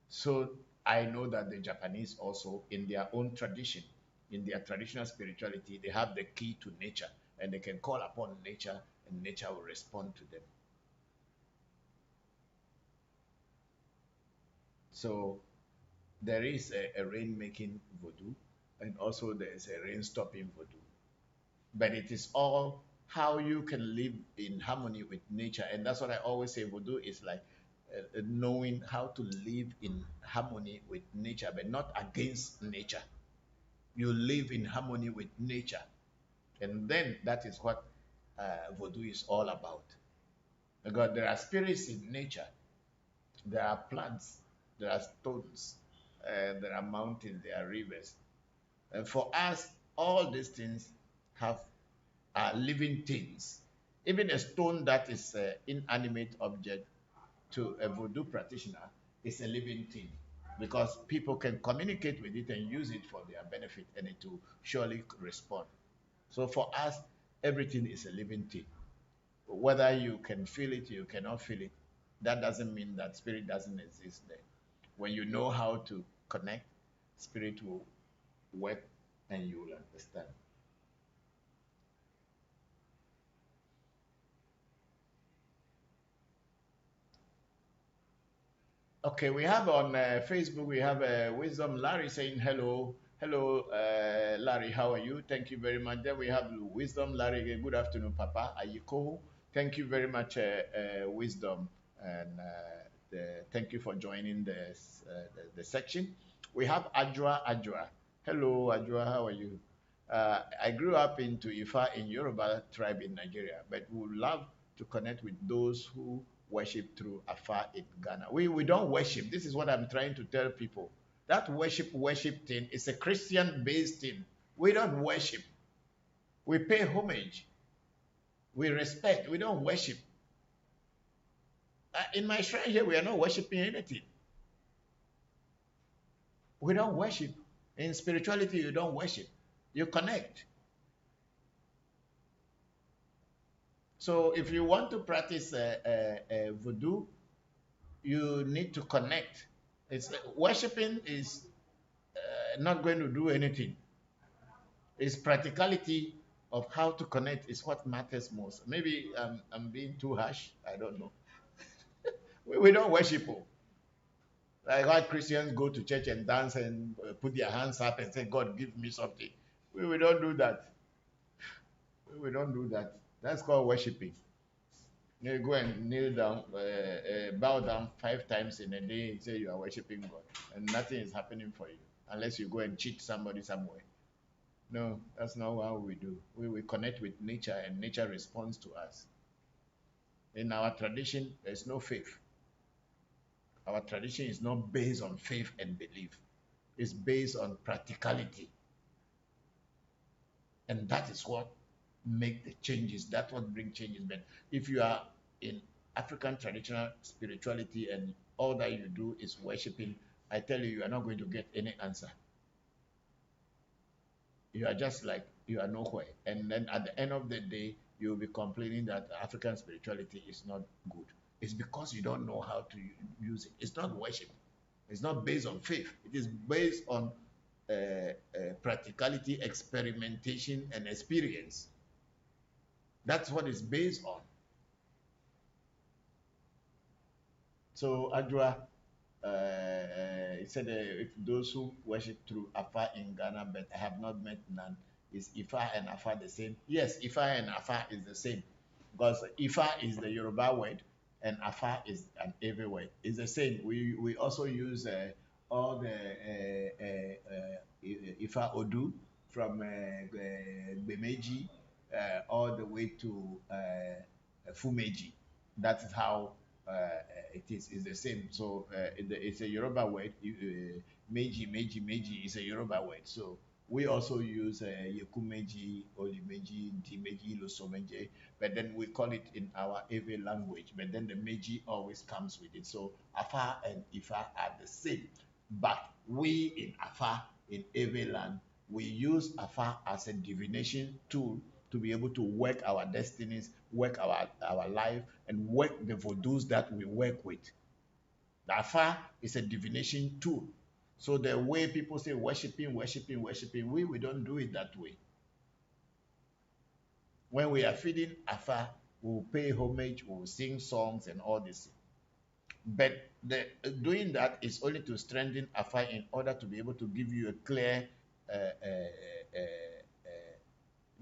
So I know that the Japanese also, in their own tradition, in their traditional spirituality, they have the key to nature, and they can call upon nature, and nature will respond to them. So there is a rain-making voodoo, and also there is a rain-stopping voodoo. But it is all how you can live in harmony with nature, and that's what I always say. Voodoo is like knowing how to live in harmony with nature, but not against nature. You live in harmony with nature. And then that is what voodoo is all about. Because there are spirits in nature, there are plants, there are stones, there are mountains, there are rivers. And for us, all these things are living things. Even a stone that is an inanimate object to a voodoo practitioner is a living thing, because people can communicate with it and use it for their benefit, and it will surely respond. So for us, everything is a living thing. Whether you can feel it, you cannot feel it, that doesn't mean that spirit doesn't exist there. When you know how to connect, spirit will work and you will understand. Okay, we have on Facebook, we have Wisdom Larry saying hello. Hello, Larry, how are you? Thank you very much. Then we have Wisdom Larry. Good afternoon, Papa. Ayiko. Thank you very much, Wisdom. And thank you for joining the section. We have Adra. Hello, Adra, how are you? I grew up into Ifa in Yoruba tribe in Nigeria, but would love to connect with those who worship through Afa in Ghana. We don't worship. This is what I'm trying to tell people. That worship thing is a Christian-based thing. We don't worship. We pay homage. We respect. We don't worship. In my shrine here, we are not worshiping anything. We don't worship. In spirituality, you don't worship. You connect. So if you want to practice voodoo, you need to connect. Worshiping is not going to do anything. It's practicality of how to connect is what matters most. Maybe I'm being too harsh. I don't know. we don't worship. Like why Christians go to church and dance and put their hands up and say, God, give me something. We don't do that. We don't do that. That's called worshiping. You go and kneel down, bow down 5 times in a day and say you are worshiping God. And nothing is happening for you unless you go and cheat somebody somewhere. No, that's not how we do. We connect with nature and nature responds to us. In our tradition, there's no faith. Our tradition is not based on faith and belief. It's based on practicality. And that is what make the changes. That's what bring changes. But if you are in African traditional spirituality and all that you do is worshiping, I tell you, you are not going to get any answer. You are just like you are nowhere. And then at the end of the day, you will be complaining that African spirituality is not good. It's because you don't know how to use it. It's not worship. It's not based on faith. It is based on practicality, experimentation, and experience. That's what it's based on. So Adra, he said, if those who worship through Afa in Ghana but have not met none, is Ifa and Afa the same? Yes, Ifa and Afa is the same, because Ifa is the Yoruba word and Afa is an Ewe word. It's the same. We also use all the Ifa Odu from Bemeji all the way to Fumeji. That is how it is. It's the same. So it's a Yoruba word. Meji is a Yoruba word. So we also use Yekumeji, Olimeji, Dimeji, Losomeji, but then we call it in our Ewe language. But then the Meji always comes with it. So Afa and Ifa are the same. But we in Afa, in Ewe land, we use Afa as a divination tool to be able to work our destinies, work our life, and work the voodoos that we work with. The Afa is a divination tool. So the way people say worshiping, we don't do it that way. When we are feeding Afa, we'll pay homage, we'll sing songs and all this. But doing that is only to strengthen Afa in order to be able to give you a clear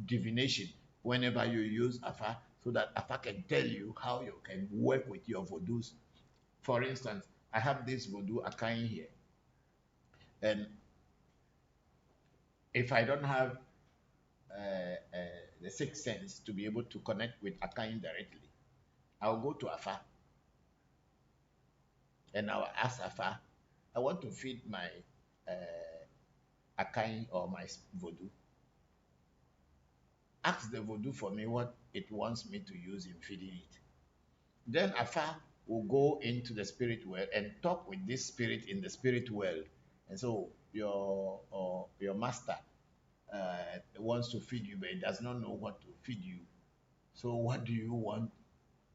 divination whenever you use Afa, so that Afa can tell you how you can work with your voodoos For instance, I have this voodoo Akai here. And if I don't have the sixth sense to be able to connect with Akai directly, I'll go to Afa and I'll ask Afa, I want to feed my Akai or my voodoo. Ask the voodoo for me what it wants me to use in feeding it. Then Afa will go into the spirit world and talk with this spirit in the spirit world. And so your master wants to feed you, but it does not know what to feed you. So what do you want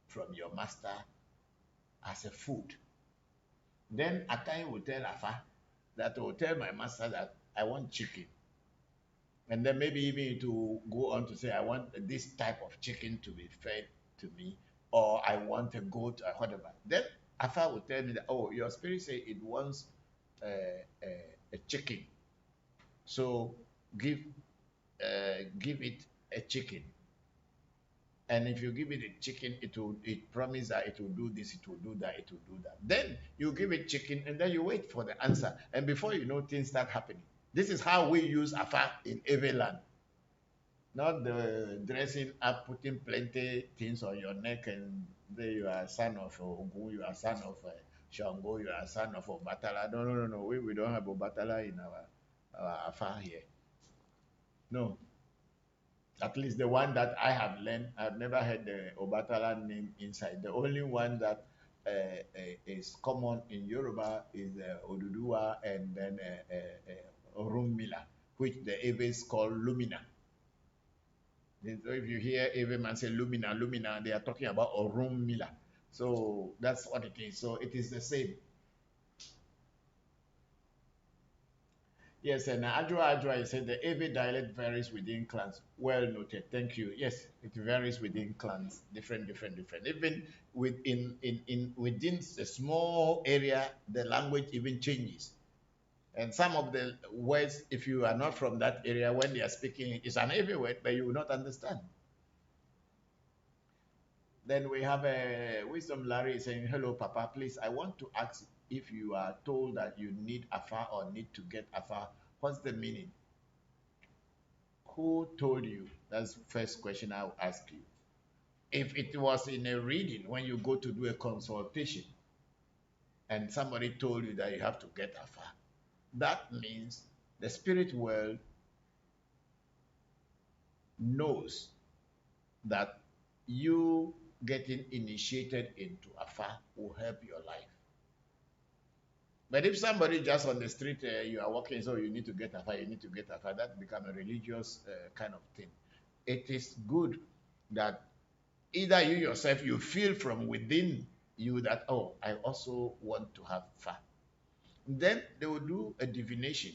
from your master as a food? Then Akai will tell Afa that will tell my master that I want chicken. And then maybe even to go on to say, I want this type of chicken to be fed to me, or I want a goat or whatever. Then Afa will tell me that, oh, your spirit say it wants a chicken. So give it a chicken. And if you give it a chicken, it promises that it will do this, it will do that, it will do that. Then you give it chicken and then you wait for the answer. And before you know, things start happening. This is how we use Afa in every land. Not the dressing up, putting plenty things on your neck and there you are a son of Ogun, you are a son of Shango, you are a son of Obatala. No. We don't have Obatala in our Afa here. No. At least the one that I have learned, I've never heard the Obatala name inside. The only one that is common in Yoruba is Oduduwa and then Orunmila, which the Eves call Lumina. So if you hear every man say Lumina, they are talking about Orunmila. So that's what it is. So it is the same. Yes, and Adwa said the Ewe dialect varies within clans. Well noted. Thank you. Yes, it varies within clans. Different. Even within a small area, the language even changes. And some of the words, if you are not from that area, when they are speaking, it's an Ewe word, but you will not understand. Then we have a Wisdom Larry saying, hello, Papa, please, I want to ask if you are told that you need Afa or need to get Afa, what's the meaning? Who told you? That's the first question I will ask you. If it was in a reading, when you go to do a consultation, and somebody told you that you have to get Afa, that means the spirit world knows that you getting initiated into Afa will help your life. But if somebody just on the street, you are walking, so you need to get Afa, that become a religious kind of thing. It is good that either you yourself, you feel from within you that, oh, I also want to have Afa. Then they will do a divination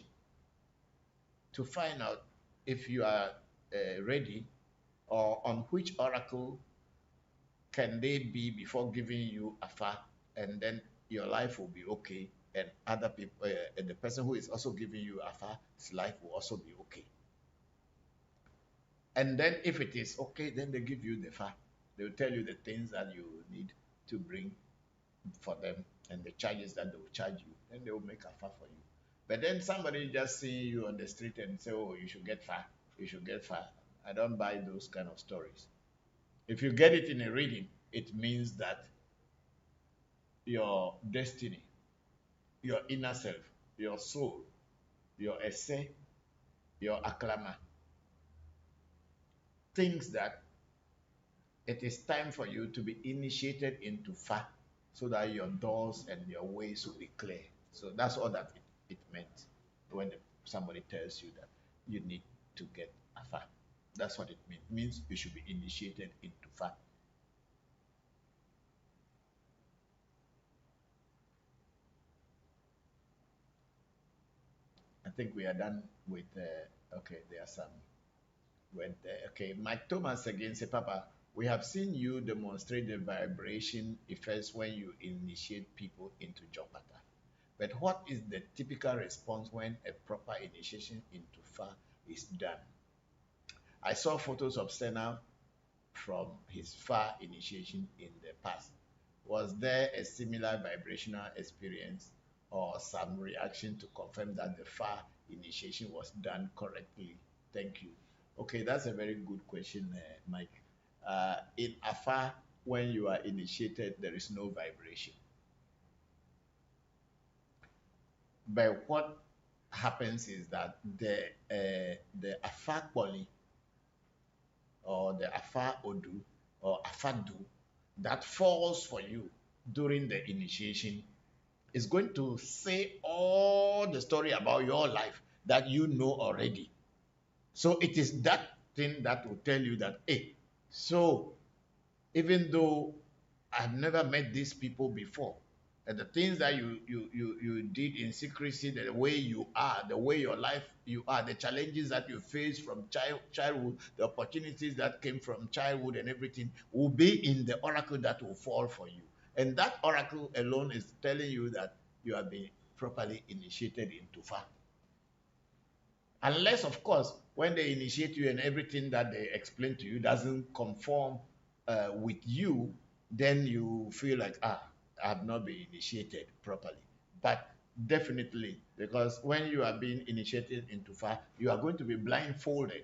to find out if you are ready or on which oracle can they be before giving you Afa, and then your life will be okay, and other people, and the person who is also giving you Afa's life will also be okay. And then if it is okay, then they give you the Afa. They will tell you the things that you need to bring for them and the charges that they will charge you. Then they will make Afa for you. But then somebody just see you on the street and say, oh, you should get Afa, you should get Afa. I don't buy those kind of stories. If you get it in a reading, it means that your destiny, your inner self, your soul, your essay, your aklama, thinks that it is time for you to be initiated into Fa so that your doors and your ways will be clear. So that's all that it meant when somebody tells you that you need to get a Fa. That's what it means. It means you should be initiated into Fa. I think we are done with, okay, there are some. Okay, Mike Thomas again say, Papa, we have seen you demonstrate the vibration effects when you initiate people into Jopata. But what is the typical response when a proper initiation into Fa is done? I saw photos of Sena from his Fa initiation in the past. Was there a similar vibrational experience or some reaction to confirm that the far initiation was done correctly? Thank you. Okay, that's a very good question, Mike. In Afar, when you are initiated, there is no vibration. But what happens is that the Afar Kwali or the Afar Odu or Afadu that falls for you during the initiation is going to say all the story about your life that you know already. So it is that thing that will tell you that, hey, so even though I've never met these people before, and the things that you did in secrecy, the way you are, the way your life you are, the challenges that you face from childhood, the opportunities that came from childhood and everything will be in the oracle that will fall for you. And that oracle alone is telling you that you have been properly initiated into Tufa. Unless, of course, when they initiate you and everything that they explain to you doesn't conform with you, then you feel like, I have not been initiated properly. But definitely, because when you are being initiated into fire, you are going to be blindfolded.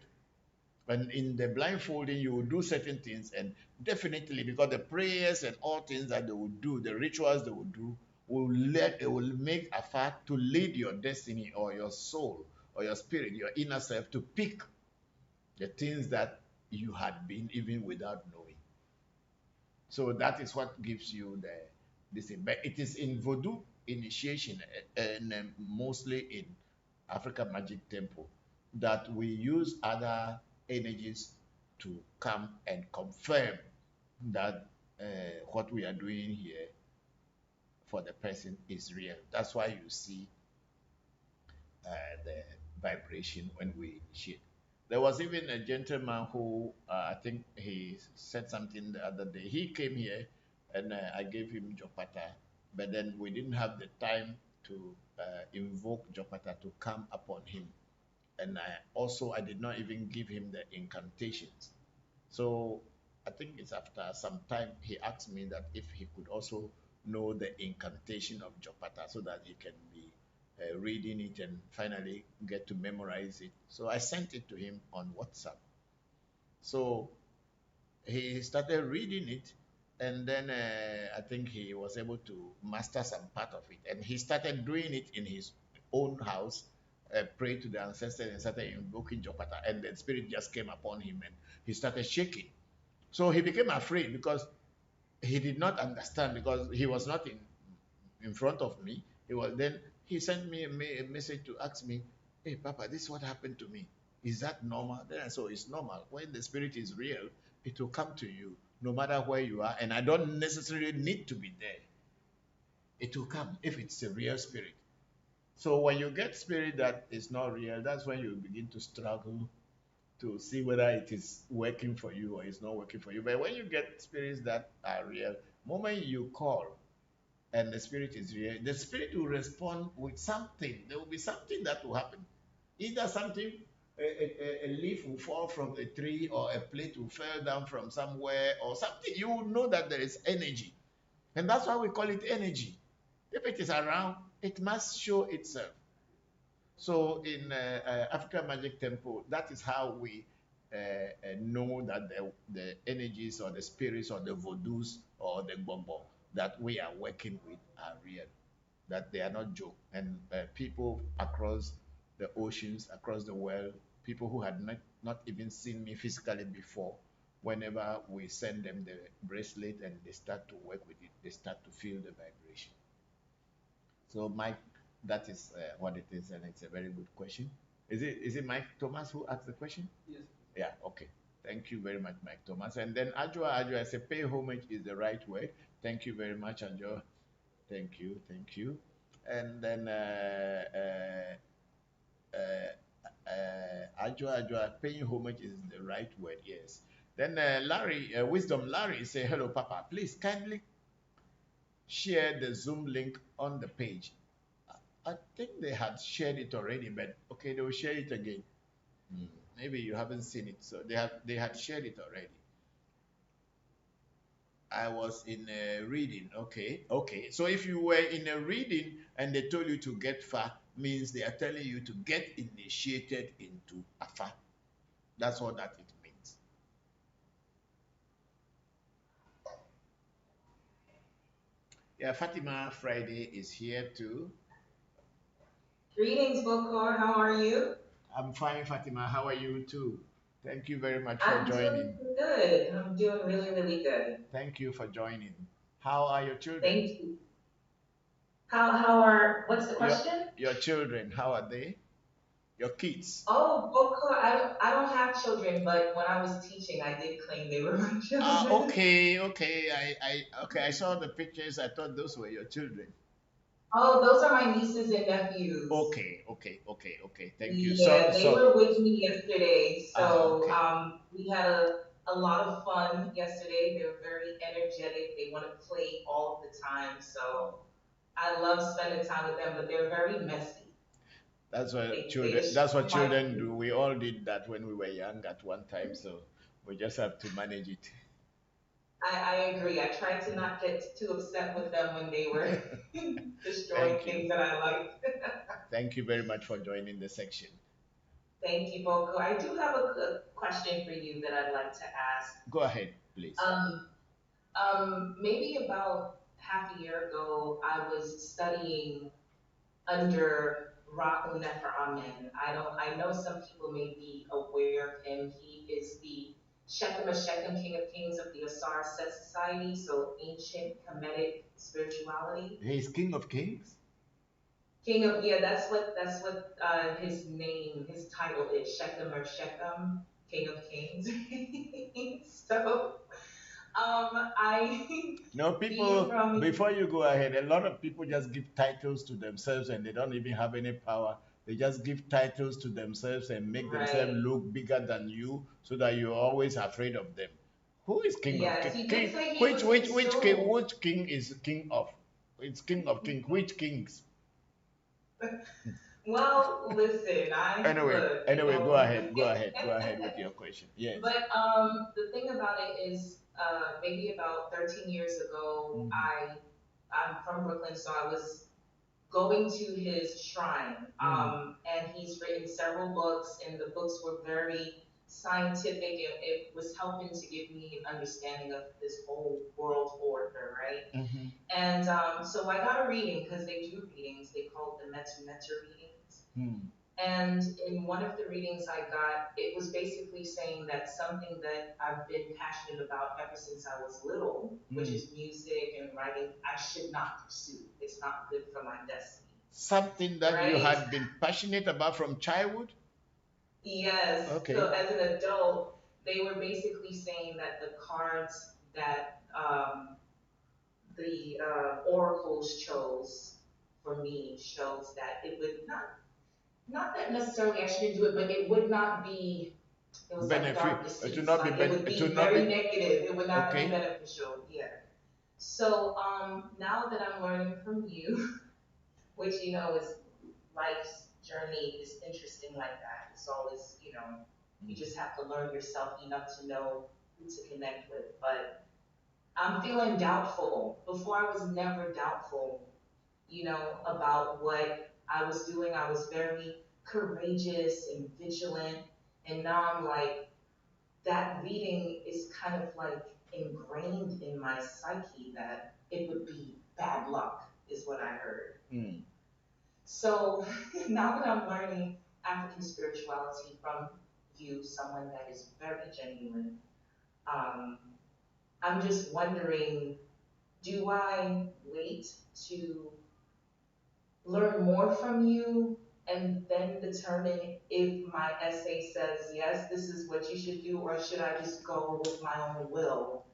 And in the blindfolding, you will do certain things, and definitely, because the prayers and all things that they will do, the rituals they will do, it will make a fact to lead your destiny or your soul or your spirit, your inner self, to pick the things that you had been even without knowing. So that is what gives you this thing. But it is in voodoo initiation and mostly in Africa Magic Temple that we use other energies to come and confirm that what we are doing here for the person is real. That's why you see the vibration when we initiate. There was even a gentleman who I think he said something the other day. He came here and I gave him Jopata, but then we didn't have the time to invoke Jopata to come upon him. And I did not even give him the incantations. So I think it's after some time he asked me that if he could also know the incantation of Jopata so that he can be reading it and finally get to memorize it. So I sent it to him on WhatsApp. So he started reading it, and then I think he was able to master some part of it. And he started doing it in his own house, prayed to the ancestors and started invoking Jopata. And the spirit just came upon him and he started shaking. So he became afraid because he did not understand, because he was not in front of me. He sent me a message to ask me, hey Papa, this is what happened to me. Is that normal? Then I said, it's normal. When the spirit is real, it will come to you no matter where you are, and I don't necessarily need to be there. It will come if it's a real spirit. So when you get spirit that is not real, that's when you begin to struggle to see whether it is working for you or it's not working for you. But when you get spirits that are real, moment you call and the spirit is real, the spirit will respond with something. There will be something that will happen. Either something, a leaf will fall from a tree, or a plate will fall down from somewhere, or something. You will know that there is energy. And that's why we call it energy. If it is around, it must show itself. So in African Magic Temple, that is how we know that the energies or the spirits or the voodoos or the bombo that we are working with are real, that they are not joke. And people across the oceans, across the world, people who had not even seen me physically before, whenever we send them the bracelet and they start to work with it, they start to feel the vibration. So Mike, that is what it is, and it's a very good question. Is it Mike Thomas who asked the question? Yes. Yeah. Okay. Thank you very much, Mike Thomas. And then Ajwa, I say pay homage is the right word. Thank you very much, Ajwa. Thank you. And then Ajwa, paying homage is the right word. Yes. Then Larry, Wisdom Larry, say hello, Papa. Please kindly share the Zoom link on the page. I think they had shared it already, but okay, they will share it again. Maybe you haven't seen it, so they had shared it already. I was in a reading. Okay, okay. So if you were in a reading and they told you to get far, means they are telling you to get initiated into Afa. That's all that it means. Yeah, Fatima Friday is here too. Greetings, Bokor. How are you? I'm fine, Fatima. How are you too? Thank you very much for I'm joining. doing good. I'm doing really, really good. Thank you for joining. How are your children? Thank you. How are, what's the question? Your children, how are they? Your kids? Oh, Bokor, I don't have children, but when I was teaching, I did claim they were my children. Okay. I saw the pictures. I thought those were your children. Oh, those are my nieces and nephews. Okay. Thank you. Yeah, they were with me yesterday. So okay. we had a lot of fun yesterday. They were very energetic. They want to play all the time. So I love spending time with them, but they're very messy. That's what They children. That's what destroy my children do. We all did that when we were young at one time. So we just have to manage it. I agree. I tried to not get too upset with them when they were destroying things that I like. Thank you very much for joining the section. Thank you, Boko. I do have a question for you that I'd like to ask. Go ahead, please. Maybe about half a year ago, I was studying under Ra'u Nefer Amen. I know some people may be aware of him. He is the Shechem, King of Kings of the Asar Set Society, so ancient Kemetic spirituality. He's King of Kings? Yeah, that's what his name, his title is, Shechem, King of Kings. So, no, people, before you go ahead, a lot of people just give titles to themselves and they don't even have any power. They just give titles to themselves and make themselves look bigger than you so that you're always afraid of them. Who is King of Kings? Which king is king of? It's King of Kings. Which kings? Well, listen, Anyway, go ahead with your question. Yes. But the thing about it is, maybe about 13 years ago, I'm from Brooklyn, so I was going to his shrine, and he's written several books, and the books were very scientific, and it was helping to give me an understanding of this whole world order, right? And so I got a reading, because they do readings, they call it the Metu readings. And in one of the readings I got, it was basically saying that something that I've been passionate about ever since I was little, which is music and writing, I should not pursue. It's not good for my destiny. Something that you had been passionate about from childhood? Yes. Okay. So as an adult, they were basically saying that the cards that the oracles chose for me shows that it would not that necessarily I shouldn't do it, but it would not be, it was like dark deceits. It would be very negative. It would not be beneficial. Yeah. So now that I'm learning from you, which is life's journey is interesting like that. It's always, you just have to learn yourself enough to know who to connect with. But I'm feeling doubtful. Before I was never doubtful, about what I was doing. I was very courageous and vigilant. And now I'm like, that reading is kind of like ingrained in my psyche that it would be bad luck, is what I heard. So now that I'm learning African spirituality from you, someone that is very genuine, I'm just wondering, do I wait to learn more from you and then determine if my essay says, yes, this is what you should do, or should I just go with my own will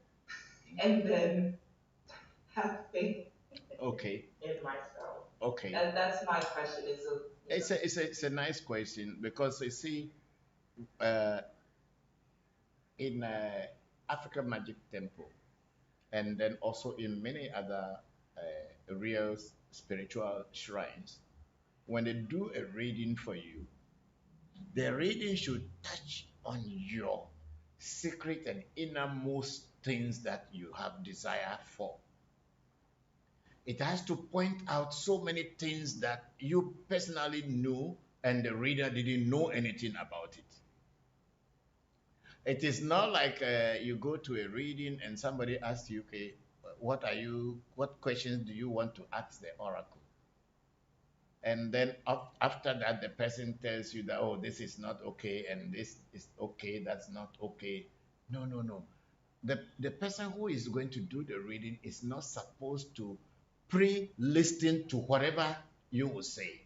and then have faith in myself? Okay. That's my question. It's a nice question because you see, in African Magic Temple, and then also in many other real spiritual shrines, when they do a reading for you, the reading should touch on your secret and innermost things that you have desire for. It has to point out so many things that you personally knew and the reader didn't know anything about it. It is not like you go to a reading and somebody asks you, okay, what questions do you want to ask the oracle? And then after that, the person tells you that, oh, this is not okay, and this is okay, that's not okay. No, no, no. The person who is going to do the reading is not supposed to pre-listen to whatever you will say.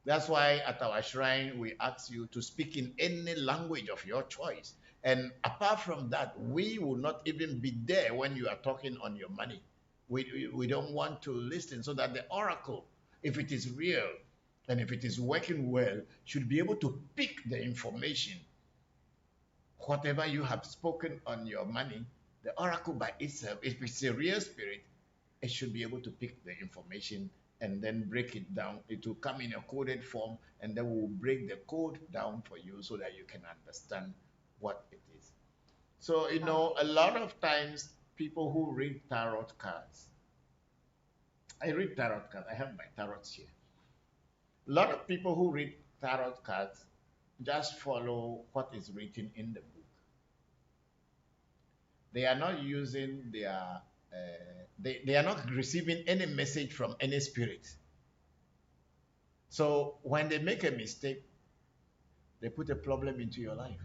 That's why at our shrine, we ask you to speak in any language of your choice. And apart from that, we will not even be there when you are talking on your money. We don't want to listen, so that the oracle, if it is real and if it is working well, should be able to pick the information. Whatever you have spoken on your money, the oracle by itself, if it's a real spirit, it should be able to pick the information and then break it down. It will come in a coded form, and then we'll break the code down for you so that you can understand what it is. So, a lot of times people who read tarot cards, I read tarot cards, I have my tarots here. A lot of people who read tarot cards just follow what is written in the book. They are not using they are not receiving any message from any spirit. So when they make a mistake, they put a problem into your life.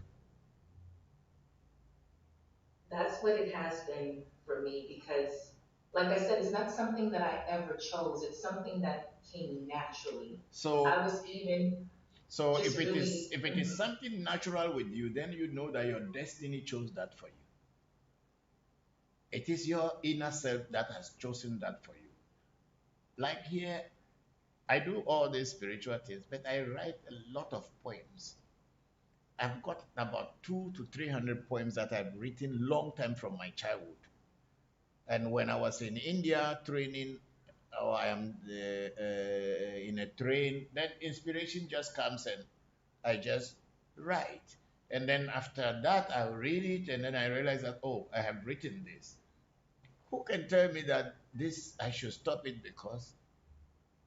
That's what it has been for me because, like I said, it's not something that I ever chose. It's something that came naturally. So I was even so just if it is something natural with you, then you know that your destiny chose that for you. It is your inner self that has chosen that for you. Like here, I do all these spiritual things, but I write a lot of poems. I've got about 200 to 300 poems that I've written long time from my childhood. And when I was in India training, or I am in a train, then inspiration just comes and I just write. And then after that, I read it and then I realize that, oh, I have written this. Who can tell me that this, I should stop it because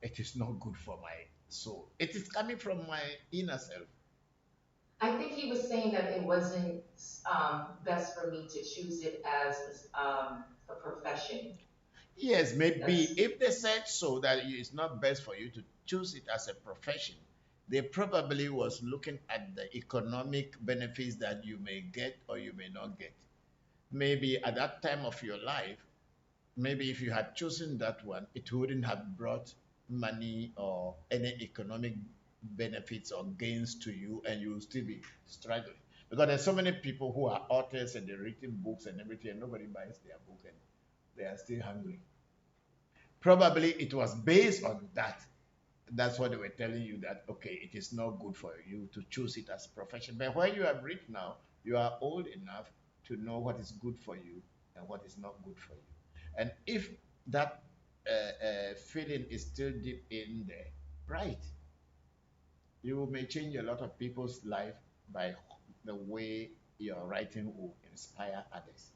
it is not good for my soul? It is coming from my inner self. I think he was saying that it wasn't best for me to choose it as a profession. Yes, maybe if they said so that it's not best for you to choose it as a profession, they probably was looking at the economic benefits that you may get or you may not get. Maybe at that time of your life, maybe if you had chosen that one, it wouldn't have brought money or any economic benefits or gains to you, and you will still be struggling. Because there's so many people who are authors and they're writing books and everything, and nobody buys their book and they are still hungry. Probably it was based on that. That's what they were telling you, that okay, it is not good for you to choose it as a profession. But when you have reached now, you are old enough to know what is good for you and what is not good for you. And if that feeling is still deep in there, right, you may change a lot of people's life by the way your writing will inspire others.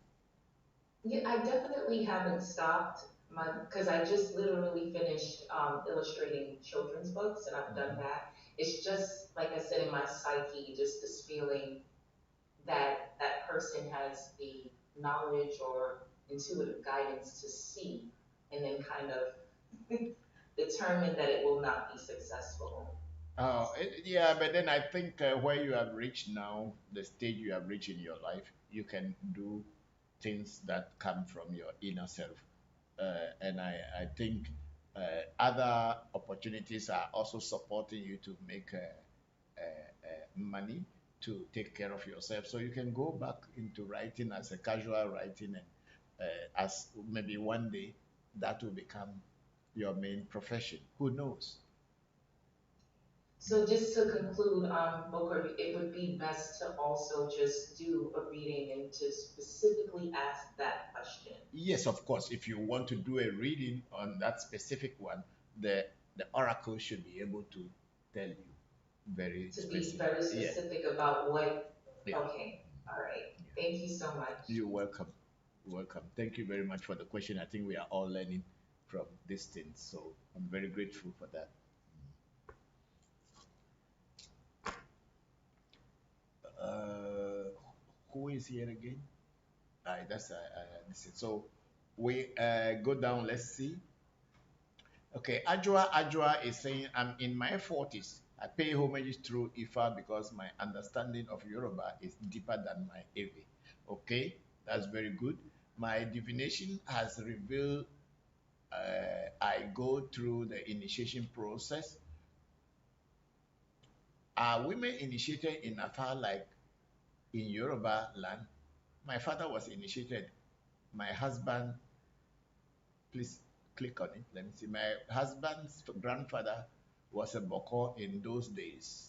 Yeah, I definitely haven't stopped because I just literally finished illustrating children's books and I've done that. It's just, like I said, in my psyche, just this feeling that that person has the knowledge or intuitive guidance to see and then kind of determine that it will not be successful. Oh, yeah, but then I think where you have reached now, the stage you have reached in your life, you can do things that come from your inner self. And I think other opportunities are also supporting you to make money to take care of yourself. So you can go back into writing as a casual writing, and as maybe one day that will become your main profession. Who knows? So just to conclude, Bokor, it would be best to also just do a reading and to specifically ask that question. Yes, of course. If you want to do a reading on that specific one, the oracle should be able to tell you very To specific. be very specific about what, Yeah. okay, all right. Thank you so much. You're welcome. Welcome. Thank you very much for the question. I think we are all learning from these things, so I'm very grateful for that. Uh, who is here again? That's this is, so we go down. Let's see. Okay, Ajwa is saying, I'm in my 40s. I pay homage through Ifa because my understanding of Yoruba is deeper than my Ewe. Okay, that's very good. My divination has revealed I go through the initiation process. Are women initiated in Afa like in Yoruba land? My father was initiated. My husband, please click on it. Let me see. My husband's grandfather was a Bokor in those days.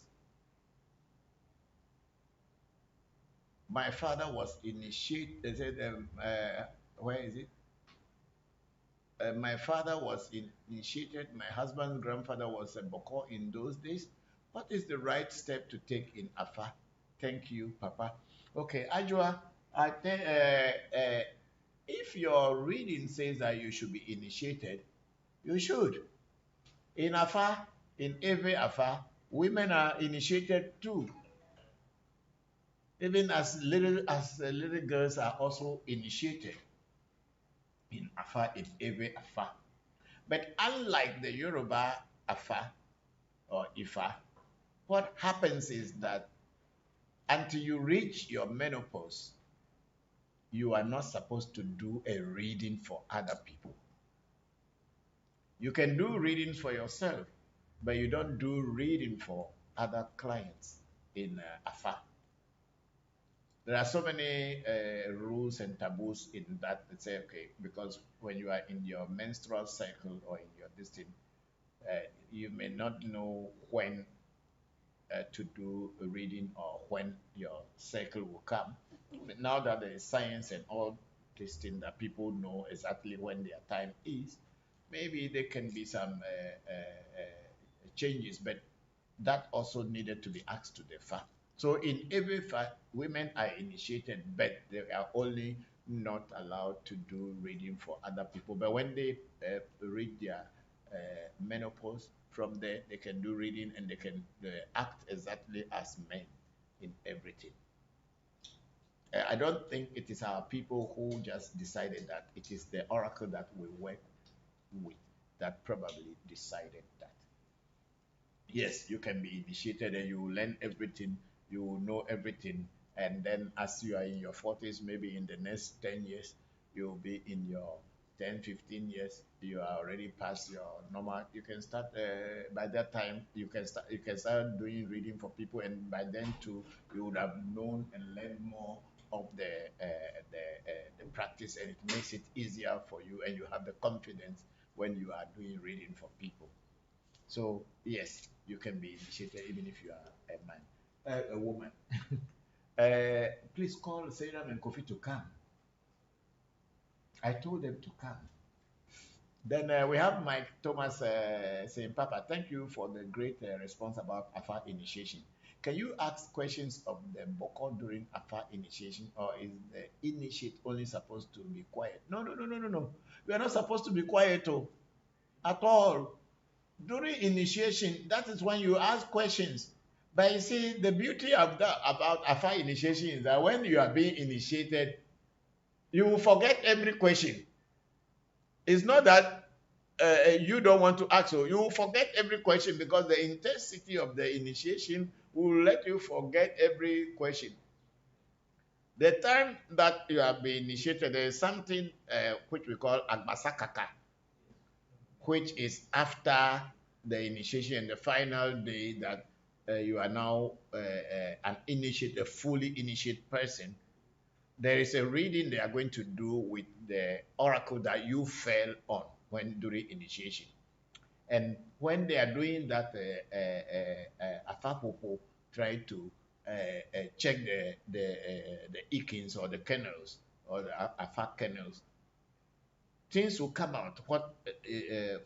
My father was initiated. Where is it? My father was initiated. My husband's grandfather was a Bokor in those days. What is the right step to take in Afa? Thank you, Papa. Okay, Ajwa, I think if your reading says that you should be initiated, you should. In Afa, in every Afa, women are initiated too. Even as little girls are also initiated in Afa, in every Afa. But unlike the Yoruba Afa or Ifa, what happens is that until you reach your menopause, you are not supposed to do a reading for other people. You can do readings for yourself, but you don't do reading for other clients in Afa. There are so many rules and taboos in that that say, okay, because when you are in your menstrual cycle or in your distance, you may not know when to do a reading or when your cycle will come. But now that there is science and all this thing that people know exactly when their time is, maybe there can be some changes, but that also needed to be asked to the fa. So in every fa, women are initiated, but they are only not allowed to do reading for other people. But when they reach their menopause, from there they can do reading and they can act exactly as men in everything. I don't think it is our people who just decided that. It is the oracle that we work with that probably decided that. Yes, you can be initiated and you will learn everything, you will know everything, and then as you are in your 40s, maybe in the next 10 years, you will be in your 10, 15 years, you are already past your normal. You can start by that time. You can start doing reading for people, and by then too, you would have known and learned more of the practice, and it makes it easier for you, and you have the confidence when you are doing reading for people. So yes, you can be initiated even if you are a man, a woman. Please call Sarah and Kofi to come. I told them to come. Then we have Mike Thomas saying, Papa, thank you for the great response about AFA initiation. Can you ask questions of the Bokor during AFA initiation, or is the initiate only supposed to be quiet? No. We are not supposed to be quiet at all. During initiation, that is when you ask questions. But you see, the beauty of that about AFA initiation is that when you are being initiated, you will forget every question. It's not that you don't want to ask, so you will forget every question because the intensity of the initiation will let you forget every question. The time that you have been initiated, there is something which we call Agbasakaka, which is after the initiation and the final day that you are now an initiate, a fully initiate person. There is a reading they are going to do with the oracle that you fell on when during initiation. And when they are doing that, Afapopo try to check the ikins or the kennels or the Afa kennels. Things will come out what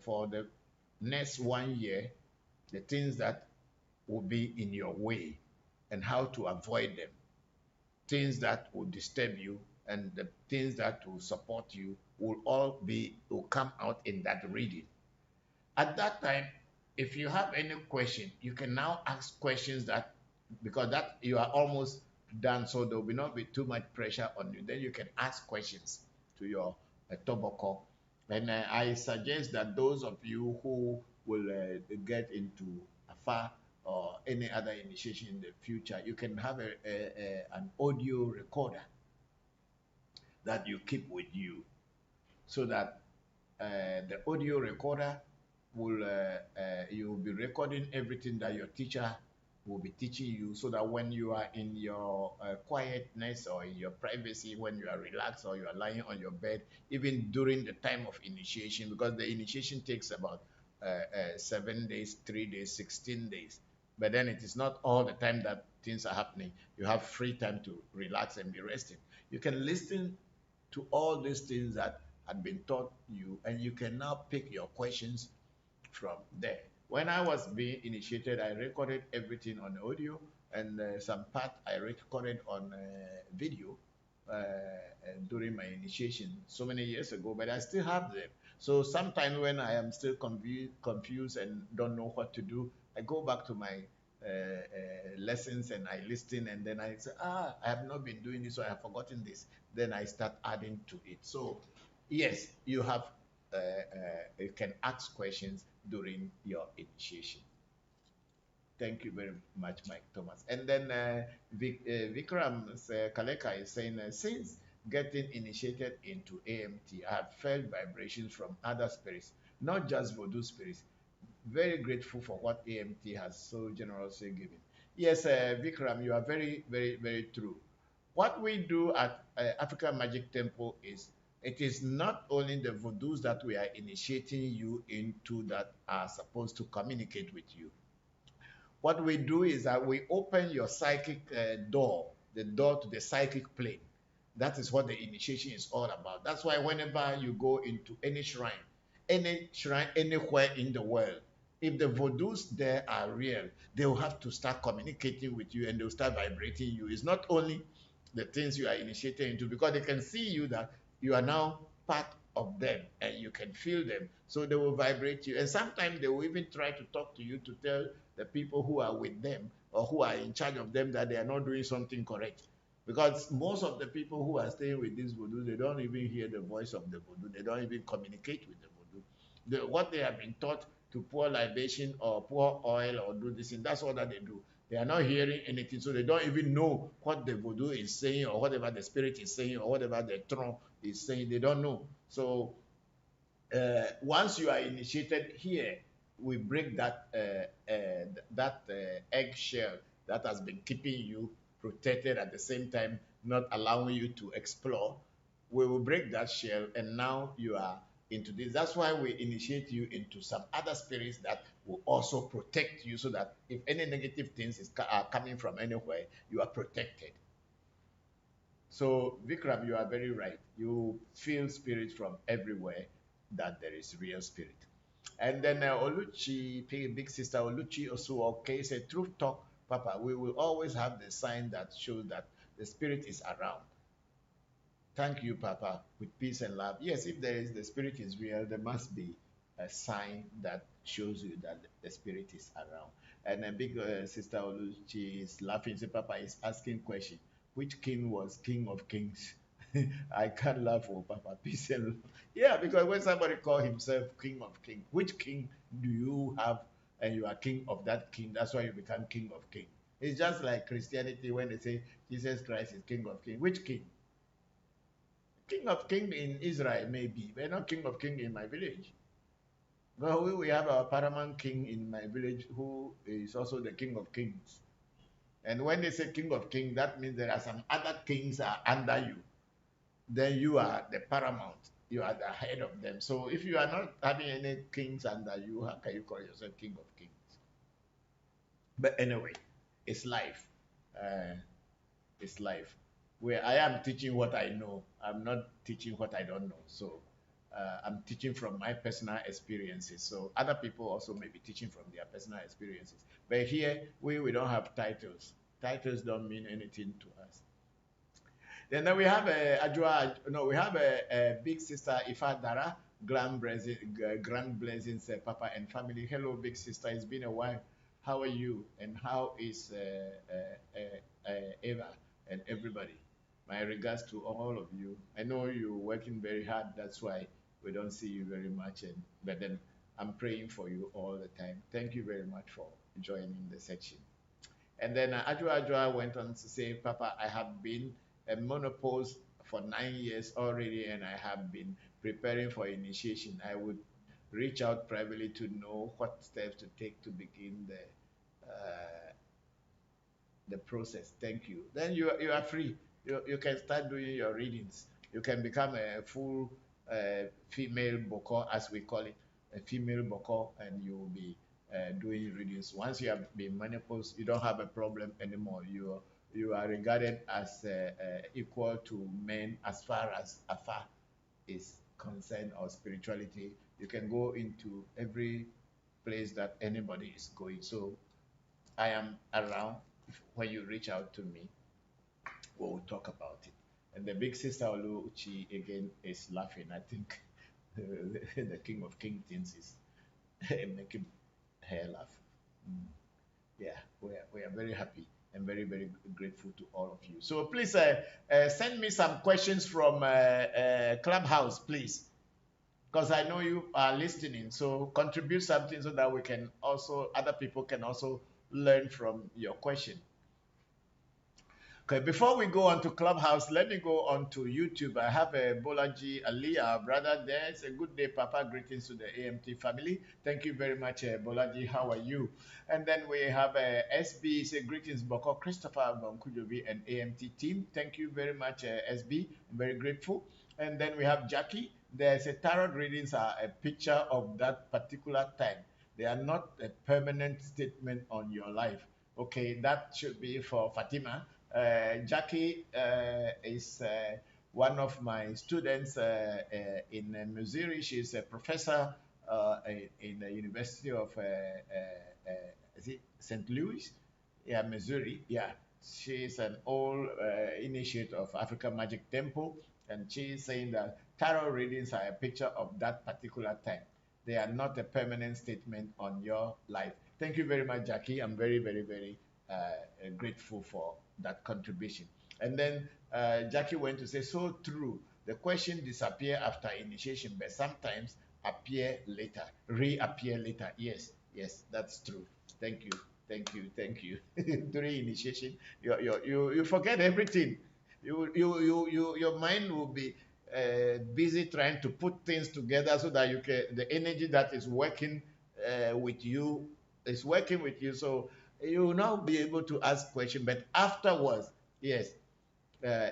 for the next 1 year, the things that will be in your way and how to avoid them, things that will disturb you and the things that will support you will come out in that reading. At that time, if you have any question, you can now ask questions that, because that you are almost done, so there will not be too much pressure on you. Then you can ask questions to your Toboko. And I suggest that those of you who will get into AFA or any other initiation in the future, you can have an audio recorder that you keep with you, so that the audio recorder will you will be recording everything that your teacher will be teaching you, so that when you are in your quietness or in your privacy, when you are relaxed or you are lying on your bed, even during the time of initiation, because the initiation takes about 7 days, 3 days, 16 days. But then it is not all the time that things are happening. You have free time to relax and be resting. You can listen to all these things that had been taught you, and you can now pick your questions from there. When I was being initiated, I recorded everything on audio, and some part I recorded on video during my initiation so many years ago, but I still have them. So sometimes when I am still confused and don't know what to do, I go back to my lessons and I listen, and then I say, I have not been doing this, so I have forgotten this. Then I start adding to it. So yes, you can ask questions during your initiation. Thank you very much, Mike Thomas. And then Vikram Kaleka is saying, since getting initiated into AMT, I have felt vibrations from other spirits, not just voodoo spirits. Very grateful for what AMT has so generously given. Yes, Vikram, you are very, very, very true. What we do at African Magic Temple is, it is not only the voodoos that we are initiating you into that are supposed to communicate with you. What we do is that we open your psychic door, the door to the psychic plane. That is what the initiation is all about. That's why whenever you go into any shrine anywhere in the world, if the voodoos there are real, they will have to start communicating with you, and they'll start vibrating you. It's not only the things you are initiated into, because they can see you that you are now part of them and you can feel them, so they will vibrate you. And sometimes they will even try to talk to you to tell the people who are with them or who are in charge of them that they are not doing something correct. Because most of the people who are staying with these voodoo, they don't even hear the voice of the voodoo. They don't even communicate with the voodoo. What they have been taught to pour libation or pour oil or do this, and that's all that they do. They are not hearing anything, so they don't even know what the voodoo is saying or whatever the spirit is saying or whatever the tron is saying. They don't know. So once you are initiated here, we break that eggshell that has been keeping you protected, at the same time not allowing you to explore. We will break that shell, and now you are into this. That's why we initiate you into some other spirits that will also protect you, so that if any negative things are coming from anywhere, you are protected. So Vikram, you are very right. You feel spirits from everywhere, that there is real spirit. And then Oluchi, big sister Oluchi also, okay, said, truth talk, Papa, we will always have the sign that shows that the spirit is around. Thank you, Papa, with peace and love. Yes, if the spirit is real, there must be a sign that shows you that the spirit is around. And a big sister Oluchi is laughing. So Papa is asking question. Which king was king of kings? I can't laugh for Papa. Peace and love. Yeah, because when somebody call himself king of kings, which king do you have? And you are king of that king. That's why you become king of kings. It's just like Christianity when they say Jesus Christ is king of kings. Which king? King of king in Israel, maybe, but not king of king in my village. Well, we have our paramount king in my village who is also the king of kings. And when they say king of kings, that means there are some other kings are under you. Then you are the paramount. You are the head of them. So if you are not having any kings under you, how can you call yourself king of kings? But anyway, it's life. It's life. Where I am teaching what I know. I'm not teaching what I don't know. So I'm teaching from my personal experiences. So other people also may be teaching from their personal experiences. But here, we don't have titles. Titles don't mean anything to us. And then we have Ajua, no, we have a big sister, Ifa Dara, Grand Blessings, Papa and family. Hello, big sister. It's been a while. How are you? And how is Eva and everybody? My regards to all of you. I know you're working very hard. That's why we don't see you very much. But then I'm praying for you all the time. Thank you very much for joining the section. And then Ajua went on to say, Papa, I have been a menopause for 9 years already, and I have been preparing for initiation. I would reach out privately to know what steps to take to begin the process. Thank you. Then you are free. You can start doing your readings. You can become a full female Bokor, as we call it, a female Bokor, and you will be doing readings. Once you have been menopause, you don't have a problem anymore. You are regarded as equal to men as far as Afa is concerned, or spirituality. You can go into every place that anybody is going. So I am around. When you reach out to me, we'll talk about it. And the big sister Olu Uchi again is laughing. I think the King of King things is making her laugh. Yeah, we are very happy and very, very grateful to all of you. So please send me some questions from Clubhouse, please, because I know you are listening. So contribute something so that we can also, other people can also learn from your question. Okay, before we go on to Clubhouse, let me go on to YouTube. I have a Bolaji Ali, our brother there. It's a good day, Papa. Greetings to the AMT family. Thank you very much, Bolaji. How are you? And then we have SB. Say greetings, Bokor, Christopher, Voncujovi, and AMT team. Thank you very much, SB. I'm very grateful. And then we have Jackie. There's a tarot readings are a picture of that particular time. They are not a permanent statement on your life. Okay, that should be for Fatima. Jackie is one of my students in Missouri. She's a professor in the University of is it St. Louis? Yeah, Missouri. Yeah, she's an old initiate of African Magic Temple, and she's saying that tarot readings are a picture of that particular time. They are not a permanent statement on your life. Thank you very much, Jackie. I'm very, very, very grateful for that contribution. And then Jackie went to say, so true. The question disappear after initiation, but sometimes appear later, reappear later. Yes, yes, that's true. Thank you, thank you, thank you. During initiation, you forget everything. Your mind will be busy trying to put things together so that you can, the energy that is working with you is working with you. So you will now be able to ask questions, but afterwards, yes,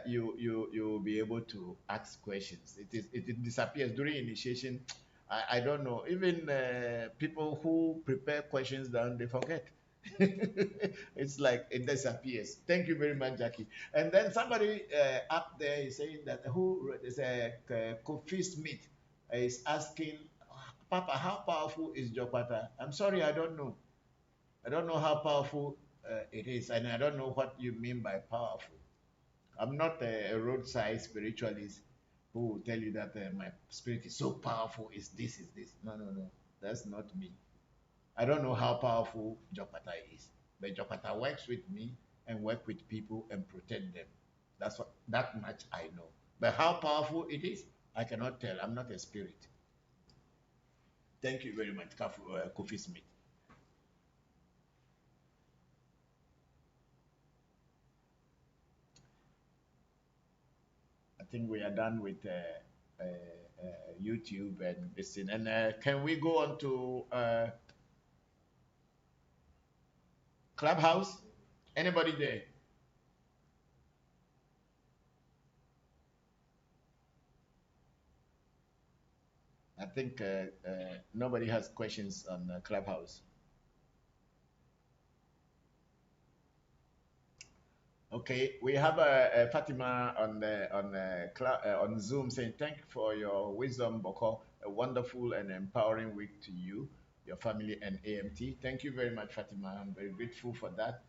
you will be able to ask questions. It disappears during initiation. I don't know. Even people who prepare questions down, they forget. It's like it disappears. Thank you very much, Jackie. And then somebody up there is saying that who is a Kofi Smith is asking, Papa, how powerful is Jopata? I'm sorry, I don't know. I don't know how powerful it is, and I don't know what you mean by powerful. I'm not a roadside spiritualist who will tell you that my spirit is so powerful, is this, is this. No, no, no. That's not me. I don't know how powerful Jopata is, but Jopata works with me and work with people and protect them. That much I know. But how powerful it is, I cannot tell. I'm not a spirit. Thank you very much, Kofi Smith. I think we are done with YouTube and this thing. And can we go on to Clubhouse? Anybody there? I think nobody has questions on Clubhouse. Okay, we have Fatima on Zoom saying, "Thank you for your wisdom, Bokor. A wonderful and empowering week to you, your family, and AMT." Thank you very much, Fatima. I'm very grateful for that.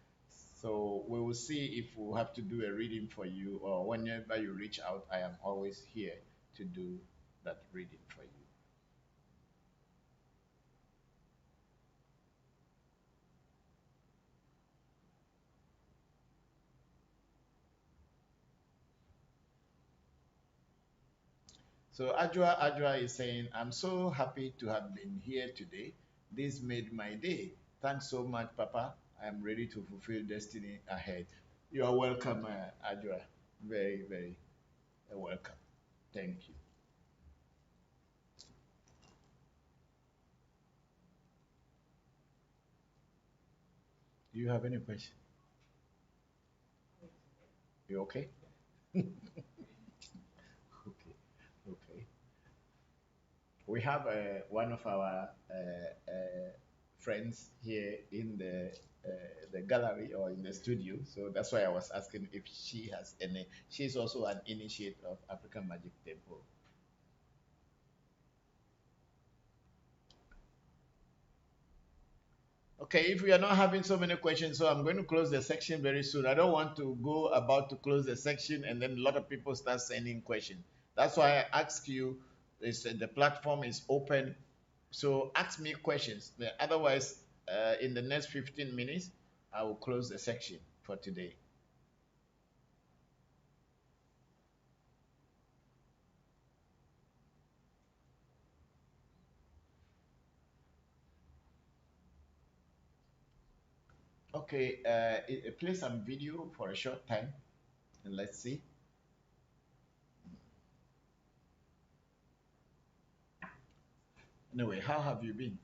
So we will see if we'll have to do a reading for you, or whenever you reach out, I am always here to do that reading for you. So Ajwa is saying, I'm so happy to have been here today. This made my day. Thanks so much, Papa. I'm ready to fulfill destiny ahead. You are welcome, Ajwa. Very, very welcome. Thank you. Do you have any question? You okay? Okay. Okay. We have one of our friends here in the gallery or in the studio, so that's why I was asking if she has any. She's also an initiate of African Magic Temple. Okay, if we are not having so many questions, so I'm going to close the section very soon. I don't want to go about to close the section and then a lot of people start sending questions. That's why I ask you, the platform is open, so ask me questions. Otherwise, in the next 15 minutes, I will close the section for today. Okay, play some video for a short time, and let's see. Anyway, how have you been?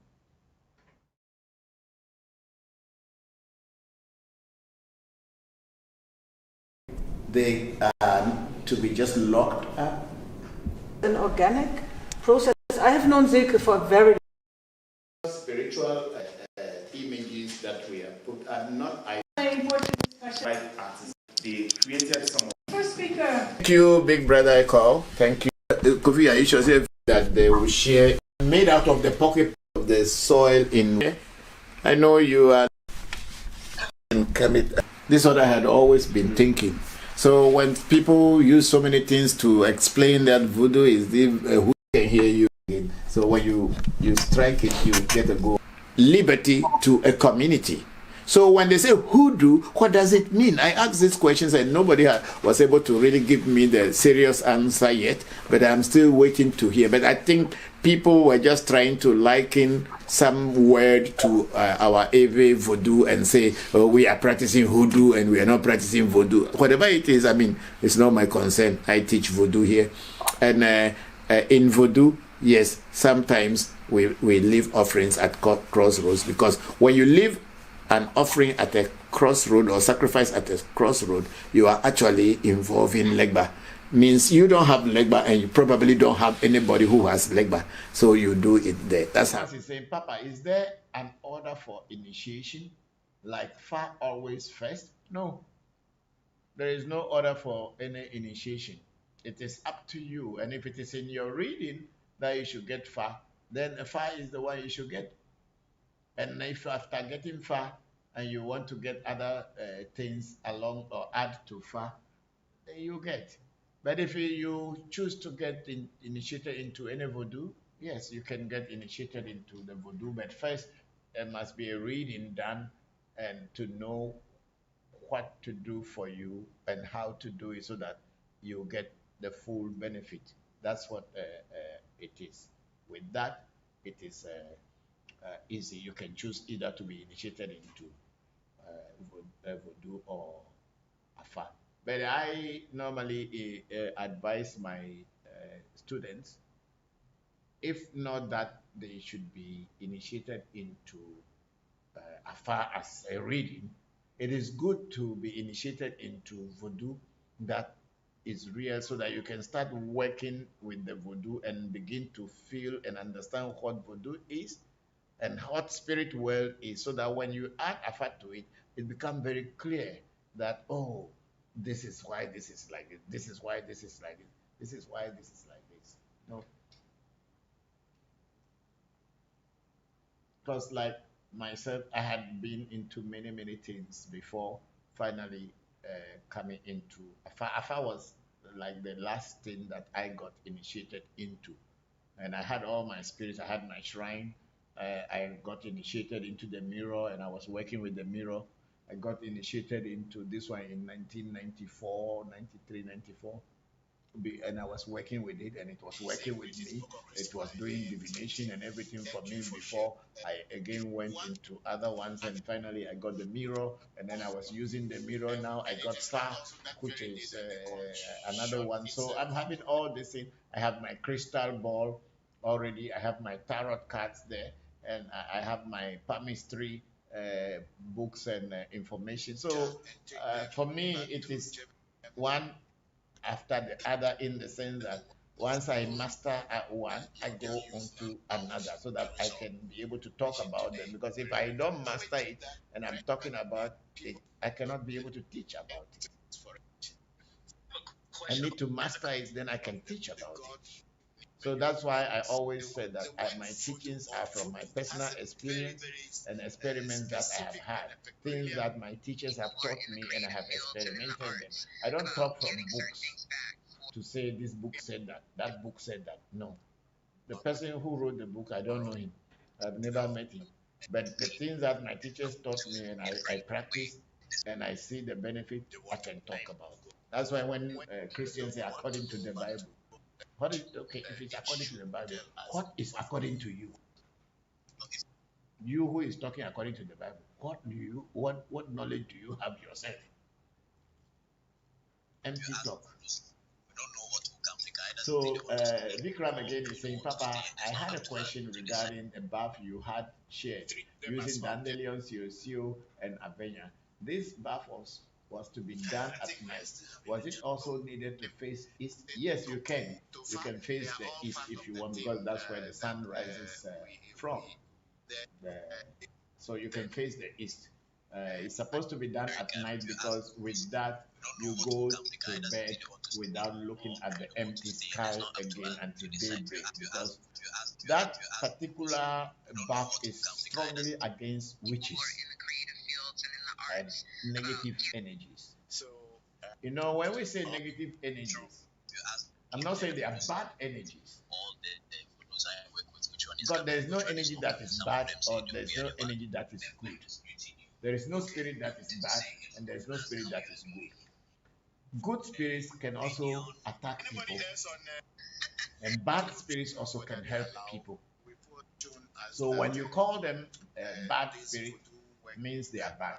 They are to be just locked up. An organic process. I have known Silke for a very Spiritual images that we have put are not important discussion. artists. They created some of. First speaker. Thank you, big brother Call. Thank you. Kofi Aisha said that they will share made out of the pocket of the soil in. I know you are in Kemet. This is what I had always been thinking. So when people use so many things to explain that voodoo is the who can hear you again. So when you strike it, you get a go. Liberty to a community. So when they say hoodoo, what does it mean? I asked these questions and nobody was able to really give me the serious answer yet, but I'm still waiting to hear. But I think people were just trying to liken some word to our AV voodoo and say, oh, we are practicing hoodoo and we are not practicing voodoo. Whatever it is, I mean, it's not my concern. I teach voodoo here. And in voodoo, yes, sometimes we leave offerings at crossroads, because when you leave an offering at a crossroad or sacrifice at a crossroad, you are actually involving legba. Means you don't have legba and you probably don't have anybody who has legba, so you do it there. That's how. He's saying, Papa, is there an order for initiation, like Fa always first? No, there is no order for any initiation. It is up to you, and if it is in your reading that you should get Fa, then Fa is the one you should get. And if after getting Fa and you want to get other things along or add to Fa, then you get. But if you choose to get initiated into any voodoo, yes, you can get initiated into the voodoo. But first, there must be a reading done and to know what to do for you and how to do it so that you get the full benefit. That's what it is. With that, it is easy. You can choose either to be initiated into voodoo or afa. But I normally advise my students, if not that they should be initiated into afa as a reading, it is good to be initiated into voodoo that is real, so that you can start working with the voodoo and begin to feel and understand what voodoo is and what spirit world is, so that when you add afa to it, it becomes very clear that, oh, this is why this is like this, this is why this is like this, this is why this is like this. No. Because like myself, I had been into many, many things before finally coming into Afa. Afa was like the last thing that I got initiated into. And I had all my spirits. I had my shrine. I got initiated into the mirror, and I was working with the mirror. I got initiated into this one in 1994, 93, 94 and I was working with it, and it was working with me. It was doing divination and everything for me before I again went into other ones, and finally I got the mirror, and then I was using the mirror. Now I got Fa, which is another one. So I'm having all this thing. I have my crystal ball already. I have my tarot cards there, and I have my palmistry books and information. So for me, it is one after the other in the sense that once I master at one, I go on to another so that I can be able to talk about them. Because if I don't master it and I'm talking about it, I cannot be able to teach about it. I need to master it, then I can teach about it. So that's why I always said that my teachings are from my personal experience and experiments that I have had, things that my teachers have taught me and I have experimented them. I don't talk from books to say this book said that, that book said that. No. The person who wrote the book, I don't know him. I've never met him. But the things that my teachers taught me and I practice and I see the benefit, I can talk about. That's why when Christians say according to the Bible, what is okay? If it's according to the Bible, what is according to you? You who is talking according to the Bible, what knowledge do you have yourself? Empty talk. So Vikram again is saying, Papa, I had a question regarding a bath you had shared using dandelion, siosio, and avena. This bath was to be done at night. Was it also needed to face east? Yes, you can. You can face the east if you want, because that's where the sun rises from. So you can face the east. It's supposed to be done at night because with that you go to bed without looking at the empty sky again until daybreak, because that particular bath is strongly against witches and negative energies. You know, when we say negative energies, I'm not saying they are bad energies. Because there is no energy that is bad or there is no energy that is good. There is no spirit that is bad and there is no spirit that is good. Good spirits can also attack people, and bad spirits also can help people. So when you call them bad spirit, means they are bad.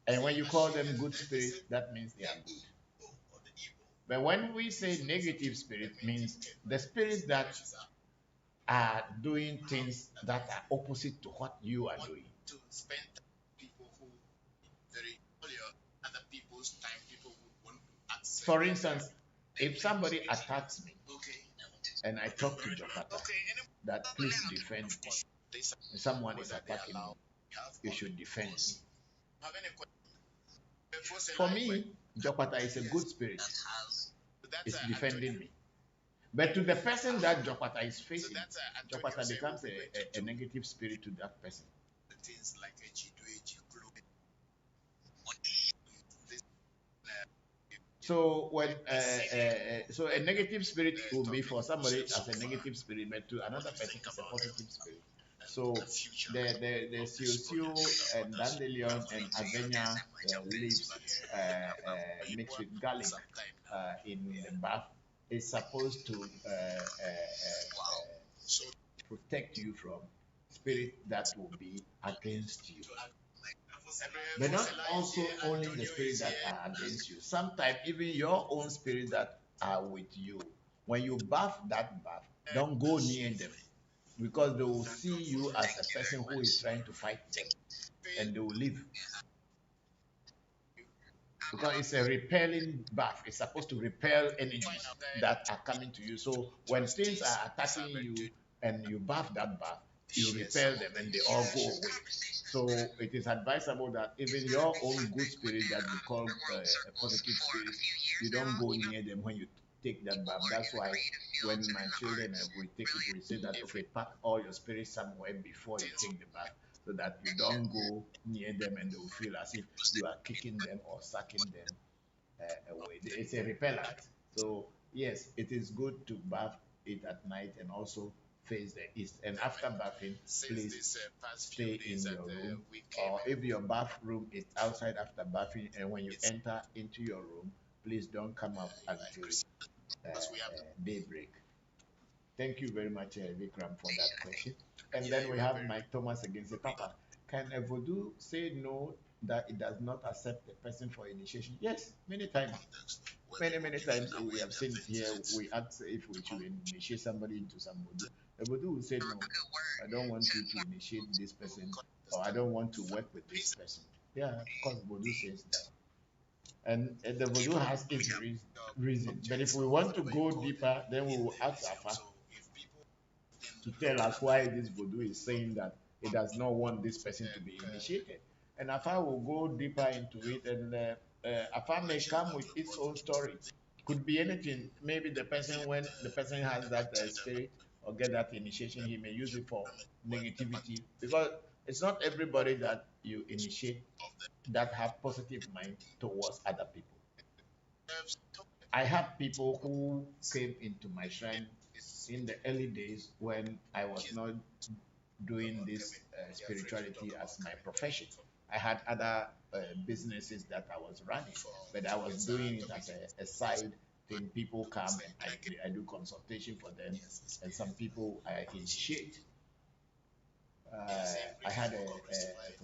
And when you call them good spirit, that means they are good. But when we say negative spirit, means the spirits that are doing things that are opposite to what you are doing. For instance, if somebody attacks me and I talk to Jopata that please defend me, someone is attacking me, you should defend me. For me, Jopata is a good spirit. It's defending me. But to the person that Jopata is facing, Jopata becomes a negative spirit to that person. So when so a negative spirit will be for somebody as a negative spirit, but to another person as a positive spirit. So the siosio and dandelion and avena leaves mixed with garlic in the bath is supposed to protect you from spirit that will be against you. But not also only the spirits that are against you. Sometimes even your own spirits that are with you. When you bath that bath, don't go near them, because they will see you as a person who is trying to fight them, and they will leave. Because it's a repelling bath. It's supposed to repel energies that are coming to you. So when things are attacking you and you bath that bath, you repel them and they all go away. So it is advisable that even your own good spirit that you call a positive spirit, you don't go near them when you take that bath. That's why when my children we take it, we say that okay, pack all your spirits somewhere before you take the bath, so that you don't go near them and they will feel as if you are kicking them or sucking them away. It's a repellent. So yes, it is good to bath it at night and also face the east. And after bathing, please stay in your room. Or if your bathroom is outside after bathing, and when you enter into your room, please don't come out until daybreak. Thank you very much, Vikram, for that question. And then we have Mike Thomas again. Say, Papa, can a voodoo say no that it does not accept the person for initiation? Yes, many times. Many times we have seen it here. We ask if we should initiate somebody into some voodoo. The voodoo will say, no, I don't want you to initiate this person, or I don't want to work with this person. Yeah, of course, voodoo says that. And the voodoo has its reason. But if we want to go deeper, then we will ask Afa to tell us why this voodoo is saying that it does not want this person to be initiated. And Afa will go deeper into it, and Afa may come with its own story. Could be anything. Maybe the person, when the person has that spirit or get that initiation, he may use it for negativity, because it's not everybody that you initiate that have positive mind towards other people. I have people who came into my shrine in the early days when I was not doing this spirituality as my profession. I had other businesses that I was running, but I was doing it as a side thing. People come and I do consultation for them, and some people I initiate. I had a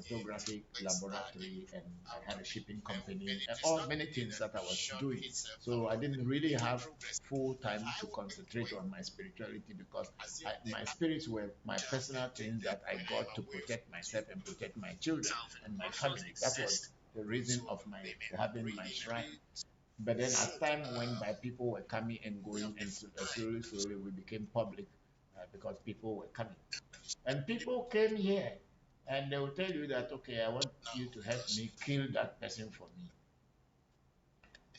photographic laboratory, and I had a shipping company, and all many things that I was doing. So I didn't really have full time to concentrate on my spirituality, because my spirits were my personal things that I got to protect myself and protect my children and my family. That was the reason of my having my shrine. But then as time went by, people were coming and going, and slowly we became public because people were coming. And people came here and they will tell you that, okay, I want you to help me kill that person for me.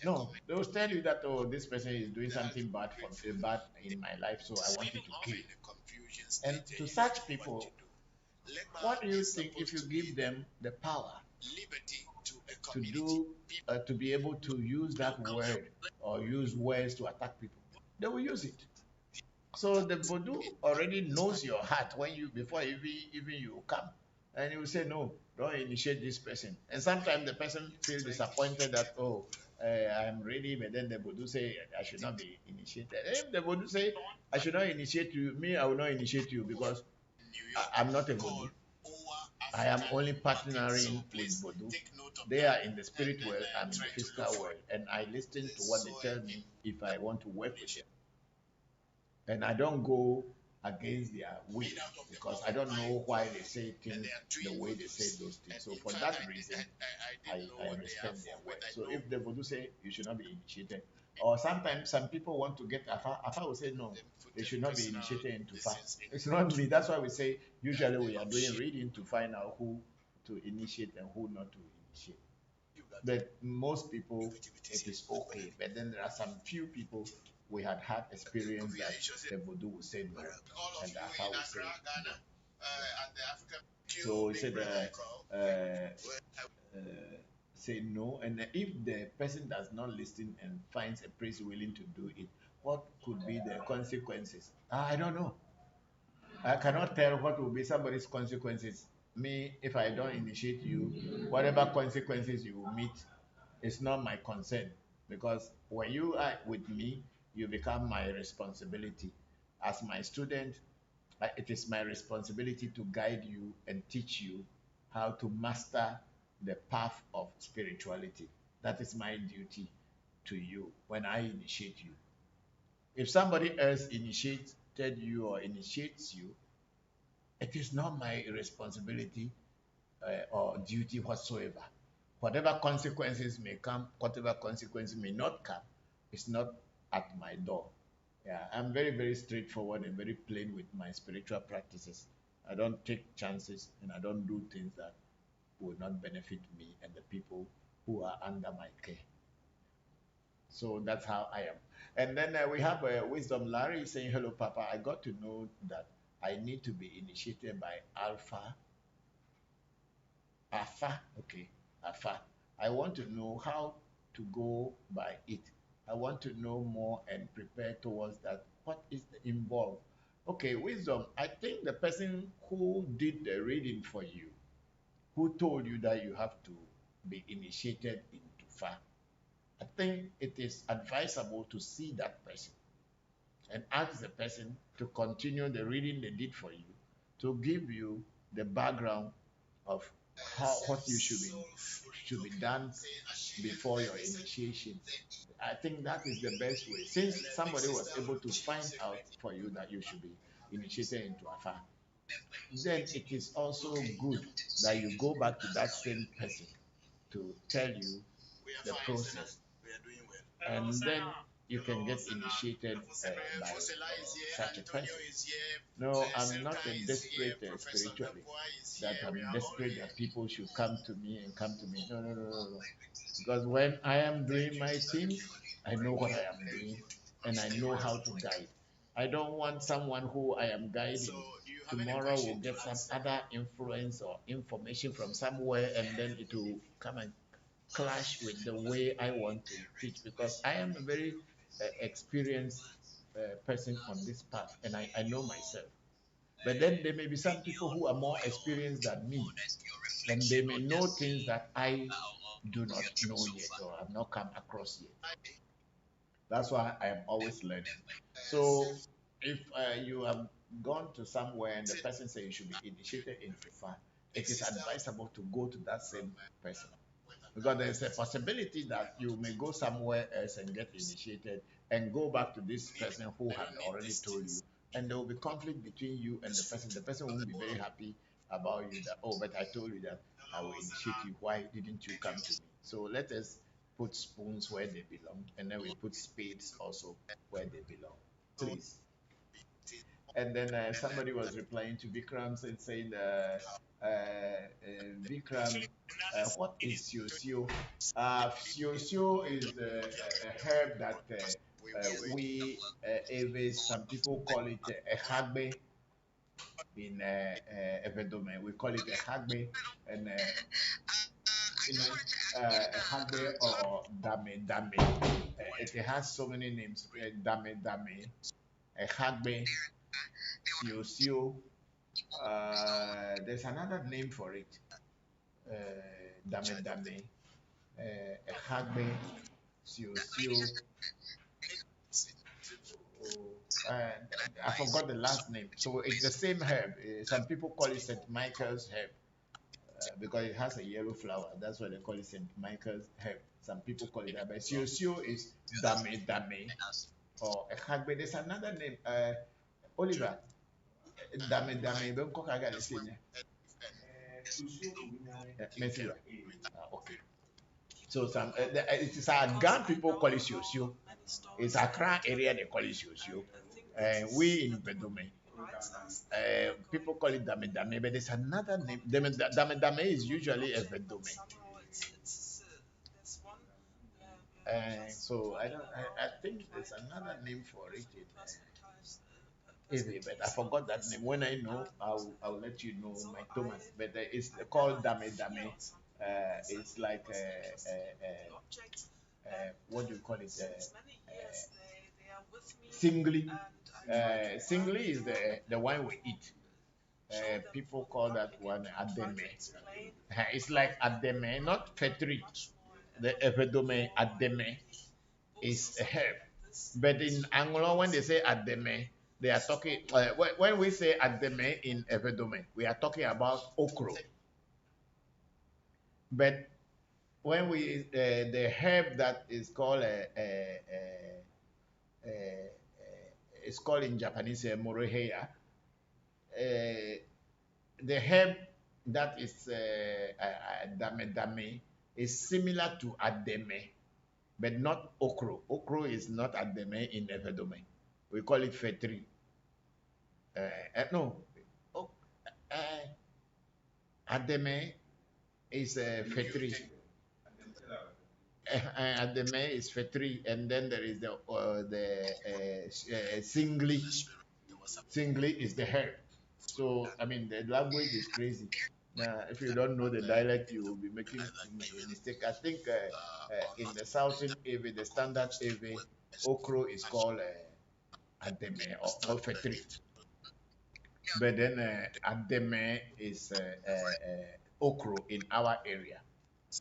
No, they will tell you that, oh, this person is doing something bad in my life, so I want you to kill. And to such people, what do you think if you give them the power to do, to be able to use that word or use words to attack people? They will use it. So the voodoo already knows your heart when you before even you come, and he will say no, don't initiate this person. And sometimes the person feels disappointed that, oh, I'm ready, but then the voodoo say I should not be initiated. If the voodoo say I should not initiate you, me I will not initiate you, because I'm not a voodoo. I am only partnering with voodoo. They are in the spirit world, I'm in the physical world, and I listen to what they tell me if I want to work with them. And I don't go against their will, because I don't know why they say things the way they say those things. So for that reason, I respect their word. So if the voodoo say you should not be initiated, or sometimes some people want to get Afa, Afa will say no, they should not be initiated into Fa. It's not me. That's why we say usually we are doing reading to find out who to initiate and who not to initiate. But most people, it is okay. But then there are some few people we had experience that the voodoo will say no, and the Afa will say no. So he said, say no, and if the person does not listen and finds a priest willing to do it, what could be the consequences? I don't know. I cannot tell what will be somebody's consequences. Me, if I don't initiate you, whatever consequences you will meet, it's not my concern, because when you are with me, you become my responsibility. As my student, it is my responsibility to guide you and teach you how to master the path of spirituality. That is my duty to you when I initiate you. If somebody else initiated you or initiates you, it is not my responsibility or duty whatsoever. Whatever consequences may come, whatever consequences may not come, it's not at my door. Yeah, I'm very, very straightforward and very plain with my spiritual practices. I don't take chances, and I don't do things that will not benefit me and the people who are under my care. So that's how I am. And then we have Wisdom Larry saying, hello, Papa. I got to know that I need to be initiated by Alpha Afa, okay, Afa. I want to know how to go by it. I want to know more and prepare towards that. What is involved? Okay, wisdom. I think the person who did the reading for you, who told you that you have to be initiated into Fa, I think it is advisable to see that person and ask the person to continue the reading they did for you, to give you the background of how what you should be done before your initiation. I think that is the best way. Since somebody was able to find out for you that you should be initiated into Afa, then it is also good that you go back to that same person to tell you the process, and then you can get initiated by such a person. No, I'm not a desperate spiritually, that I'm desperate that people should come to me and come to me. No, no, no, no, no. Because when I am doing my things, I know what I am doing and I know how to guide. I don't want someone who I am guiding tomorrow will get some other influence or information from somewhere, and then it will come and clash with the way I want to teach, because I am a very experienced person on this path and I know myself. But then there may be some people who are more experienced than me, and they may know things that I do not know yet or have not come across yet. That's why I am always learning. So if you have gone to somewhere and the person says you should be initiated into fire, it is advisable to go to that same person, because there's a possibility that you may go somewhere else and get initiated and go back to this person who had already told you, and there will be conflict between you and the person. The person won't be very happy about you, that, oh, but I told you that I will initiate you, why didn't you come to me? So let us put spoons where they belong, and then we put spades also where they belong, please. And then somebody was replying to Vikram and saying, Vikram, what is siosio? Siosio is a herb that we Aves, some people call it a hagbe in Evedome. We call it a hagbe, and you know, a hagbe or dame dame. It has so many names. Dame dame, a hagbe, siosio. There's another name for it. Dame dame, hagbe, sio sio. Uh, I forgot the last name. So it's the same herb. Some people call it St. Michael's herb because it has a yellow flower. That's why they call it St. Michael's herb. Some people call it that. But sio sio is dame dame or hagbe. There's another name. Oliver, dame dame. Don't cook again. Messi. Okay. So it is our Gan people call it Siosio. It's Accra area they call it Siosio. We in Bedome, people call it Dame Dame, but there's another name. Dame Dame is usually a Bedome. So I think there's another name for it. But I forgot that name. When I know, I'll let you know, my Thomas. But it's called Dame Dame. It's like what do you call it? Singly. Singly is the one we eat. People call that one ademe. It's like ademe, not petri. The evedome ademe is a herb. But in Anglo, when they say ademe, they are talking, when we say ademe in evedome, we are talking about okro. But when the herb that is called it's called in Japanese moroheya. The herb that is dame dame is similar to ademe, but not okro. Okro is not ademe in Evedome. We call it fetri. No, ademe is fetri. Ademe is fetri, and then there is the singly. Singly is the herb. So I mean the language is crazy. If you don't know the dialect, you will be making a mistake. I think in the southern Ewe, the standard Ewe, okro is called ademe or ofetri. But then ademe is okro in our area.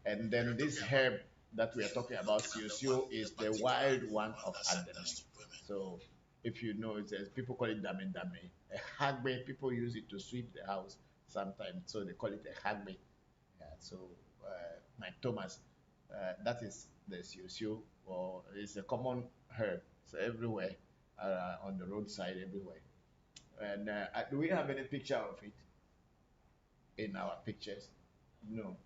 And then this herb that we are talking about, siosio, is the wild one of ademe. So if you know, people call it dame dame. A hagbe, people use it to sweep the house sometimes, so they call it a hagbe. Yeah, so Mike Thomas, that is the siosio, or it's a common herb. So everywhere, on the roadside, everywhere. And do we have any picture of it in our pictures? No.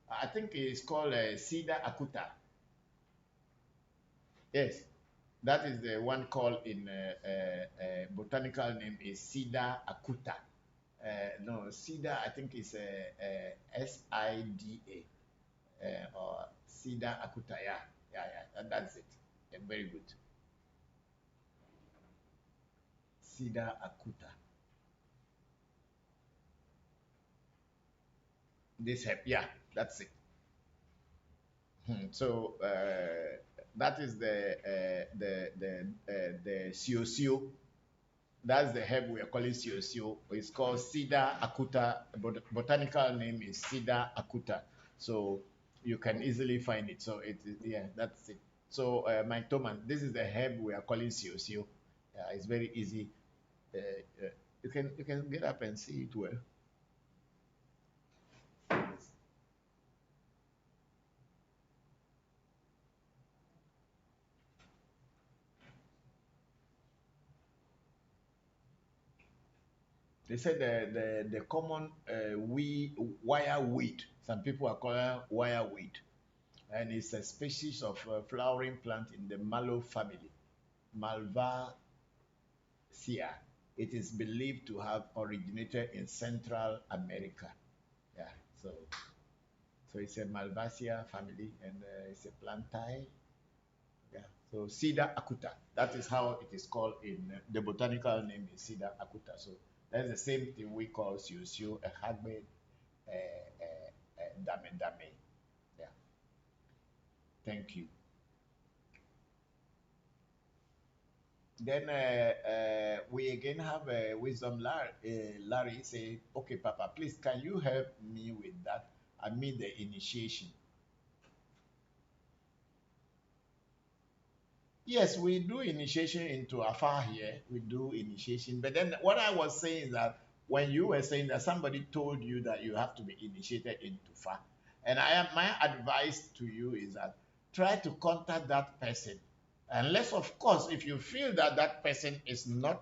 I think it's called Cedar Akuta. Yes, that is the one called in botanical name is Cedar Akuta. No, Cedar, I think is SIDA or Cedar Akuta. Yeah, and that's it. Yeah, very good. Cedar Akuta. This help, yeah, that's it. So that is the siosio. That's the herb we are calling siosio. It's called Cedar Akuta. Botanical name is Cedar Akuta. So you can easily find it. So yeah, that's it. So Mike Thomas, this is the herb we are calling siosio. It's very easy. You can get up and see it well. They said the common wire weed. Some people are calling wire weed, and it's a species of flowering plant in the mallow family, Malvaceae. It is believed to have originated in Central America. Yeah, so it's a Malvaceae family, and it's a plantae. Yeah, so Cedar Akuta. That is how it is called in the botanical name is Cedar Akuta. So that's the same thing we call siosio, a hagbe, dame dame. Yeah. Thank you. Then we again have Wisdom Larry say, okay, Papa, please, can you help me with that? I mean the initiation. Yes, we do initiation into Afar here. We do initiation. But then what I was saying is that when you were saying that somebody told you that you have to be initiated into Fa, and my advice to you is that try to contact that person. Unless, of course, if you feel that that person is not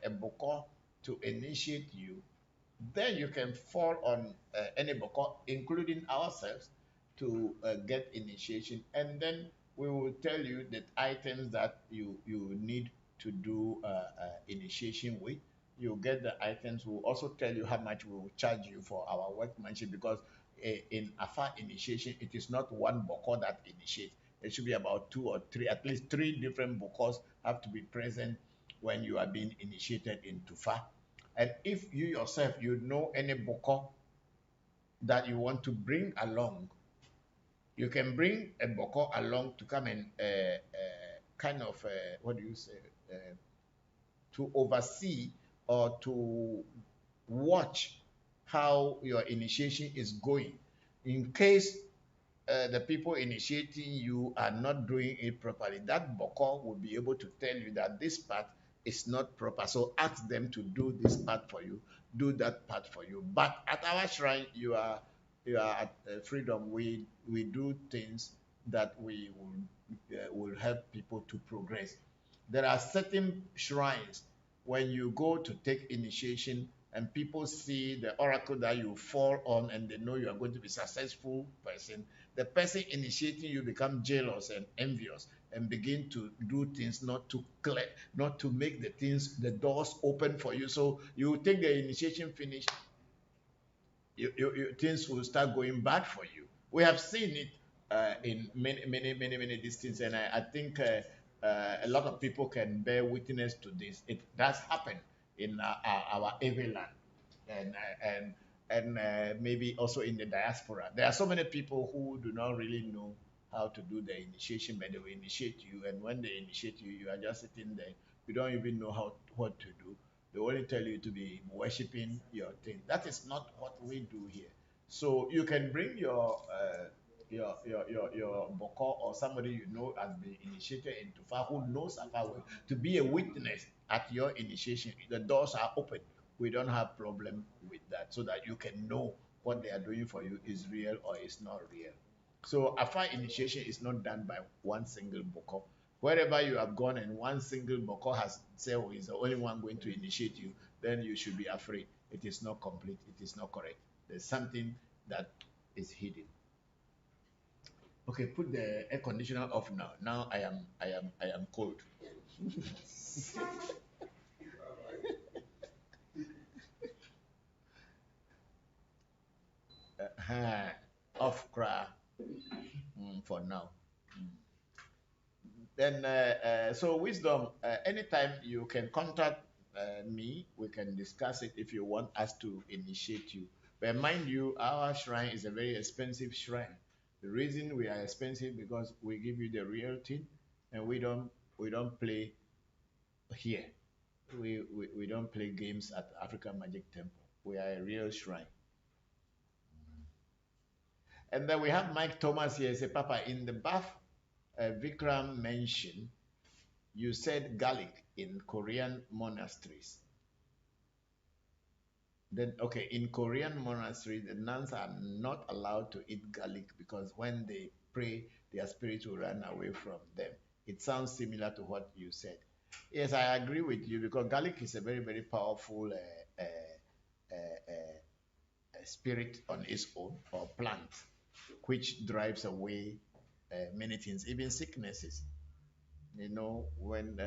a Bokor to initiate you, then you can fall on any Bokor, including ourselves, to get initiation. And then we will tell you the items that you need to do initiation with. You get the items. We'll also tell you how much we will charge you for our workmanship, because in AFA initiation, it is not one Bokor that initiates. It should be about two or three, at least three different Bokors have to be present when you are being initiated into FA. And if you yourself, you know any Bokor that you want to bring along, you can bring a Bokor along to come and kind of, what do you say, to oversee or to watch how your initiation is going. In case the people initiating you are not doing it properly, that Bokor will be able to tell you that this part is not proper. So ask them to do this part for you, do that part for you. But at our shrine, you are at freedom. We do things that we will help people to progress. There are certain shrines when you go to take initiation and people see the oracle that you fall on and they know you are going to be a successful person, the person initiating you become jealous and envious and begin to do things not to clear, not to make the doors open for you. So you take the initiation finish, things will start going bad for you. We have seen it in many distance, and I think a lot of people can bear witness to this. It does happen in our Eveland, and and maybe also in the diaspora. There are so many people who do not really know how to do the initiation, but they will initiate you. And when they initiate you, you are just sitting there. You don't even know what to do. They only tell you to be worshiping your thing. That is not what we do here. So you can bring your Bokor or somebody you know has been initiated into Fa, who knows Afa, to be a witness at your initiation. The doors are open. We don't have problem with that, so that you can know what they are doing for you is real or is not real. So Afa initiation is not done by one single Bokor. Wherever you have gone and one single Bokor has said, oh, is the only one going to initiate you, then you should be afraid. It is not complete. It is not correct. There's something that is hidden. Okay, put the air conditioner off now. Now I am cold. Off cry for now. Then so wisdom. Anytime you can contact me, we can discuss it if you want us to initiate you. But mind you, our shrine is a very expensive shrine. The reason we are expensive because we give you the real thing, and we don't play here. We don't play games at African Magic Temple. We are a real shrine. And then we have Mike Thomas here. Say, Papa, in the bath, Vikram mentioned you said garlic in Korean monasteries. Then, okay, in Korean monasteries, the nuns are not allowed to eat garlic because when they pray, their spirit will run away from them. It sounds similar to what you said. Yes, I agree with you because garlic is a very, very powerful spirit on its own, or plant, which drives away many things, even sicknesses. You know, when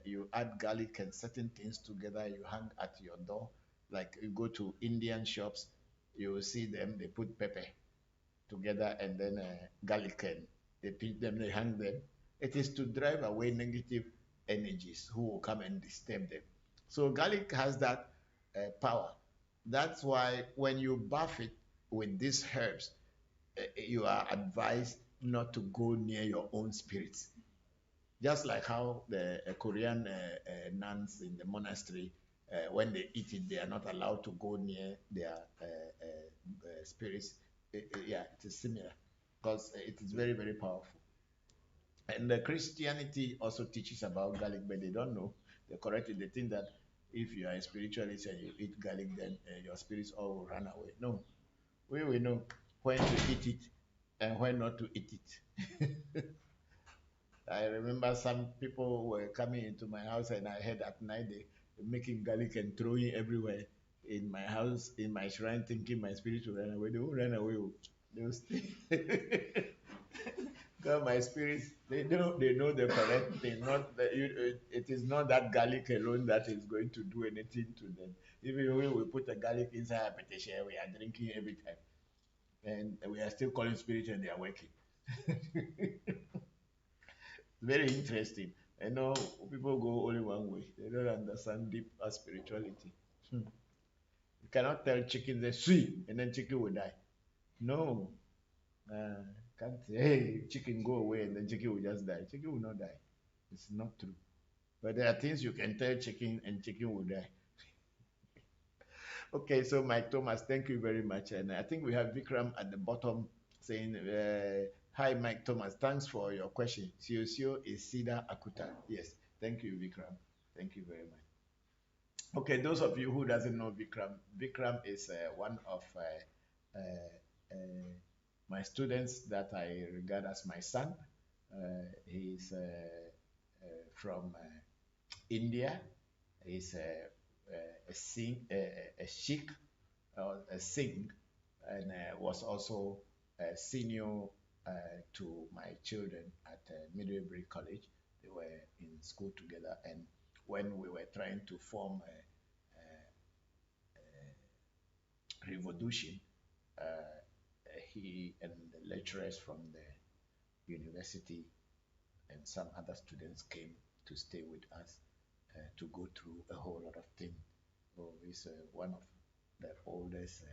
you add garlic and certain things together, you hang at your door. Like you go to Indian shops, you will see them, they put pepper together and then garlic, and they pinch them, they hang them. It is to drive away negative energies who will come and disturb them. So garlic has that power. That's why when you buff it with these herbs, you are advised not to go near your own spirits. Just like how the Korean nuns in the monastery, when they eat it, they are not allowed to go near their spirits. Yeah, it is similar because it is very, very powerful. And the Christianity also teaches about garlic, but they don't know. They correct it. They think that if you are a spiritualist and you eat garlic, then your spirits all will run away. No, we will know when to eat it and when not to eat it. I remember some people were coming into my house, and I heard at night they making garlic and throwing everywhere in my house, in my shrine, thinking my spirit will run away. They won't run away. They will stay. Because my spirits, they know the correct thing. Not that it is not that garlic alone that is going to do anything to them. Even when we put the garlic inside a petition, we are drinking every time, and we are still calling spirit, and they are working. Very interesting. I know people go only one way. They don't understand deep spirituality. You cannot tell chicken they sweet and then chicken will die. No. Can't say, hey, chicken go away and then chicken will just die. Chicken will not die. It's not true. But there are things you can tell chicken and chicken will die. Okay, so Mike Thomas, thank you very much. And I think we have Vikram at the bottom saying, hi, Mike Thomas, thanks for your question. Siosio is Sida Akuta. Yes, thank you, Vikram. Thank you very much. Okay, those of you who doesn't know Vikram, Vikram is one of my students that I regard as my son. He's from India. He's a Sikh, a Singh, and was also a senior to my children at Midway College. They were in school together, and when we were trying to form a revolution, he and the lecturers from the university and some other students came to stay with us to go through a whole lot of things. So he's one of the oldest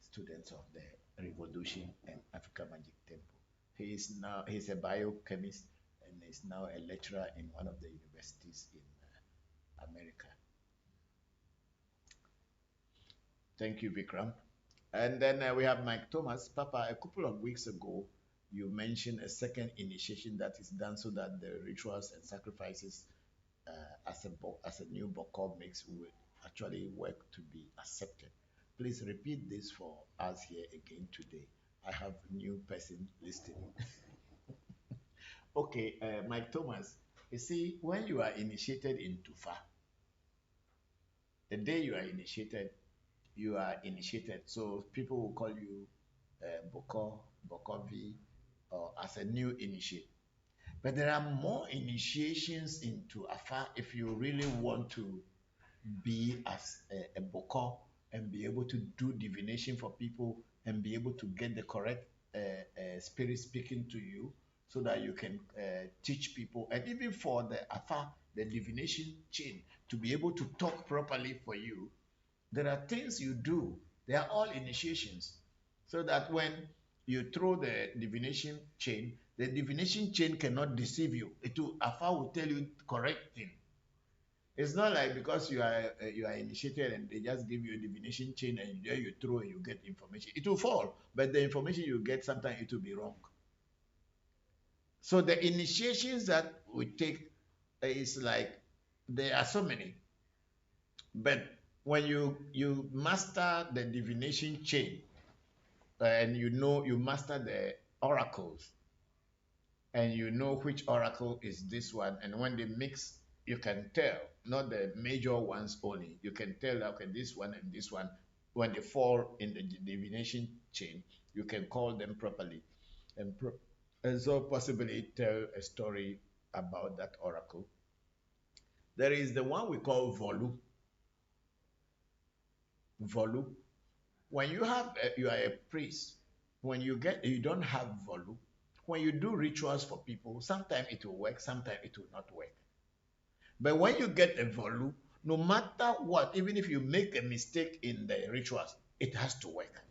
students of the Revolution and Africa Magic Temple. He's a biochemist and is now a lecturer in one of the universities in America. Thank you, Vikram. And then we have Mike Thomas. Papa, a couple of weeks ago, you mentioned a second initiation that is done so that the rituals and sacrifices as a new Bokor mix will actually work to be accepted. Please repeat this for us here again today. I have a new person listening. Okay, Mike Thomas, you see, when you are initiated in Tufa, the day you are initiated. So people will call you Bokor, Bokovi, or as a new initiate. But there are more initiations into Afa if you really want to be as a Bokor and be able to do divination for people and be able to get the correct spirit speaking to you so that you can teach people, and even for the Afa, the divination chain, to be able to talk properly for you. There are things you do. They are all initiations. So that when you throw the divination chain, the divination chain cannot deceive you. Afa will tell you correct thing. It's not like because you are initiated and they just give you a divination chain and there you throw and you get information. It will fall, but the information you get sometimes it will be wrong. So the initiations that we take is like there are so many, but when you master the divination chain and you master the oracles and you know which oracle is this one, and when they mix you can tell, not the major ones only, you can tell that okay, this one and this one, when they fall in the divination chain you can call them properly and so possibly tell a story about that oracle. There is the one we call Volu. When you are a priest, when you don't have Volu, when you do rituals for people, sometimes it will work, sometimes it will not work. But when you get a Volu, no matter what, even if you make a mistake in the rituals, it has to work.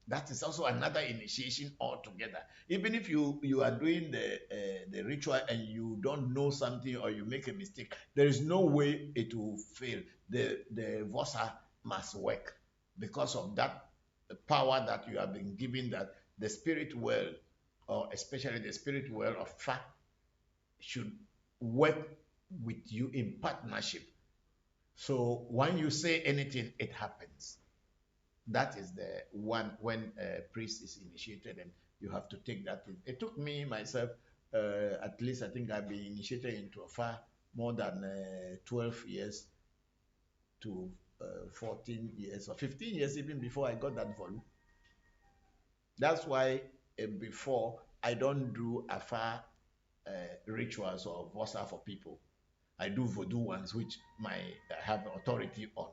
That is also another initiation altogether. Even if you are doing the ritual and you don't know something or you make a mistake, there is no way it will fail. The Vosa must work because of that power that you have been given, that the spirit world, or especially the spirit world of Fa, should work with you in partnership. So when you say anything, it happens. That is the one when a priest is initiated and you have to take that in. It took me myself, at least I think I've been initiated into a Fa more than 12 years to 14 years or 15 years even before I got that volume. That's why before I don't do Afa rituals or Vosa for people. I do voodoo ones which I have authority on.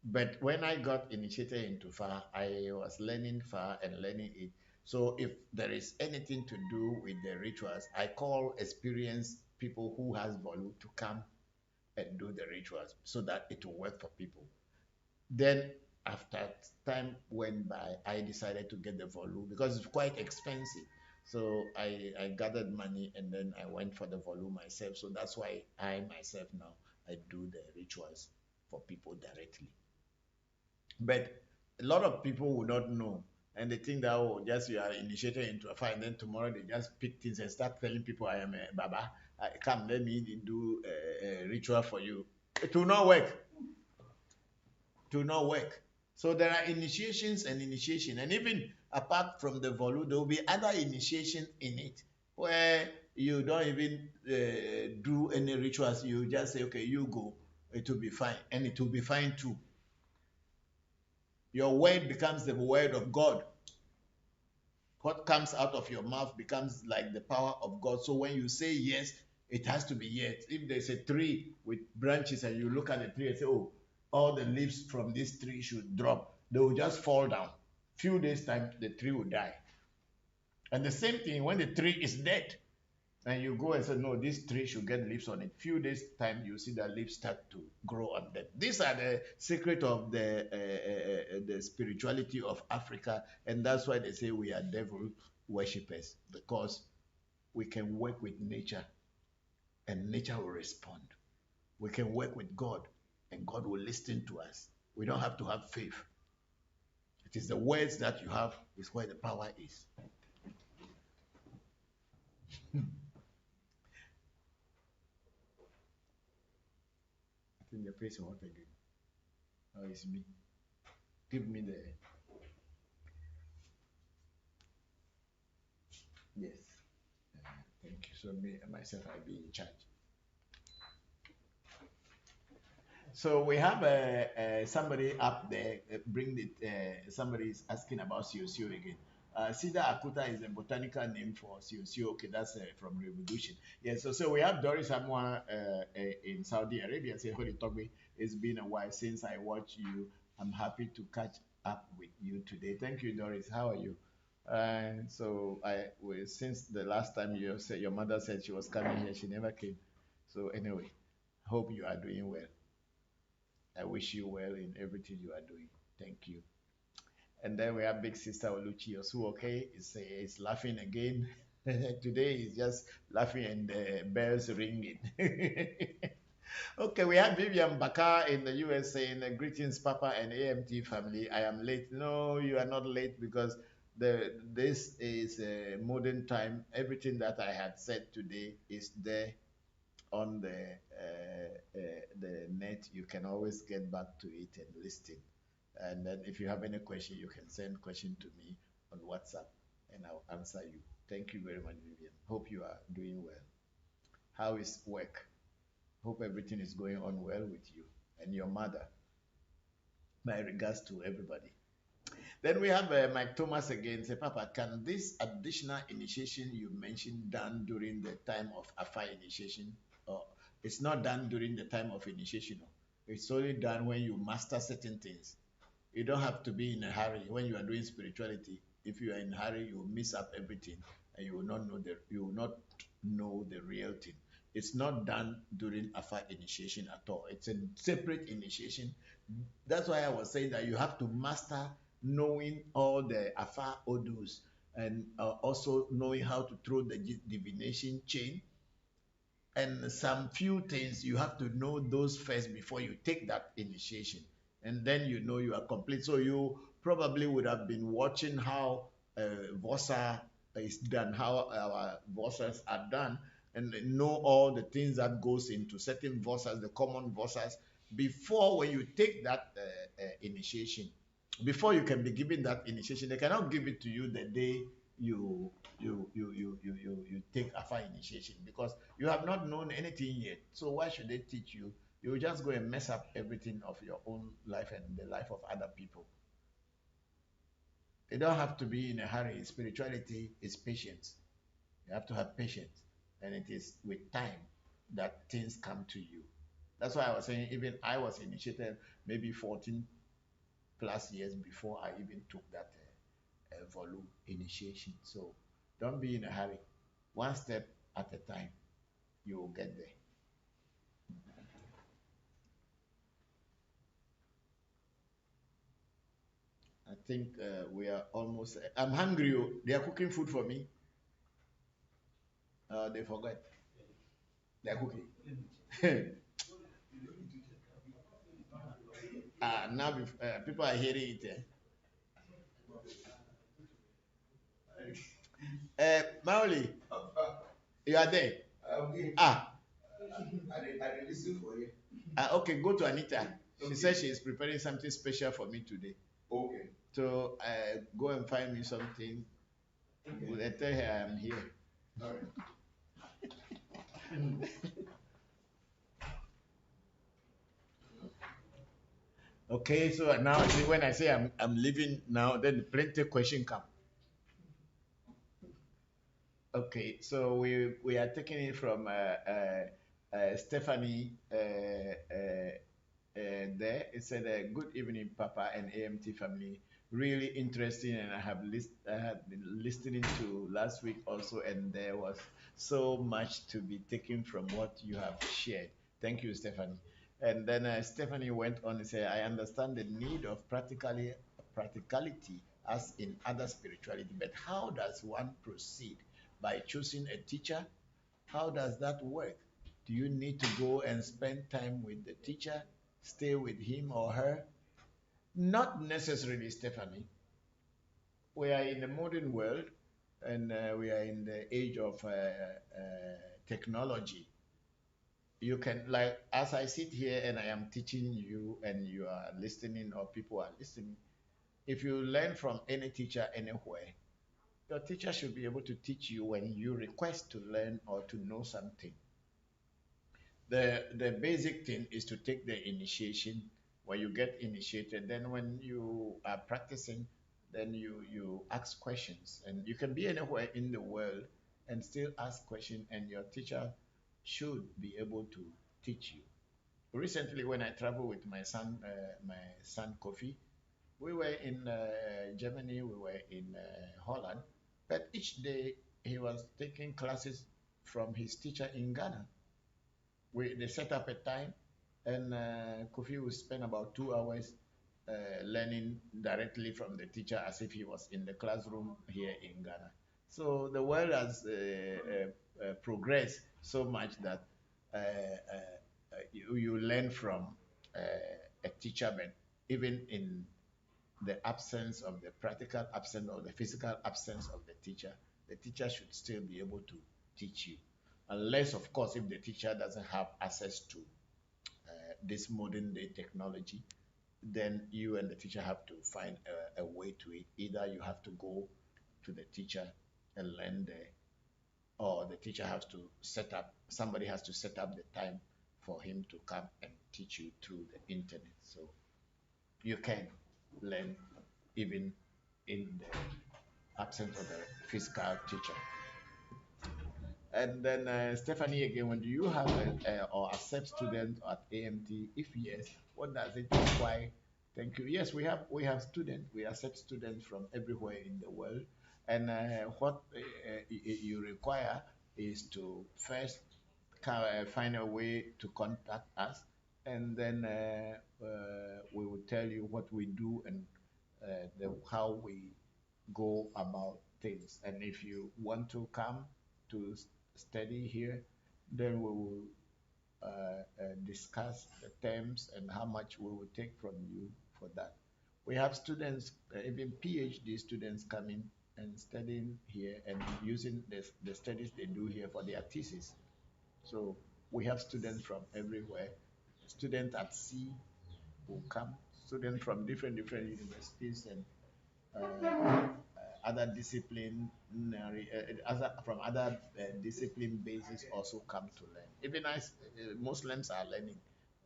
But when I got initiated into Fa, I was learning Fa and learning it. So if there is anything to do with the rituals, I call experienced people who has Volu to come and do the rituals so that it will work for people. Then after time went by, I decided to get the Volu because it's quite expensive. So I gathered money and then I went for the volume myself. So that's why I myself now, I do the rituals for people directly. But a lot of people will not know. And they think that, oh, just you are initiated into a fire, and then tomorrow they just pick things and start telling people, I am a Baba. Come, let me do a ritual for you. It will not work. It will not work. So there are initiations and initiation. And even apart from the Volu, there will be other initiation in it where you don't even do any rituals. You just say, okay, you go. It will be fine. And it will be fine too. Your word becomes the word of God. What comes out of your mouth becomes like the power of God. So when you say yes, it has to be yes. If there's a tree with branches and you look at the tree and say, oh, all the leaves from this tree should drop, they will just fall down. Few days time, the tree will die. And the same thing when the tree is dead, and you go and say, no, this tree should get leaves on it. Few days time, you see the leaves start to grow on them. These are the secret of the spirituality of Africa, and that's why they say we are devil worshippers, because we can work with nature and nature will respond. We can work with God and God will listen to us. We don't have to have faith. It is the words that you have is where the power is. I think the place hot again. Oh, it's me. Give me the. Yes. Thank you. So me and myself, I'll be in charge. So we have somebody up there. Bring it. Somebody is asking about Siosio again. Cedar Akuta is a botanical name for Siosio. Okay, that's from Revolution. Yes. So we have Doris Amwa in Saudi Arabia. Say, Holy Togbe, it's been a while since I watched you. I'm happy to catch up with you today. Thank you, Doris. How are you? Since the last time you said your mother said she was coming here, she never came. So anyway, hope you are doing well. I wish you well in everything you are doing. Thank you. And then we have big sister Oluchi Osu, okay, is laughing again. Today is just laughing and the bells ringing. Okay, we have Vivian Baka in the US saying, greetings, Papa and AMT family. I am late. No, you are not late because this is a modern time. Everything that I had said today is there on the net. You can always get back to it and listen. And then if you have any question, you can send question to me on WhatsApp and I'll answer you. Thank you very much, Vivian. Hope you are doing well. How is work? Hope everything is going on well with you and your mother. My regards to everybody. Then we have Mike Thomas again. Say, Papa, can this additional initiation you mentioned done during the time of Afa initiation? It's not done during the time of initiation. It's only done when you master certain things. You don't have to be in a hurry when you are doing spirituality. If you are in a hurry, you will miss up everything and you will not know the real thing. It's not done during Afa initiation at all. It's a separate initiation. That's why I was saying that you have to master knowing all the Afa odus and also knowing how to throw the divination chain. And some few things you have to know those first before you take that initiation. And then you know you are complete. So you probably would have been watching how Vosa is done, how our Vosas are done, and know all the things that goes into certain Vosas, the common Vosas, before when you take that initiation. Before you can be given that initiation, they cannot give it to you the day you take Afa initiation because you have not known anything yet. So why should they teach you? You will just go and mess up everything of your own life and the life of other people. You don't have to be in a hurry. Spirituality is patience. You have to have patience, and it is with time that things come to you. That's why I was saying even I was initiated maybe 14 plus years before I even took that Volu initiation. So don't be in a hurry. One step at a time, you will get there. I think we are almost. I'm hungry. They are cooking food for me. They forgot. They are cooking. Now people are hearing it. Maoli, you are there. Okay. I listen for you. Okay, go to Anita. She says she is preparing something special for me today. Okay. So go and find me something. Okay. I tell her I'm here. All right. Okay, so now when I say I'm leaving now, then plenty of questions come. Okay, so we are taking it from Stephanie there. It said, "Good evening, Papa and AMT family. Really interesting, and I have been listening to last week also, and there was so much to be taken from what you have shared. Thank you, Stephanie. And then Stephanie went on to say, I understand the need of practicality as in other spirituality, but how does one proceed? By choosing a teacher? How does that work? Do you need to go and spend time with the teacher, stay with him or her? Not necessarily, Stephanie. We are in the modern world, and we are in the age of technology. You can, like, as I sit here and I am teaching you and you are listening or people are listening, if you learn from any teacher anywhere, your teacher should be able to teach you when you request to learn or to know something. The basic thing is to take the initiation. When you get initiated, then when you are practicing, then you ask questions, and you can be anywhere in the world and still ask questions, and your teacher should be able to teach you. Recently, when I traveled with my son Kofi, we were in Germany, we were in Holland, but each day he was taking classes from his teacher in Ghana. They set up a time, and Kofi would spend about 2 hours learning directly from the teacher as if he was in the classroom here in Ghana. So the world has progressed so much that you learn from a teacher, but even in the absence of the practical absence or the physical absence of the teacher should still be able to teach you. Unless, of course, if the teacher doesn't have access to this modern day technology, then you and the teacher have to find a way to it. Either you have to go to the teacher and learn there, or the teacher has to somebody has to set up the time for him to come and teach you through the internet. So you can learn even in the absence of the physical teacher. And then Stephanie again, when do you have or accept students at AMT? If yes, what does it require? Thank you. Yes, we have students. We accept students from everywhere in the world, and what you require is to first find a way to contact us, and then we will tell you what we do and how we go about things. And if you want to come to study here, then we will discuss the terms and how much we will take from you for that. We have students, even PhD students, coming and studying here and using the studies they do here for their thesis. So we have students from everywhere. Students at sea will come, students from different universities and other disciplinary, from other discipline bases also come to learn. Even as Muslims are learning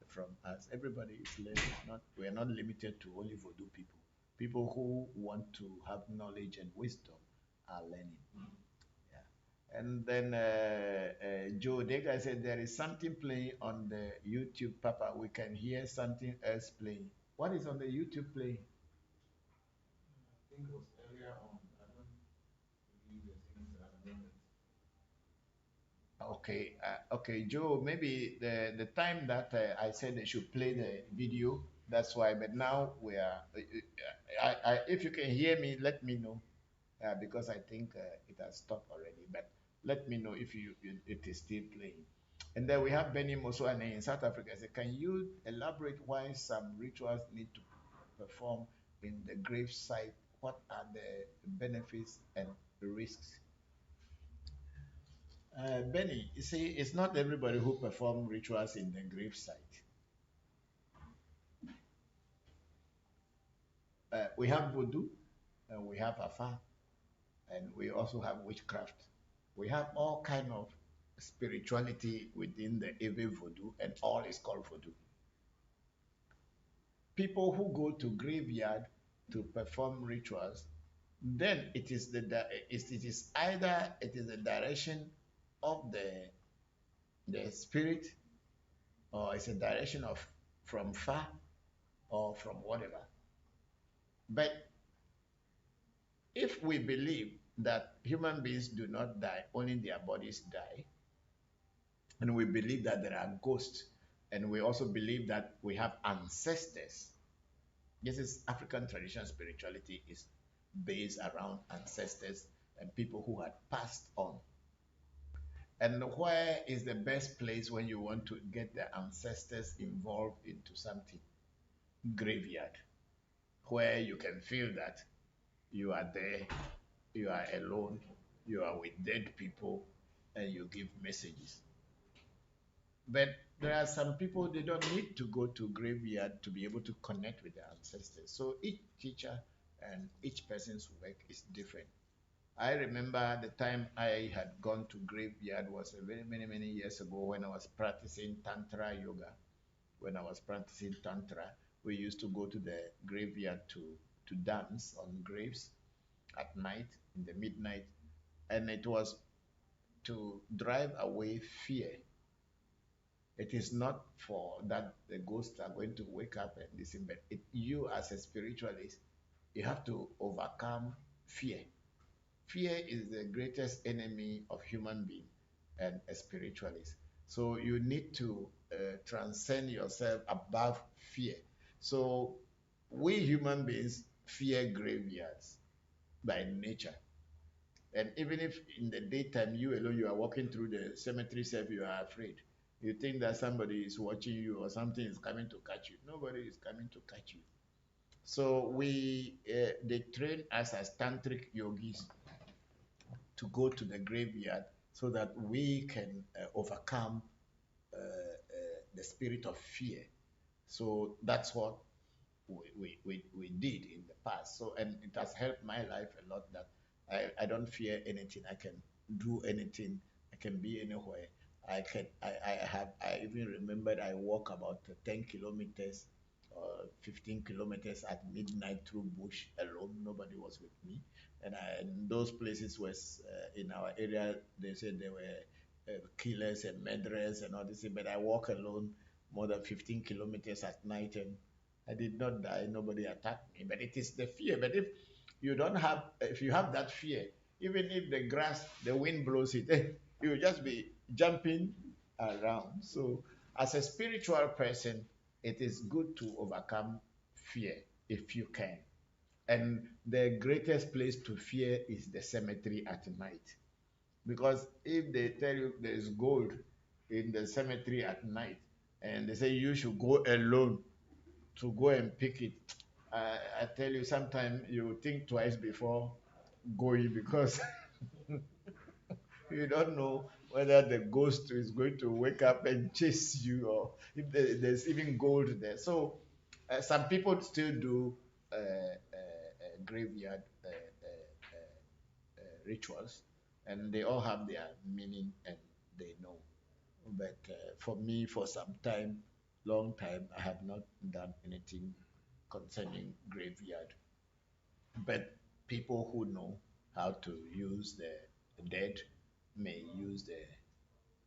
from us, everybody is learning. We are not limited to only Vodou people. People who want to have knowledge and wisdom are learning. Yeah. And then Joe Dega said there is something playing on the YouTube, Papa. We can hear something else playing. What is on the YouTube playing? I think it was earlier on. I don't believe the things at the moment. Okay, okay, Joe. Maybe the time that I said they should play the video. That's why. But now we are. If you can hear me, let me know, because I think it has stopped already. But let me know if it is still playing. And then we have Benny Mosoane in South Africa. Say, can you elaborate why some rituals need to perform in the grave site? What are the benefits and risks? Benny, you see, it's not everybody who perform rituals in the grave site. We have voodoo, and we have afa, and we also have witchcraft. We have all kind of spirituality within the Ewe voodoo, and all is called voodoo. People who go to graveyard to perform rituals, then it is either it is the direction of the spirit, or it's a direction of from far or from whatever. But if we believe that human beings do not die, only their bodies die, and we believe that there are ghosts And we also believe that we have ancestors. This is African traditional spirituality is based around ancestors and people who had passed on. And where is the best place when you want to get the ancestors involved into something? Graveyard, where you can feel that you are there, you are alone, you are with dead people, and you give messages. But there are some people, they don't need to go to graveyard to be able to connect with their ancestors. So each teacher and each person's work is different. I remember the time I had gone to graveyard was very many years ago when I was practicing Tantra yoga. When I was practicing Tantra, we used to go to the graveyard to dance on graves at night, in the midnight, and it was to drive away fear. It is not for that the ghosts are going to wake up and listen, but you as a spiritualist, you have to overcome fear. Fear is the greatest enemy of human being and a spiritualist. So you need to transcend yourself above fear. So we human beings fear graveyards by nature. And even if in the daytime you alone you are walking through the cemetery self, you are afraid. You think that somebody is watching you or something is coming to catch you. Nobody is coming to catch you. So they train us as tantric yogis to go to the graveyard so that we can overcome the spirit of fear. So that's what we did in the past. So, and it has helped my life a lot that I don't fear anything. I can do anything. I can be anywhere. I even remembered I walk about 10 kilometers or 15 kilometers at midnight through bush alone. Nobody was with me. And those places was in our area, they said there were killers and murderers and all this, but I walk alone more than 15 kilometers at night and I did not die. Nobody attacked me. But it is the fear. But if you have that fear, even if the grass, the wind blows it, you will just be jumping around. So, as a spiritual person, it is good to overcome fear if you can. And the greatest place to fear is the cemetery at night. Because if they tell you there is gold in the cemetery at night, and they say you should go alone to go and pick it, I tell you, sometimes you think twice before going because you don't know whether the ghost is going to wake up and chase you or if there's even gold there. So some people still do graveyard rituals, and they all have their meaning and they know. But for me, for some time, long time, I have not done anything concerning graveyard. But people who know how to use the dead may use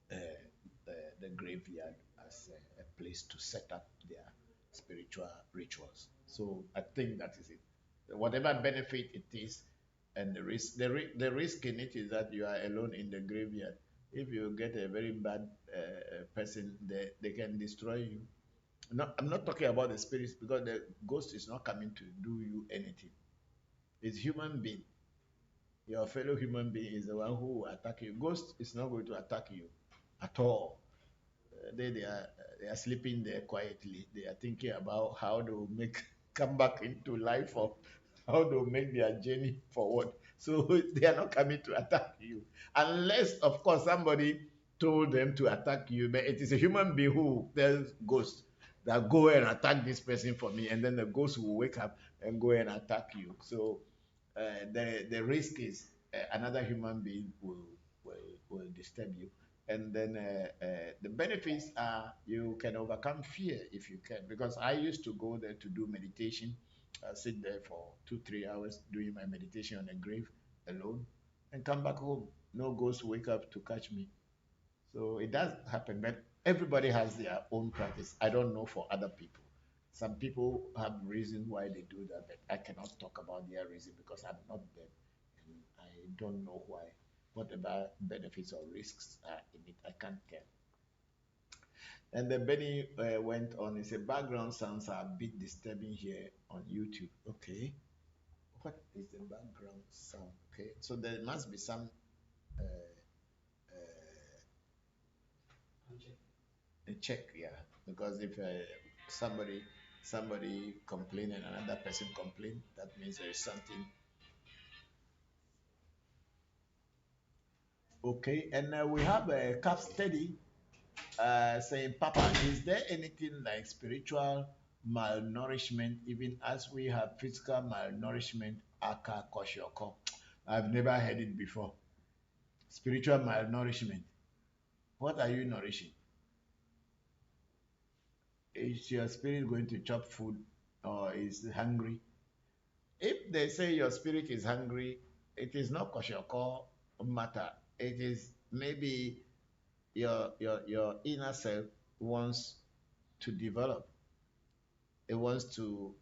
the graveyard as a place to set up their spiritual rituals. So I think that is it. Whatever benefit it is, and the risk in it is that you are alone in the graveyard. If you get a very bad person, they can destroy you. No, I'm not talking about the spirits because the ghost is not coming to do you anything. It's human being. Your fellow human being is the one who will attack you. Ghost is not going to attack you at all. They are sleeping there quietly. They are thinking about how they will make come back into life or how they will make their journey forward. So they are not coming to attack you, unless of course somebody told them to attack you. But it is a human being who tells ghosts that go and attack this person for me, and then the ghost will wake up and go and attack you. So the risk is another human being will disturb you, and then the benefits are you can overcome fear if you can. Because I used to go there to do meditation, sit there for 2 3 hours doing my meditation on a grave alone, and come back home. No ghost wake up to catch me. So it does happen, but everybody has their own practice. I don't know for other people. Some people have reason why they do that, but I cannot talk about their reason because I'm not them. And I don't know why. Whatever benefits or risks are in it, I can't tell. And then Benny went on. He said, background sounds are a bit disturbing here on YouTube. Okay. What is the background sound? Okay. So there must be some a check, yeah. Because if somebody complain and another person complain, that means there is something. Okay. And we have a cap study saying, Papa, is there anything like spiritual malnourishment, even as we have physical malnourishment, aka koshoko? I've never heard it before. Spiritual malnourishment. What are you nourishing? Is your spirit going to chop food or is hungry? If they say your spirit is hungry, it is not koshoko matter. It is maybe your inner self wants to develop. It wants to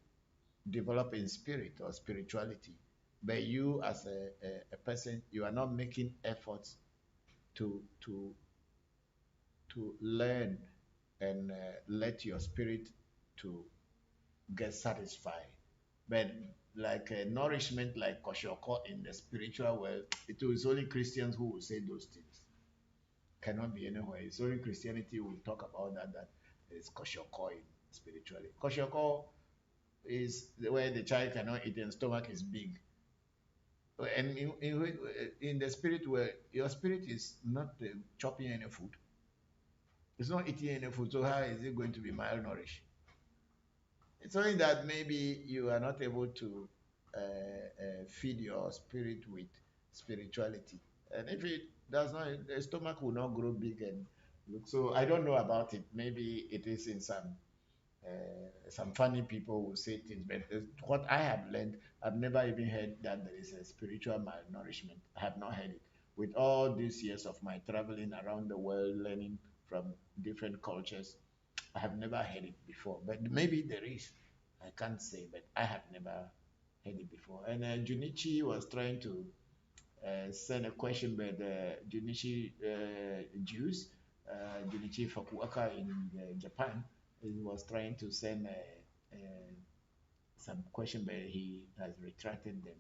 develop in spirit or spirituality. But you as a person, you are not making efforts to learn and let your spirit to get satisfied. But like nourishment, like koshoko in the spiritual world, it is only Christians who will say those things. Cannot be anywhere. It's only Christianity will talk about that is koshoko in spiritually. Koshoko is where the child cannot eat and stomach is big. And in the spirit where your spirit is not chopping any food, it's not eating any food, so how is it going to be malnourished? It's only that maybe you are not able to feed your spirit with spirituality. And if it does not, the stomach will not grow big and look. So I don't know about it. Maybe it is in some funny people will say things, but what I have learned, I've never even heard that there is a spiritual malnourishment. I have not heard it. With all these years of my traveling around the world, learning from different cultures, I have never heard it before. But maybe there is. I can't say, but I have never heard it before. And Junichi was trying to send a question, but Junichi Jews, Junichi Fukuoka in Japan, he was trying to send some question, but he has retracted them.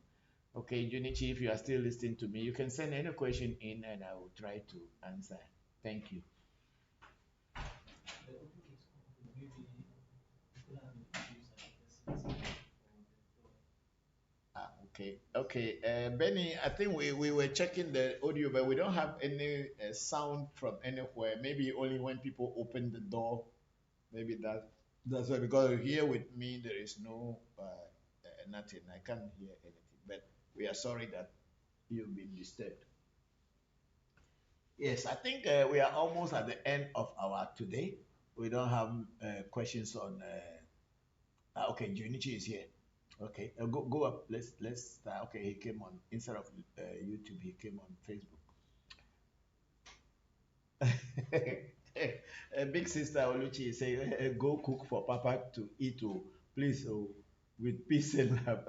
Okay, Junichi, if you are still listening to me, you can send any question in and I will try to answer. Thank you. Okay, okay. Benny, I think we were checking the audio, but we don't have any sound from anywhere. Maybe only when people open the door. Maybe that's why. Because here with me there is no nothing. I can't hear anything. But we are sorry that you've been disturbed. Yes, I think we are almost at the end of our today. We don't have questions on. Okay, Junichi is here. Okay, go up. Let's start. Okay, he came on instead of YouTube. He came on Facebook. Big sister Oluchi is saying, "Go cook for Papa to eat, oh, please, oh, with peace and love."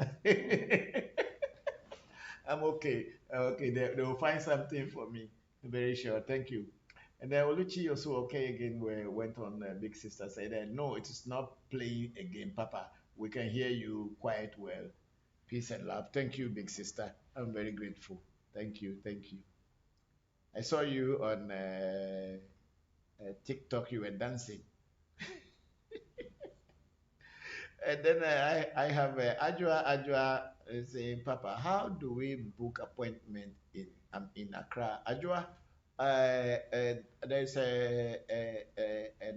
I'm okay. Okay, they will find something for me. Very sure. Thank you. And then Oluchi also okay again. Went on. Big sister said, "No, it is not playing a game, Papa. We can hear you quite well. Peace and love." Thank you, big sister. I'm very grateful. Thank you. Thank you. I saw you on TikTok. You were dancing. And then I have Ajwa saying, Papa, how do we book appointment in Accra? Ajwa, there's a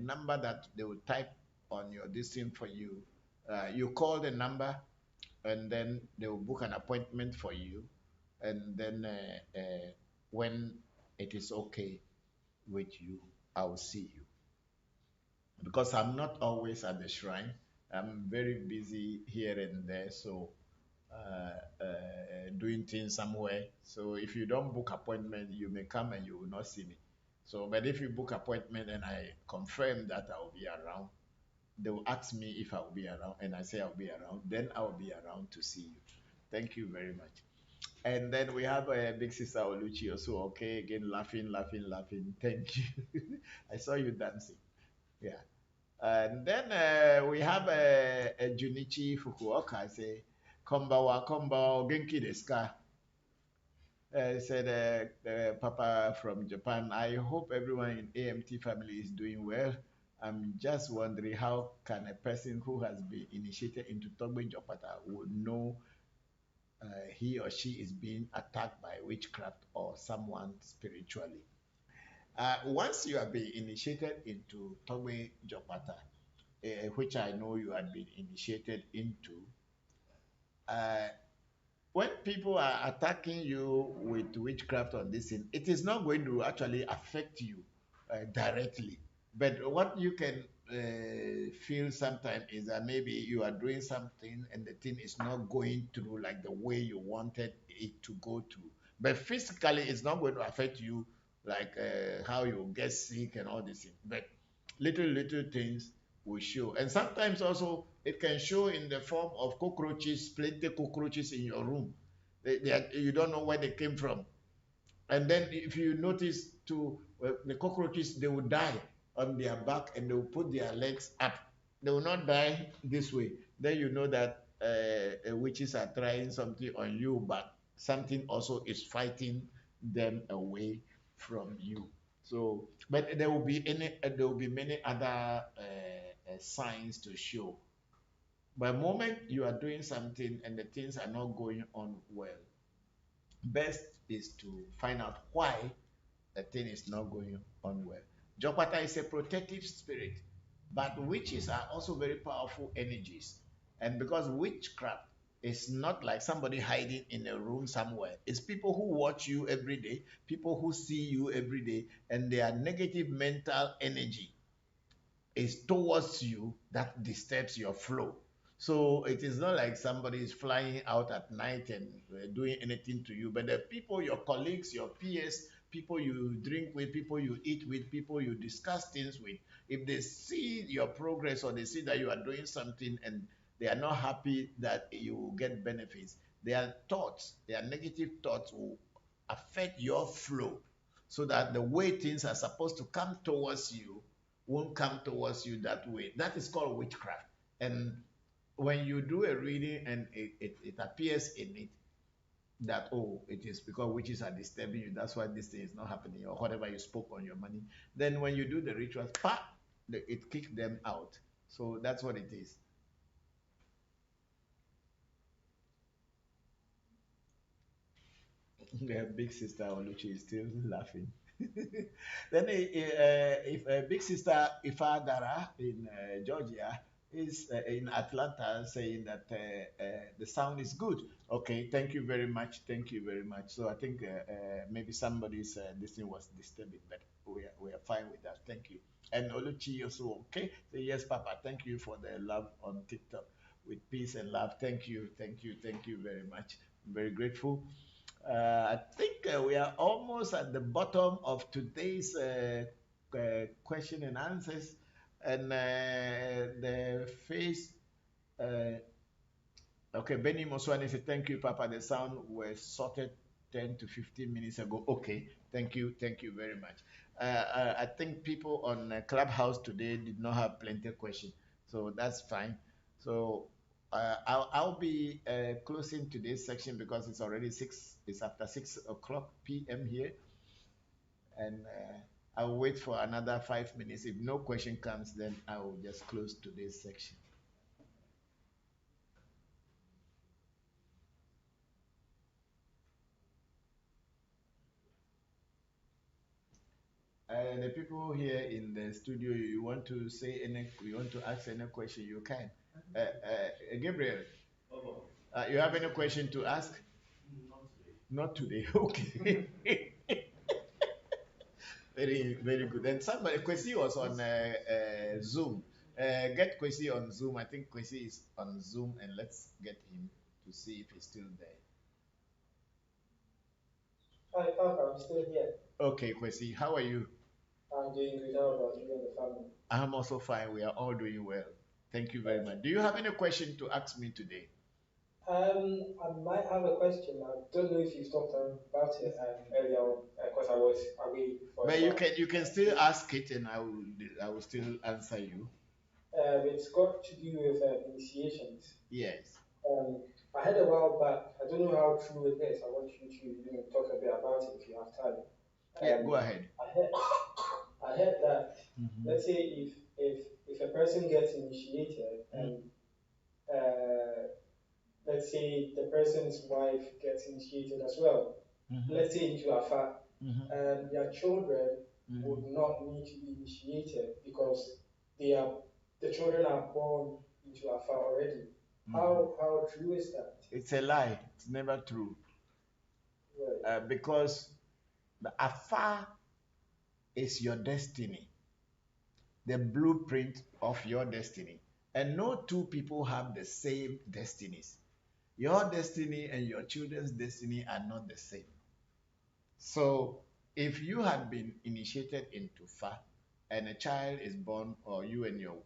number that they will type on your listing for you. You call the number and then they will book an appointment for you. And then when it is okay with you, I will see you. Because I'm not always at the shrine. I'm very busy here and there, so doing things somewhere. So if you don't book appointment, you may come and you will not see me. So, but if you book appointment and I confirm that I will be around, they will ask me if I will be around, and I say I'll be around. Then I will be around to see you. Thank you very much. And then we have a big sister Oluchi also. Okay, again laughing, laughing, laughing. Thank you. I saw you dancing. Yeah. And then we have a Junichi Fukuoka say, Kombawa, Kombawa, Genki desu ka? Said Papa from Japan, I hope everyone in AMT family is doing well. I'm just wondering how can a person who has been initiated into Togbe Jopata would know he or she is being attacked by witchcraft or someone spiritually. Once you have been initiated into Togbe Jopata, which I know you had been initiated into, uh, when people are attacking you with witchcraft on this thing, it is not going to actually affect you directly. But what you can feel sometimes is that maybe you are doing something and the thing is not going through like the way you wanted it to go through. But physically, it's not going to affect you like how you get sick and all these things. But little things will show. And sometimes also it can show in the form of cockroaches, plenty cockroaches in your room. You don't know where they came from. And then if you notice too, the cockroaches, they will die on their back and they will put their legs up. They will not die this way. Then you know that witches are trying something on you, but something also is fighting them away from you. So, but there will be many other signs to show. But the moment you are doing something and the things are not going on well, best is to find out why the thing is not going on well. Jopata is a protective spirit, but witches are also very powerful energies. And because witchcraft is not like somebody hiding in a room somewhere, it's people who watch you every day, people who see you every day, and their negative mental energy is towards you that disturbs your flow. So it is not like somebody is flying out at night and doing anything to you, but the people, your colleagues, your peers, people you drink with, people you eat with, people you discuss things with, if they see your progress or they see that you are doing something and they are not happy that you will get benefits, their thoughts, their negative thoughts will affect your flow so that the way things are supposed to come towards you won't come towards you that way. That is called witchcraft. And when you do a reading and it appears in it that, oh, it is because witches are disturbing you, that's why this thing is not happening, or whatever you spoke on your money, then when you do the rituals, it kicks them out. So that's what it is. Yeah, big sister Oluchi is still laughing. Then if big sister Ifadara in Georgia is in Atlanta saying that the sound is good. Okay, thank you very much. Thank you very much. So I think maybe somebody's this thing was disturbing, but we are fine with that. Thank you. And Oluchi also okay. Say yes, Papa. Thank you for the love on TikTok with peace and love. Thank you, thank you, thank you very much. I'm very grateful. I think we are almost at the bottom of today's question and answers. And the face, uh, okay, Benny Moswani said, thank you, Papa. The sound was sorted 10 to 15 minutes ago. Okay, thank you very much. I think people on Clubhouse today did not have plenty of questions, so that's fine. So I'll be closing today's section because it's already it's after 6 o'clock p.m. here, and I'll wait for another 5 minutes. If no question comes, then I will just close today's section. The people here in the studio, you want to say any, you want to ask any question, you can. Gabriel, you have any question to ask? Not today. Okay. Very good. And somebody, Kwesi was on Zoom. Get Kwesi on Zoom. I think Kwesi is on Zoom, and let's get him to see if he's still there. Hi, Papa, I'm still here. Okay, Kwesi, how are you? I'm doing good. How about you and the family? I'm also fine. We are all doing well. Thank you very much. Do you have any question to ask me today? I might have a question. I don't know if you've talked about it earlier on because I was away for a But while. you can still ask it, and I will still answer you. It's got to do with initiations. Yes. I heard a while back. I don't know how true it is. I want you to talk a bit about it if you have time. Yeah, go ahead. I heard that let's say if a person gets initiated and let's say the person's wife gets initiated as well, let's say into Afa, their children would not need to be initiated because the children are born into Afa already. How true is that? It's a lie. It's never true. Right. Because the Afa is your destiny, the blueprint of your destiny. And no two people have the same destinies. Your destiny and your children's destiny are not the same. So if you had been initiated into Fa and a child is born, or you and your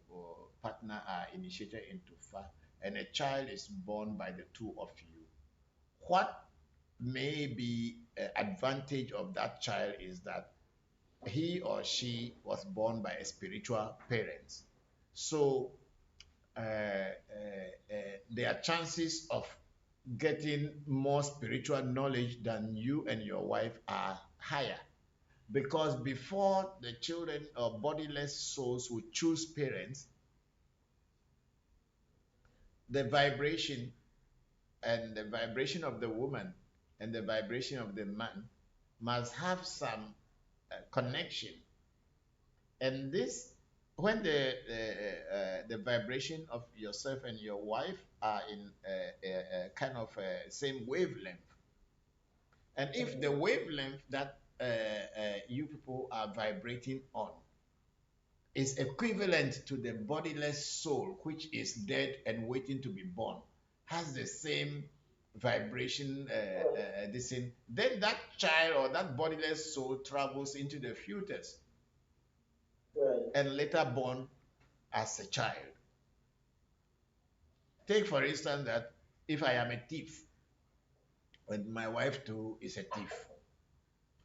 partner are initiated into Fa and a child is born by the two of you, what may be an advantage of that child is that he or she was born by a spiritual parent. So their chances of getting more spiritual knowledge than you and your wife are higher. Because before the children or bodiless souls would choose parents, the vibration and the vibration of the woman and the vibration of the man must have some connection. And this, when the vibration of yourself and your wife are in a kind of same wavelength, and if the wavelength that you people are vibrating on is equivalent to the bodiless soul, which is dead and waiting to be born, has the same vibration, then that child or that bodiless soul travels into the futures and later born as a child. Take for instance that if I am a thief and my wife too is a thief,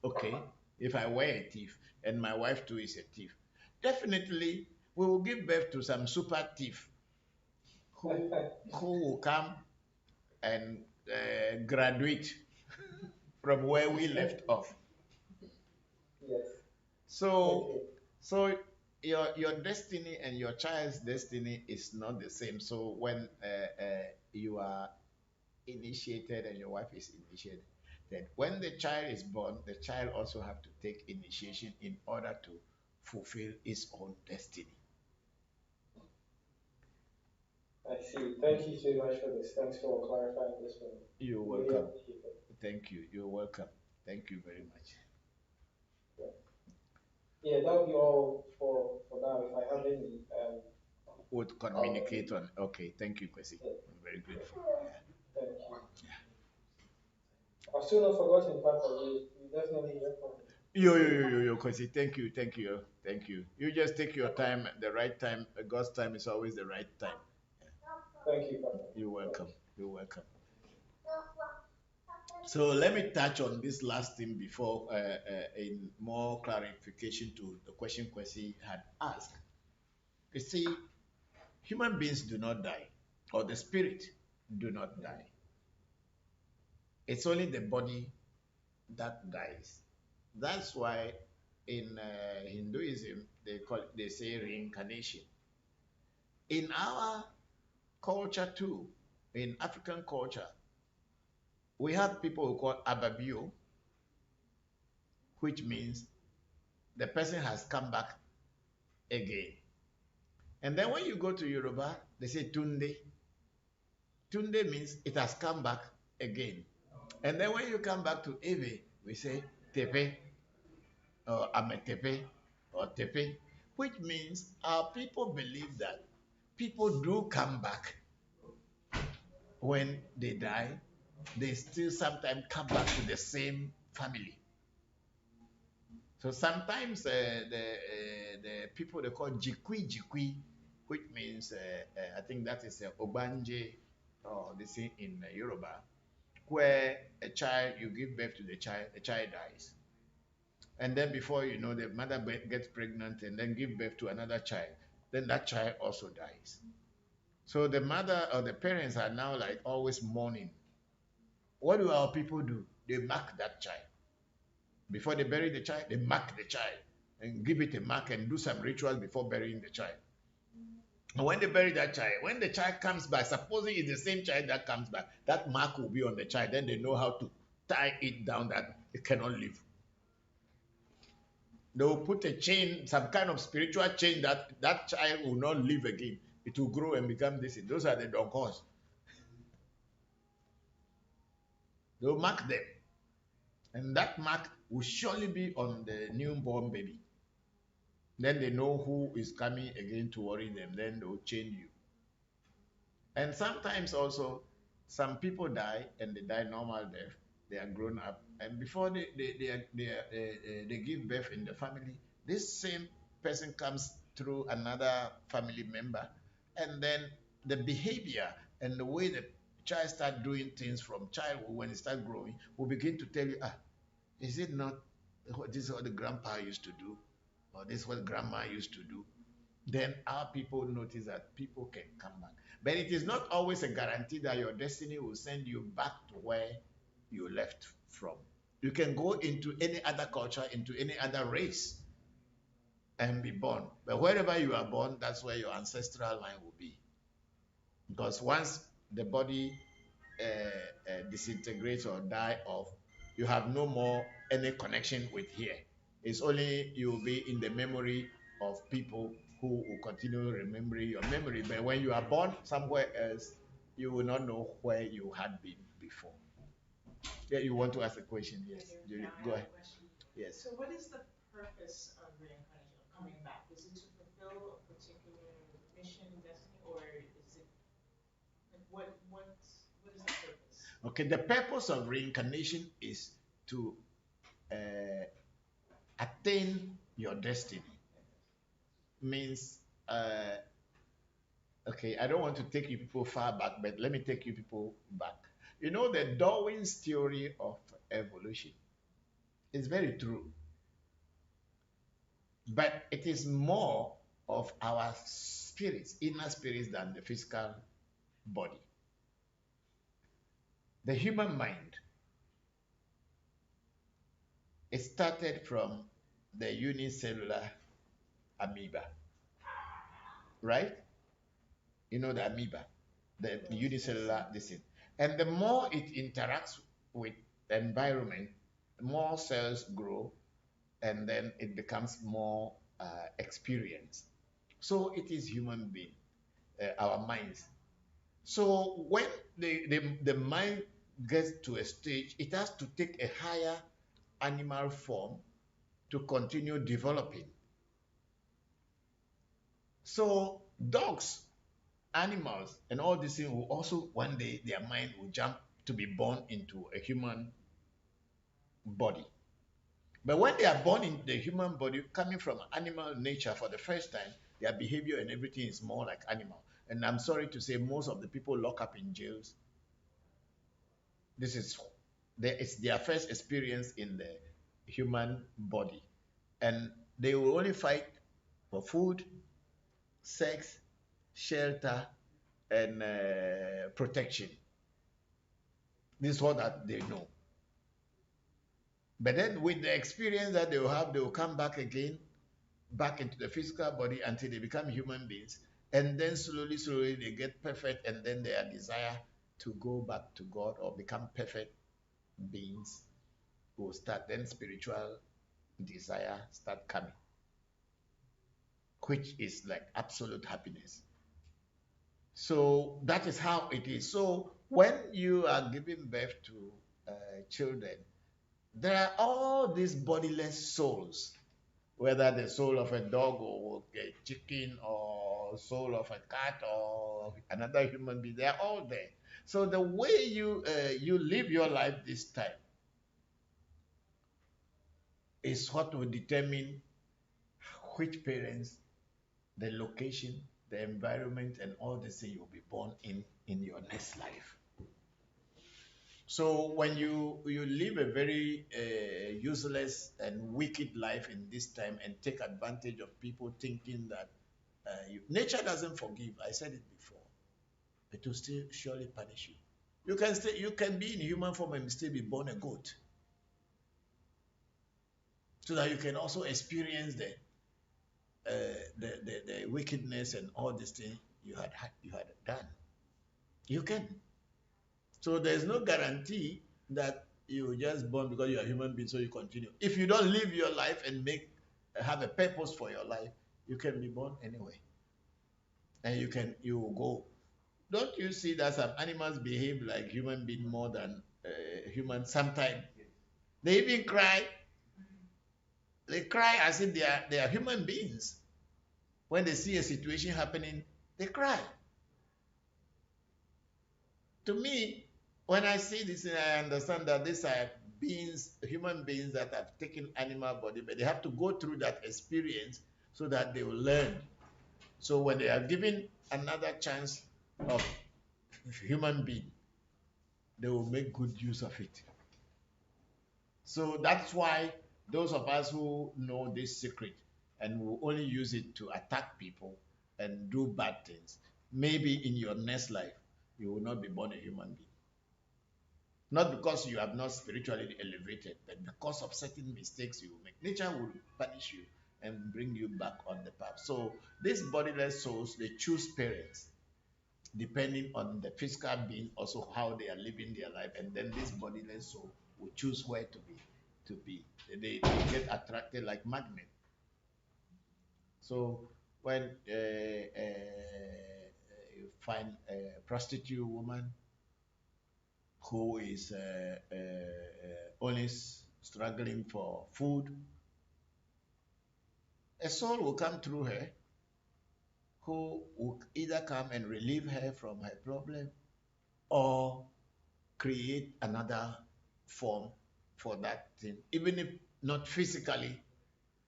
okay, if I were a thief and my wife too is a thief, definitely we will give birth to some super thief who will come and graduate from where we left off. Yes. So your destiny and your child's destiny is not the same. So when you are initiated and your wife is initiated, then when the child is born, the child also have to take initiation in order to fulfill its own destiny. I see. Thank you so much for this. Thanks for clarifying this one. You're welcome. Thank you. You're welcome. Thank you very much. Yeah, that will be all for now. If I have any, would communicate on. Okay, thank you, Kwesi. I'm very grateful. Yeah. Thank you. Yeah. I've still not forgotten, Papa. You definitely hear from me. Yo, Kwesi. Thank you. You just take your time. The right time. God's time is always the right time. Thank you, Papa. You're welcome. You're welcome. So let me touch on this last thing before in more clarification to the question Kwesi had asked. You see, human beings do not die, or the spirit do not die. It's only the body that dies. That's why in Hinduism they say reincarnation. In our culture too, in African culture, we have people who call Ababio, which means the person has come back again. And then when you go to Yoruba, they say Tunde. Tunde means it has come back again. And then when you come back to Eve, we say Tepe, or Ametepe, or Tepe, which means our people believe that people do come back. When they die, they still sometimes come back to the same family. So sometimes the people they call Jikwi, which means I think that is Obanje or this thing in Yoruba, where a child, you give birth to the child dies. And then before you know, the mother gets pregnant and then give birth to another child. Then that child also dies. So the mother or the parents are now like always mourning. What do our people do? They mark that child. Before they bury the child, they mark the child and give it a mark and do some rituals before burying the child. And when they bury that child, when the child comes back, supposing it's the same child that comes back, that mark will be on the child. Then they know how to tie it down that it cannot live. They will put a chain, some kind of spiritual chain that that child will not live again. It will grow and become this. Those are the donkors. They will mark them. And that mark will surely be on the newborn baby. Then they know who is coming again to worry them. Then they will change you. And sometimes also, some people die and they die normal death. They are grown up, and before they give birth in the family, this same person comes through another family member, and then the behavior and the way the child start doing things from childhood when it start growing will begin to tell you, is it not this is what the grandpa used to do, or this is what grandma used to do? Then our people notice that people can come back. But it is not always a guarantee that your destiny will send you back to where you left from. You can go into any other culture, into any other race, and be born. But wherever you are born, that's where your ancestral line will be. Because once the body disintegrates or die off, you have no more any connection with here. It's only you will be in the memory of people who will continue remembering your memory. But when you are born somewhere else, you will not know where you had been before. Yeah, you want to ask a question? Yes. Go ahead. Yes. So what is the purpose of reincarnation, of coming back? Is it to fulfill a particular mission, destiny, or is it like what is the purpose? Okay, the purpose of reincarnation is to attain your destiny. Means okay, I don't want to take you people far back, but let me take you people back. You know the Darwin's theory of evolution is very true, but it is more of our spirits, inner spirits, than the physical body. The human mind, it started from the unicellular amoeba, right? You know the amoeba, the unicellular this thing. And the more it interacts with the environment, more cells grow, and then it becomes more experienced. So it is human being, our minds. So when the mind gets to a stage, it has to take a higher animal form to continue developing. So dogs, animals, and all these things will also one day their mind will jump to be born into a human body. But when they are born in the human body, coming from animal nature for the first time, their behavior and everything is more like animal. And I'm sorry to say, most of the people locked up in jails, it's their first experience in the human body. And they will only fight for food, sex, shelter, and protection. This is all that they know. But then with the experience that they will have, they will come back again, back into the physical body until they become human beings. And then slowly, slowly they get perfect, and then their desire to go back to God or become perfect beings will start. Then spiritual desire start coming, which is like absolute happiness. So that is how it is. So when you are giving birth to children, there are all these bodiless souls, whether the soul of a dog or a chicken or soul of a cat or another human being, they are all there. So the way you live your life this time is what will determine which parents, the location, the environment, and all the things you'll be born in your next life. So when you live a very useless and wicked life in this time and take advantage of people thinking that nature doesn't forgive. I said it before. It will still surely punish you. You can be in human form and still be born a goat, so that you can also experience the wickedness and all these things you had done. You can. So there's no guarantee that you just born because you're a human being, so you continue. If you don't live your life and have a purpose for your life, you can be born anyway, and you will go. Don't you see that some animals behave like human being more than humans? Sometimes they even cry. They cry as if they are human beings. When they see a situation happening, they cry. To me, when I see this, I understand that these are human beings that have taken animal body, but they have to go through that experience so that they will learn. So when they are given another chance of human being, they will make good use of it. So that's why those of us who know this secret and will only use it to attack people and do bad things, maybe in your next life, you will not be born a human being. Not because you have not spiritually elevated, but because of certain mistakes you will make. Nature will punish you and bring you back on the path. So these bodiless souls, they choose parents depending on the physical being, also how they are living their life, and then this bodiless soul will choose where to be. They get attracted like magnet. So when you find a prostitute woman who is only struggling for food, a soul will come through her who will either come and relieve her from her problem or create another form for that thing. Even if not physically,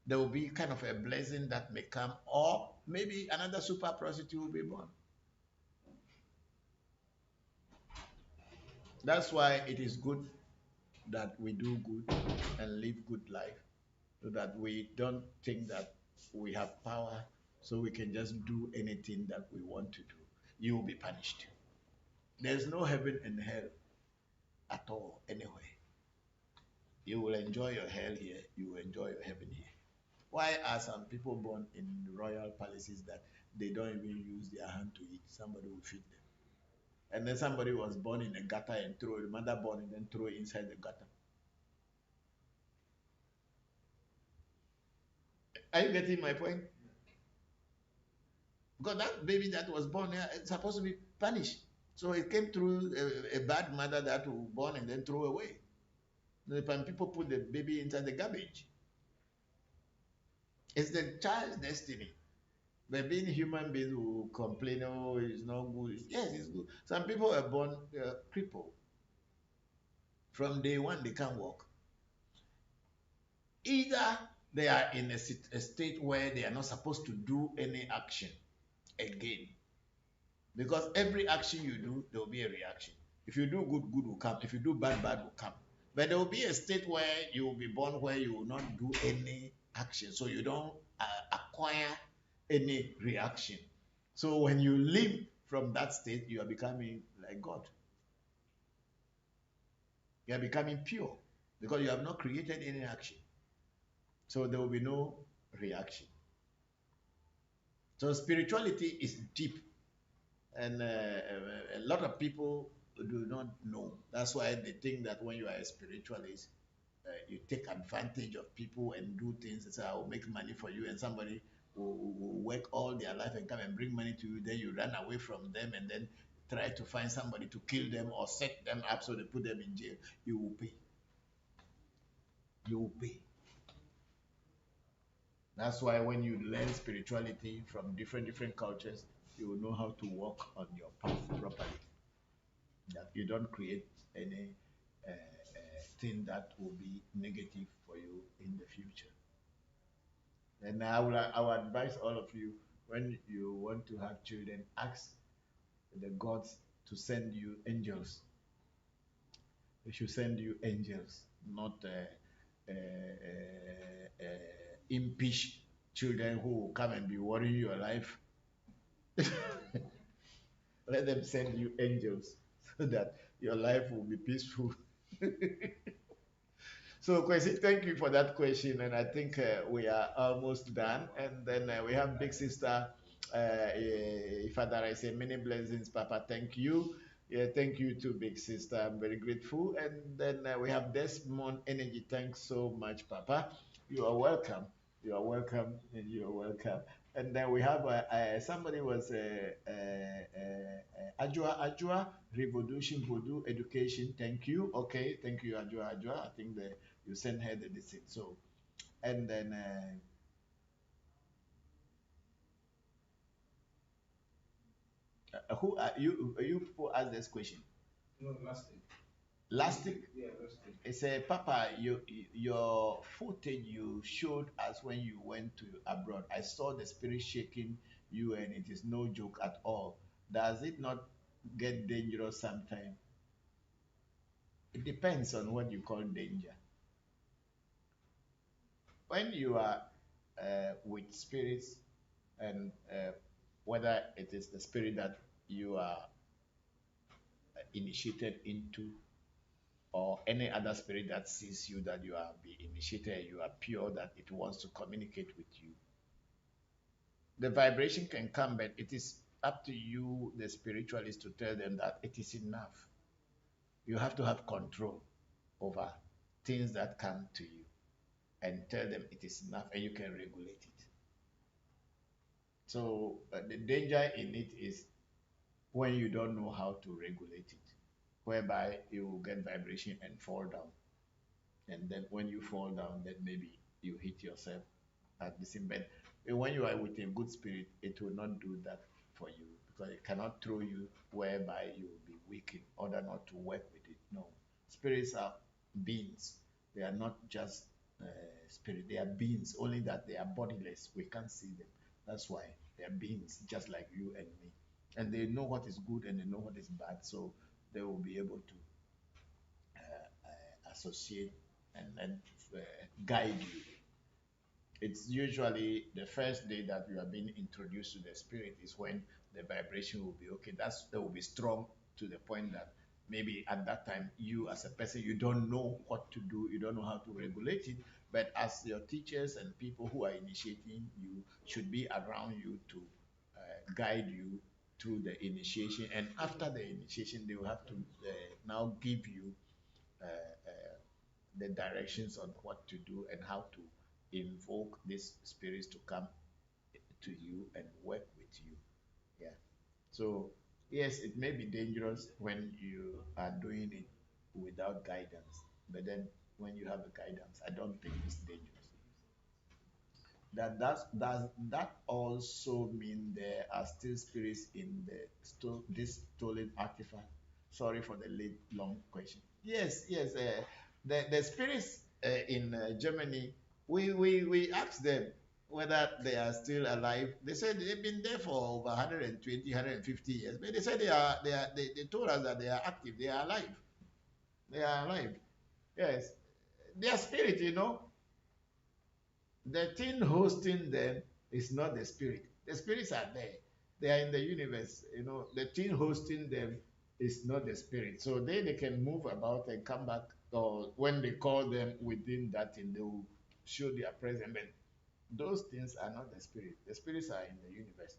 there will be kind of a blessing that may come, or maybe another super prostitute will be born. That's why it is good that we do good and live good life, so that we don't think that we have power, so we can just do anything that we want to do. You will be punished. There's no heaven and hell at all anyway. You will enjoy your hell here, you will enjoy your heaven here. Why are some people born in royal palaces that they don't even use their hand to eat? Somebody will feed them. And then somebody was born in a gutter and the mother born and then throw it inside the gutter. Are you getting my point? Because that baby that was born there is supposed to be punished. So it came through a bad mother that was born and then throw away. When people put the baby inside the garbage, it's the child's destiny. But being human beings who complain, oh, it's not good. Yes, it's good. Some people are born crippled. From day one, they can't walk. Either they are in a state where they are not supposed to do any action again. Because every action you do, there will be a reaction. If you do good, good will come. If you do bad, bad will come. But there will be a state where you will be born where you will not do any action. So you don't acquire any reaction. So when you live from that state, you are becoming like God. You are becoming pure because you have not created any action. So there will be no reaction. So spirituality is deep, and a lot of people do not know. That's why they think that when you are a spiritualist, you take advantage of people and do things and say, I will make money for you, and somebody will work all their life and come and bring money to you, then you run away from them and then try to find somebody to kill them or set them up so they put them in jail. You will pay. You will pay. That's why when you learn spirituality from different cultures, you will know how to walk on your path properly. That you don't create any thing that will be negative for you in the future. And I will advise all of you, when you want to have children, ask the gods to send you angels. They should send you angels, not impish children who will come and be worrying your life. Let them send you angels so that your life will be peaceful. So, Kwesi, thank you for that question. And I think we are almost done. And then we have Big Sister Father, I say many blessings, Papa. Thank you. Yeah, thank you to Big Sister. I'm very grateful. And then we have Desmond Energy. Thanks so much, Papa. You are welcome. You are welcome, and you are welcome. And then we have somebody was Ajua Revolution Voodoo Education. Thank you. Okay, thank you, Ajua. I think you sent her the visit. So, and then who are you? You who asked this question? No, last thing. Last thing. Yeah, last thing. It's a Papa. Your footage you showed us when you went to abroad. I saw the spirit shaking you, and it is no joke at all. Does it not get dangerous sometimes? It depends on what you call danger. When you are with spirits, and whether it is the spirit that you are initiated into, or any other spirit that sees you that you are be initiated, you are pure, that it wants to communicate with you. The vibration can come, but it is up to you, the spiritualist, to tell them that it is enough. You have to have control over things that come to you and tell them it is enough, and you can regulate it. So the danger in it is when you don't know how to regulate it, whereby you will get vibration and fall down. And then when you fall down, then maybe you hit yourself at the same bed. When you are with a good spirit, it will not do that for you, because it cannot throw you whereby you will be weak in order not to work with it. No. Spirits are beings. They are not just spirit. They are beings, only that they are bodiless. We can't see them. That's why they are beings just like you and me. And they know what is good and they know what is bad. So they will be able to associate and then guide you. It's usually the first day that you are being introduced to the spirit is when the vibration will be okay. That will be strong to the point that maybe at that time you as a person, you don't know what to do, you don't know how to regulate it, but as your teachers and people who are initiating you should be around you to guide you through the initiation. And after the initiation, they will have to now give you the directions on what to do and how to invoke these spirits to come to you and work with you. Yeah. So yes, it may be dangerous when you are doing it without guidance, but then when you have a guidance, I don't think it's dangerous. Does that also mean there are still spirits in this stolen artifact? Sorry for the late long question. Yes. The spirits in Germany, we asked them whether they are still alive. They said they've been there for over 120, 150 years. But they said they told us that they are active, they are alive. They are alive. Yes. They are spirit, the thing hosting them is not the spirit. The spirits are there. They are in the universe. The thing hosting them is not the spirit. So they can move about and come back, or when they call them within that thing, they will show their presence. But those things are not the spirit. The spirits are in the universe.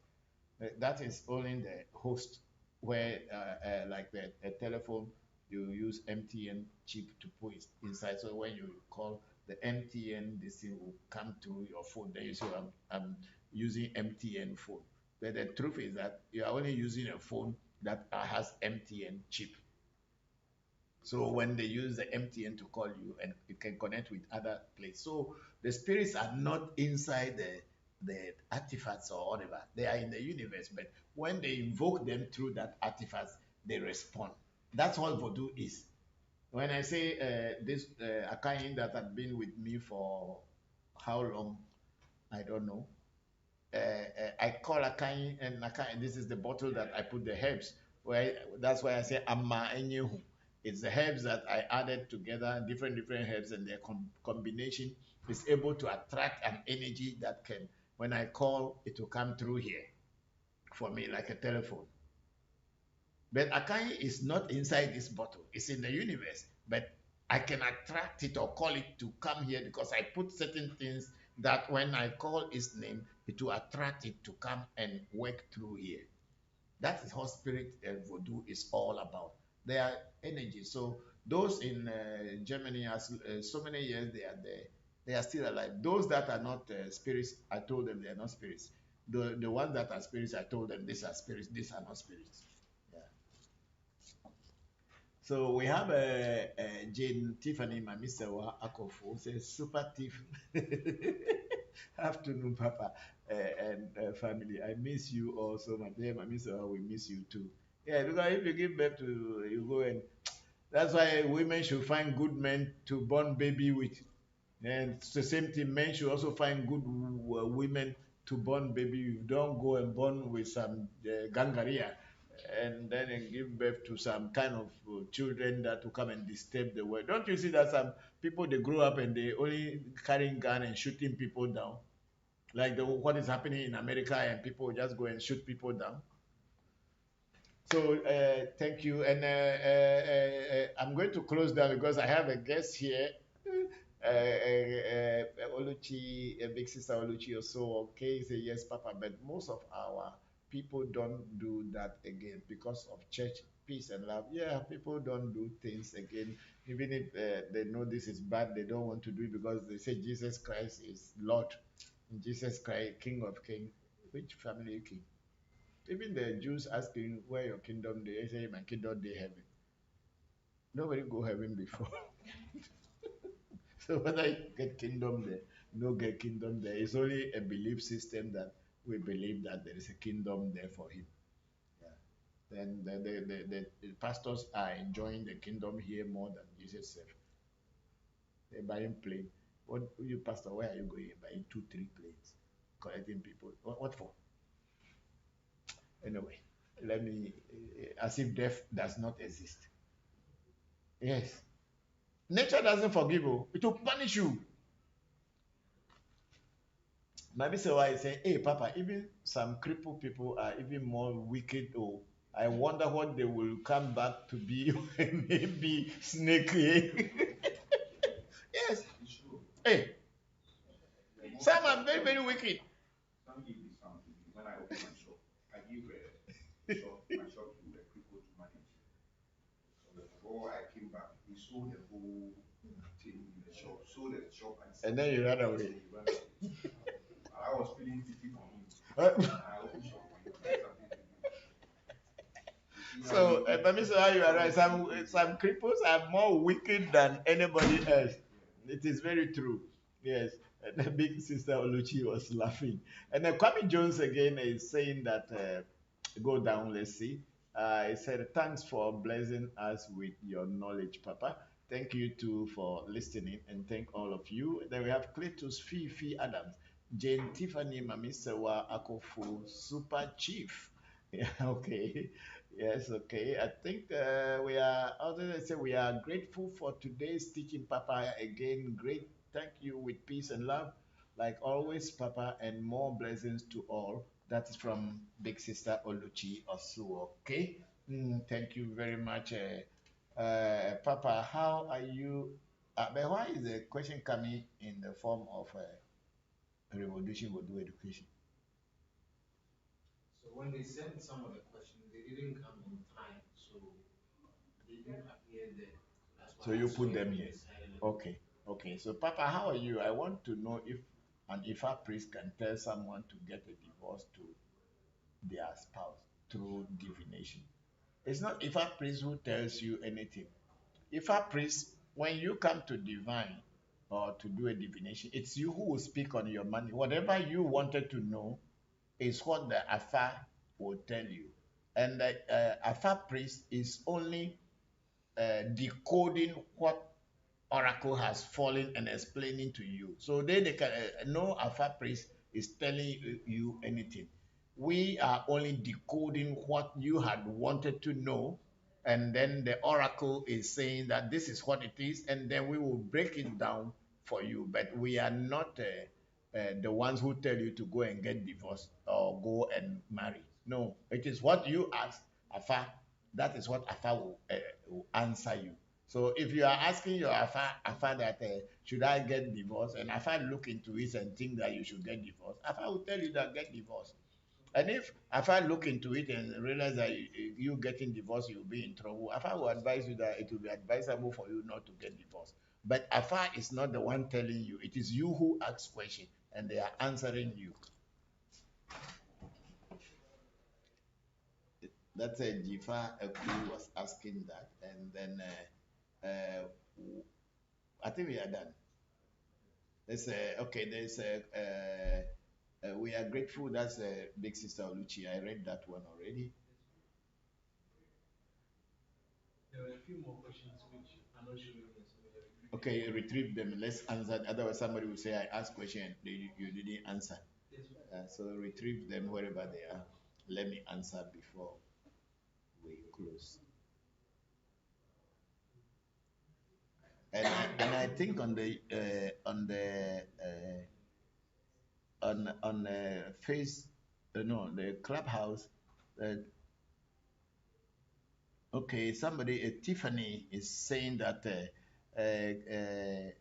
That is only the host, where like a telephone, you use MTN chip to put it inside. So when you call the MTN, this thing will come to your phone. Then you say, I'm using MTN phone. But the truth is that you are only using a phone that has MTN chip. So when they use the MTN to call you, and you can connect with other places. So the spirits are not inside the artifacts or whatever. They are in the universe, but when they invoke them through that artifact, they respond. That's what voodoo is. When I say this Akain that had been with me for how long, I don't know. I call Akain, and Akain, this is the bottle that I put the herbs. That's why I say Amma Enyehu. It's the herbs that I added together, different herbs, and their combination is able to attract an energy that can, when I call, it will come through here for me like a telephone. But Akai is not inside this bottle, it's in the universe. But I can attract it or call it to come here because I put certain things that when I call its name, it will attract it to come and work through here. That is how spirit voodoo is all about. They are energy. So those in Germany, as so many years they are there, they are still alive. Those that are not spirits, I told them they are not spirits. The ones that are spirits, I told them these are spirits. These are not spirits. Yeah. So we have Jane Tiffany, my Mr. Akofo, says super Tiff. Afternoon, Papa, and family. I miss you also, my dear, my Mr. We miss you too. Yeah, because if you give birth to, you go and that's why women should find good men to born baby with. And it's the same thing, men should also find good women to born baby. You don't go and born with some gangaria and then give birth to some kind of children that will come and disturb the world. Don't you see that some people they grow up and they only carrying gun and shooting people down, like what is happening in America, and people just go and shoot people down. So thank you, and I'm going to close down because I have a guest here. Oluchi, big sister Oluchi also, okay, say yes, Papa, but most of our people don't do that again because of church peace and love. Yeah, people don't do things again, even if they know this is bad, they don't want to do it because they say Jesus Christ is Lord, Jesus Christ, King of Kings. Which family king? Even the Jews asking where your kingdom, they say my kingdom they heaven. Nobody go heaven before. So whether you get kingdom there, no get kingdom there, it's only a belief system that we believe that there is a kingdom there for him. Yeah. Then the pastors are enjoying the kingdom here more than Jesus said. They're buying plane. What you pastor, where are you going? Buying 2-3 planes, collecting people. What for? Anyway, let me as if death does not exist. Yes. Nature doesn't forgive you, it will punish you. Maybe so I say, hey Papa, even some crippled people are even more wicked. Oh, I wonder what they will come back to be when they be snaky. Yes. Hey, some are very, very wicked. Some give me something. When I open my shop, I give my shop to a cripple to manage. So before I came back, he sold the whole thing in the shop, sold the shop, and then you ran away. I was feeling pity for him. I opened shop for him. I had something to do. So, Mr. How you are right. Some cripples are more wicked than anybody else. It is very true. Yes. And the big sister Oluchi was laughing. And then Kwame Jones again is saying that go down, let's see. He said, thanks for blessing us with your knowledge, Papa. Thank you too for listening, and thank all of you. Then we have Cletus Fifi Adams, Jane Tiffany Mamisewa Akofu, Super Chief. Yeah, okay. Yes, okay. I think we are, other than say, we are grateful for today's teaching, Papa. Again, great. Thank you with peace and love. Like always, Papa, and more blessings to all. That is from Big Sister Oluchi Osu, okay? Thank you very much. Papa, how are you? But why is the question coming in the form of revolution will do education? So when they sent some of the questions, they didn't come in time, so they didn't appear there. So you put them here. Okay, okay. So Papa, how are you? I want to know if an Ifa priest can tell someone to get a divorce to their spouse through divination. It's not Ifa priest who tells you anything. Ifa priest, when you come to divine or to do a divination, it's you who will speak on your money. Whatever you wanted to know is what the Afa will tell you. And the Afa priest is only decoding what oracle has fallen and explaining to you. So they can no Afa priest is telling you anything. we are only decoding what you had wanted to know, and then the oracle is saying that this is what it is, and then we will break it down for you. But we are not the ones who tell you to go and get divorced or go and marry. No, it is what you ask Afa. That is what Afa will answer you. So if you are asking your Afa that should I get divorced, and Afa look into it and think that you should get divorced, Afa will tell you that get divorced. And if Afa look into it and realize that you getting divorced, you'll be in trouble, Afa will advise you that it will be advisable for you not to get divorced. But Afa is not the one telling you. It is you who ask questions, and they are answering you. That's a Jifa who was asking that, and then I think we are done. There's okay. There's we are grateful. That's Big Sister Oluchi. I read that one already. There were a few more questions which are not showing here, so we are Okay, retrieve them. Let's answer. Otherwise, somebody will say I asked question you didn't answer. So retrieve them wherever they are. Let me answer before we close. And I think on the face no the clubhouse. Okay, somebody Tiffany is saying that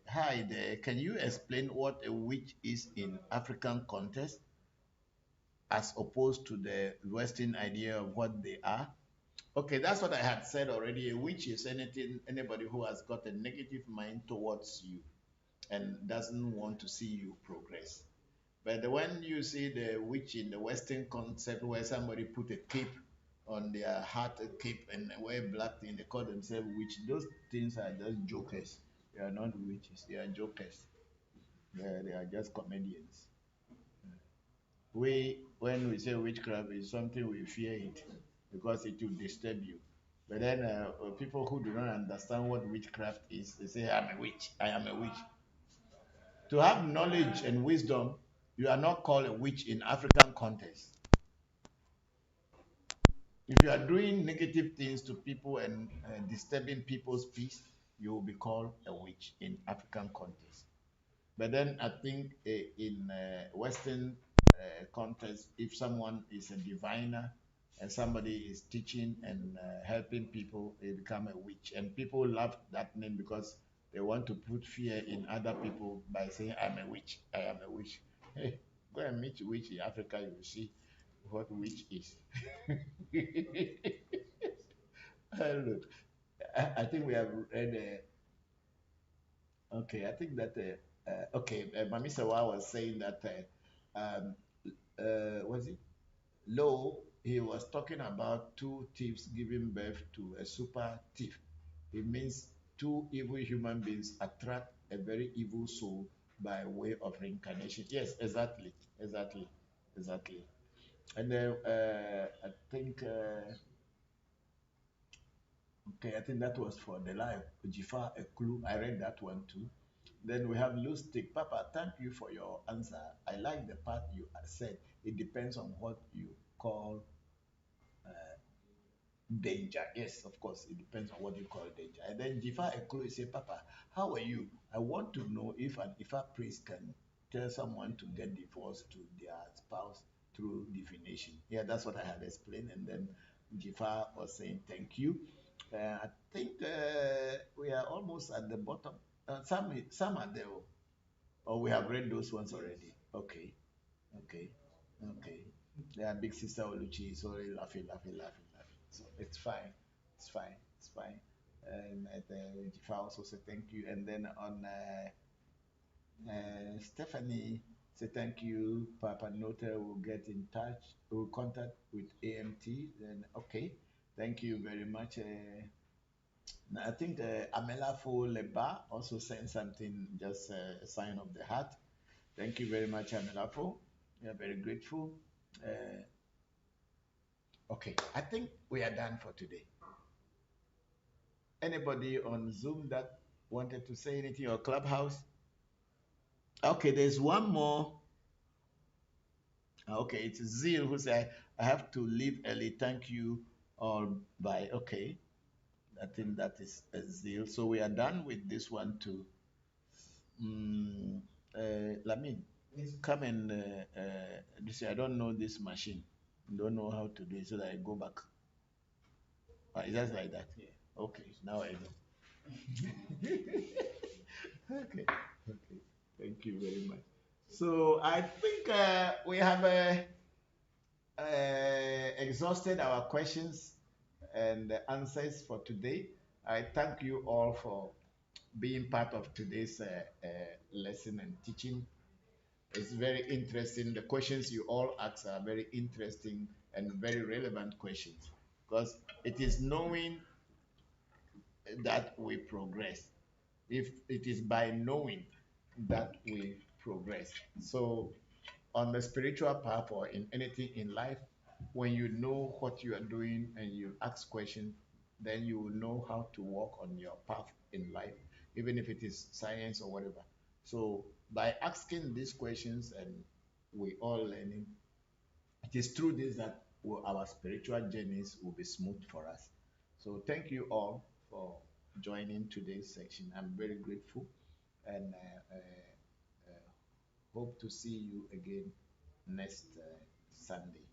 hi there. Can you explain what a witch is in African context, as opposed to the Western idea of what they are? Okay, that's what I had said already. A witch is anybody who has got a negative mind towards you and doesn't want to see you progress. But when you see the witch in the Western concept, where somebody put a cape on their heart, a cape, and wear black thing, they call themselves witch. Those things are just jokers. They are not witches. They are jokers. They are just comedians. When we say witchcraft, is something we fear it because it will disturb you. But then people who do not understand what witchcraft is, they say, I'm a witch. I am a witch. To have knowledge and wisdom, you are not called a witch in African context. If you are doing negative things to people and disturbing people's peace, you will be called a witch in African context. But then I think in Western context, if someone is a diviner and somebody is teaching and helping people, they become a witch. And people love that name because they want to put fear in other people by saying, I'm a witch, I am a witch. Hey, go and meet a witch in Africa, you will see what witch is. Look, I think we have read. Okay, I think that. Okay, Mami Sawa was saying that. Was it Low? He was talking about two thieves giving birth to a super thief. It means two evil human beings attract a very evil soul by way of reincarnation. Yes, exactly, exactly, exactly. And then I think. Okay, I think that was for the live. Jifa, a clue. I read that one too. Then we have loose stick. Papa, thank you for your answer. I like the part you said. It depends on what you call danger. Yes, of course, it depends on what you call danger. And then Jifa Ekolo say, Papa, how are you? I want to know if an Ifa priest can tell someone to get divorced to their spouse through divination. Yeah, that's what I had explained. And then Jifa was saying, thank you. I think we are almost at the bottom. Some are there. Or we have read those ones already. Okay, okay, okay. Yeah, Big Sister Oluchi is already laughing, laughing, laughing, laughing. So it's fine. It's fine. It's fine. And Jifa also say thank you. And then on Stephanie say thank you. Papa Nota will get in touch. Will contact with AMT. Then okay. Thank you very much. I think Amela Fo Leba also sent something, just a sign of the heart. Thank you very much, Amela Fo. We are very grateful. Okay, I think we are done for today. Anybody on Zoom that wanted to say anything or Clubhouse? Okay, there's one more. Okay, it's Zeal who said, I have to leave early. Thank you all. Bye. Okay, I think that is a Zeal. So we are done with this one too. Lamin, come and this. I don't know this machine. Don't know how to do it, so that I go back. It's just like that. Yeah. Okay, now I know. Okay, okay. Thank you very much. So I think we have exhausted our questions and answers for today. I thank you all for being part of today's lesson and teaching. It's very interesting. The questions you all ask are very interesting and very relevant questions because it is knowing that we progress. If it is by knowing that we progress. So on the spiritual path or in anything in life, when you know what you are doing and you ask questions, then you will know how to walk on your path in life, even if it is science or whatever. So by asking these questions and we all learning, it is through this that our spiritual journeys will be smooth for us. So thank you all for joining today's section. I'm very grateful and hope to see you again next Sunday.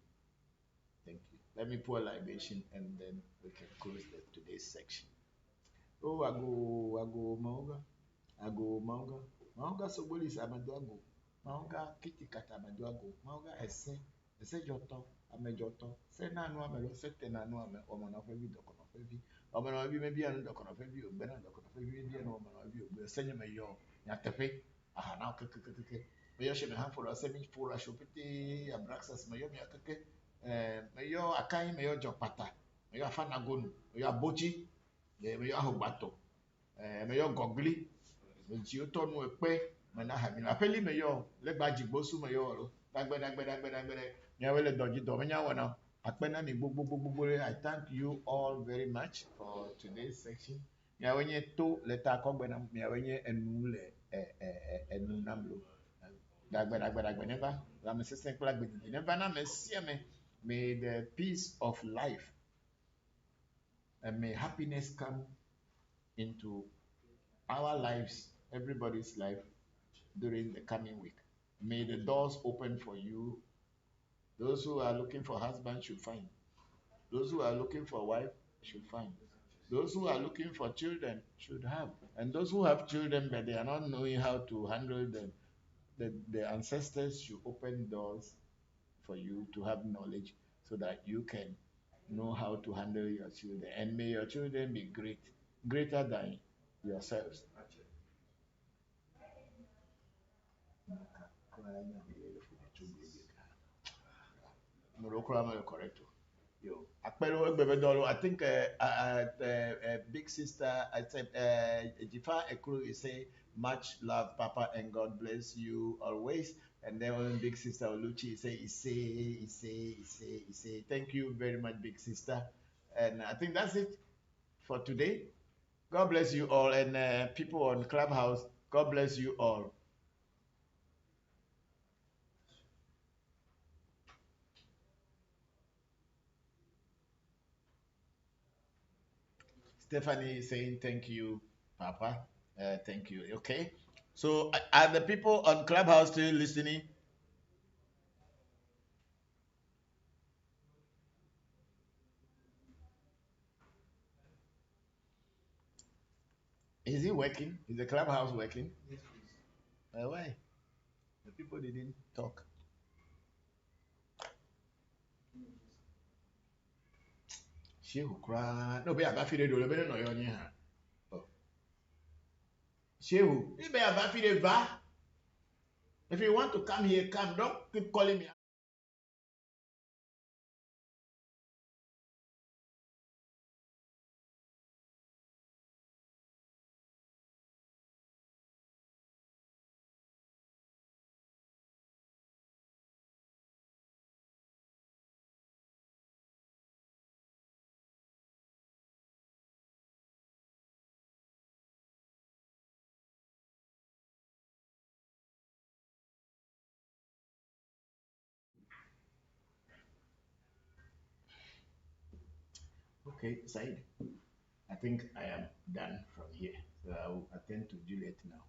Thank you. Let me pour a libation and then we can close today's section. Oh, ago, Mauga. Ago, Mauga. Mauga Sobolis Amaduago. Mauga Kitikata Amaduago. Mauga Ese Joto. Amejoto. Se Nanu Amelo, Sete Nanu Ame, Omanofevi, Doconofevi. Omanovi may be an Doconofevi, Benan Doconofevi, and Omanovi, will send him a yo, Yatepe. Ah, now, Mayo she me handful of semi full of shopiti, Abraxas, Mayo Miakake, Mayo Akai, Mayo Jopata, Mayo Fanagonu, Mayo Bochi, Mayo Ahobato, Mayo Gogli, nti o tɔnu ekpe mena hami na apeli me yɔ legba dzigbosu me yɔ lo dagbɛdagbɛdagbɛdagbɛdɛ miawo le dɔdzi dɔ menya wɔna akpena ni gbogbogbogbo. I thank you all very much for today's section. Miawo nye to le ta kɔgbe na miawo nye enu le enu nam lo dagbɛdagbɛdagbɛ neva lame sese kple agbedidi neva na me sia me. May the peace of life and may happiness come into our lives, everybody's life during the coming week. May the doors open for you. Those who are looking for husband should find. Those who are looking for a wife should find. Those who are looking for children should have. And those who have children but they are not knowing how to handle them, the ancestors should open doors for you to have knowledge so that you can know how to handle your children. And may your children be greater than yourselves. Correct. Yo, I think big sister, I said, Jifa Ekuru, you say much love, Papa, and God bless you always. And then when big sister Oluchi say, thank you very much, big sister. And I think that's it for today. God bless you all, and people on Clubhouse, God bless you all. Stephanie is saying thank you, Papa. Thank you. Okay. So are the people on Clubhouse still listening? Is it working? Is the Clubhouse working? Yes, please. Why? The people didn't talk. Shehu cry. No, be a bafi do. Be no yo nya. Shehu, you be a bafi va. If you want to come here, come. Don't keep calling me. Okay, Said. I think I am done from here. So I will attend to Juliet now.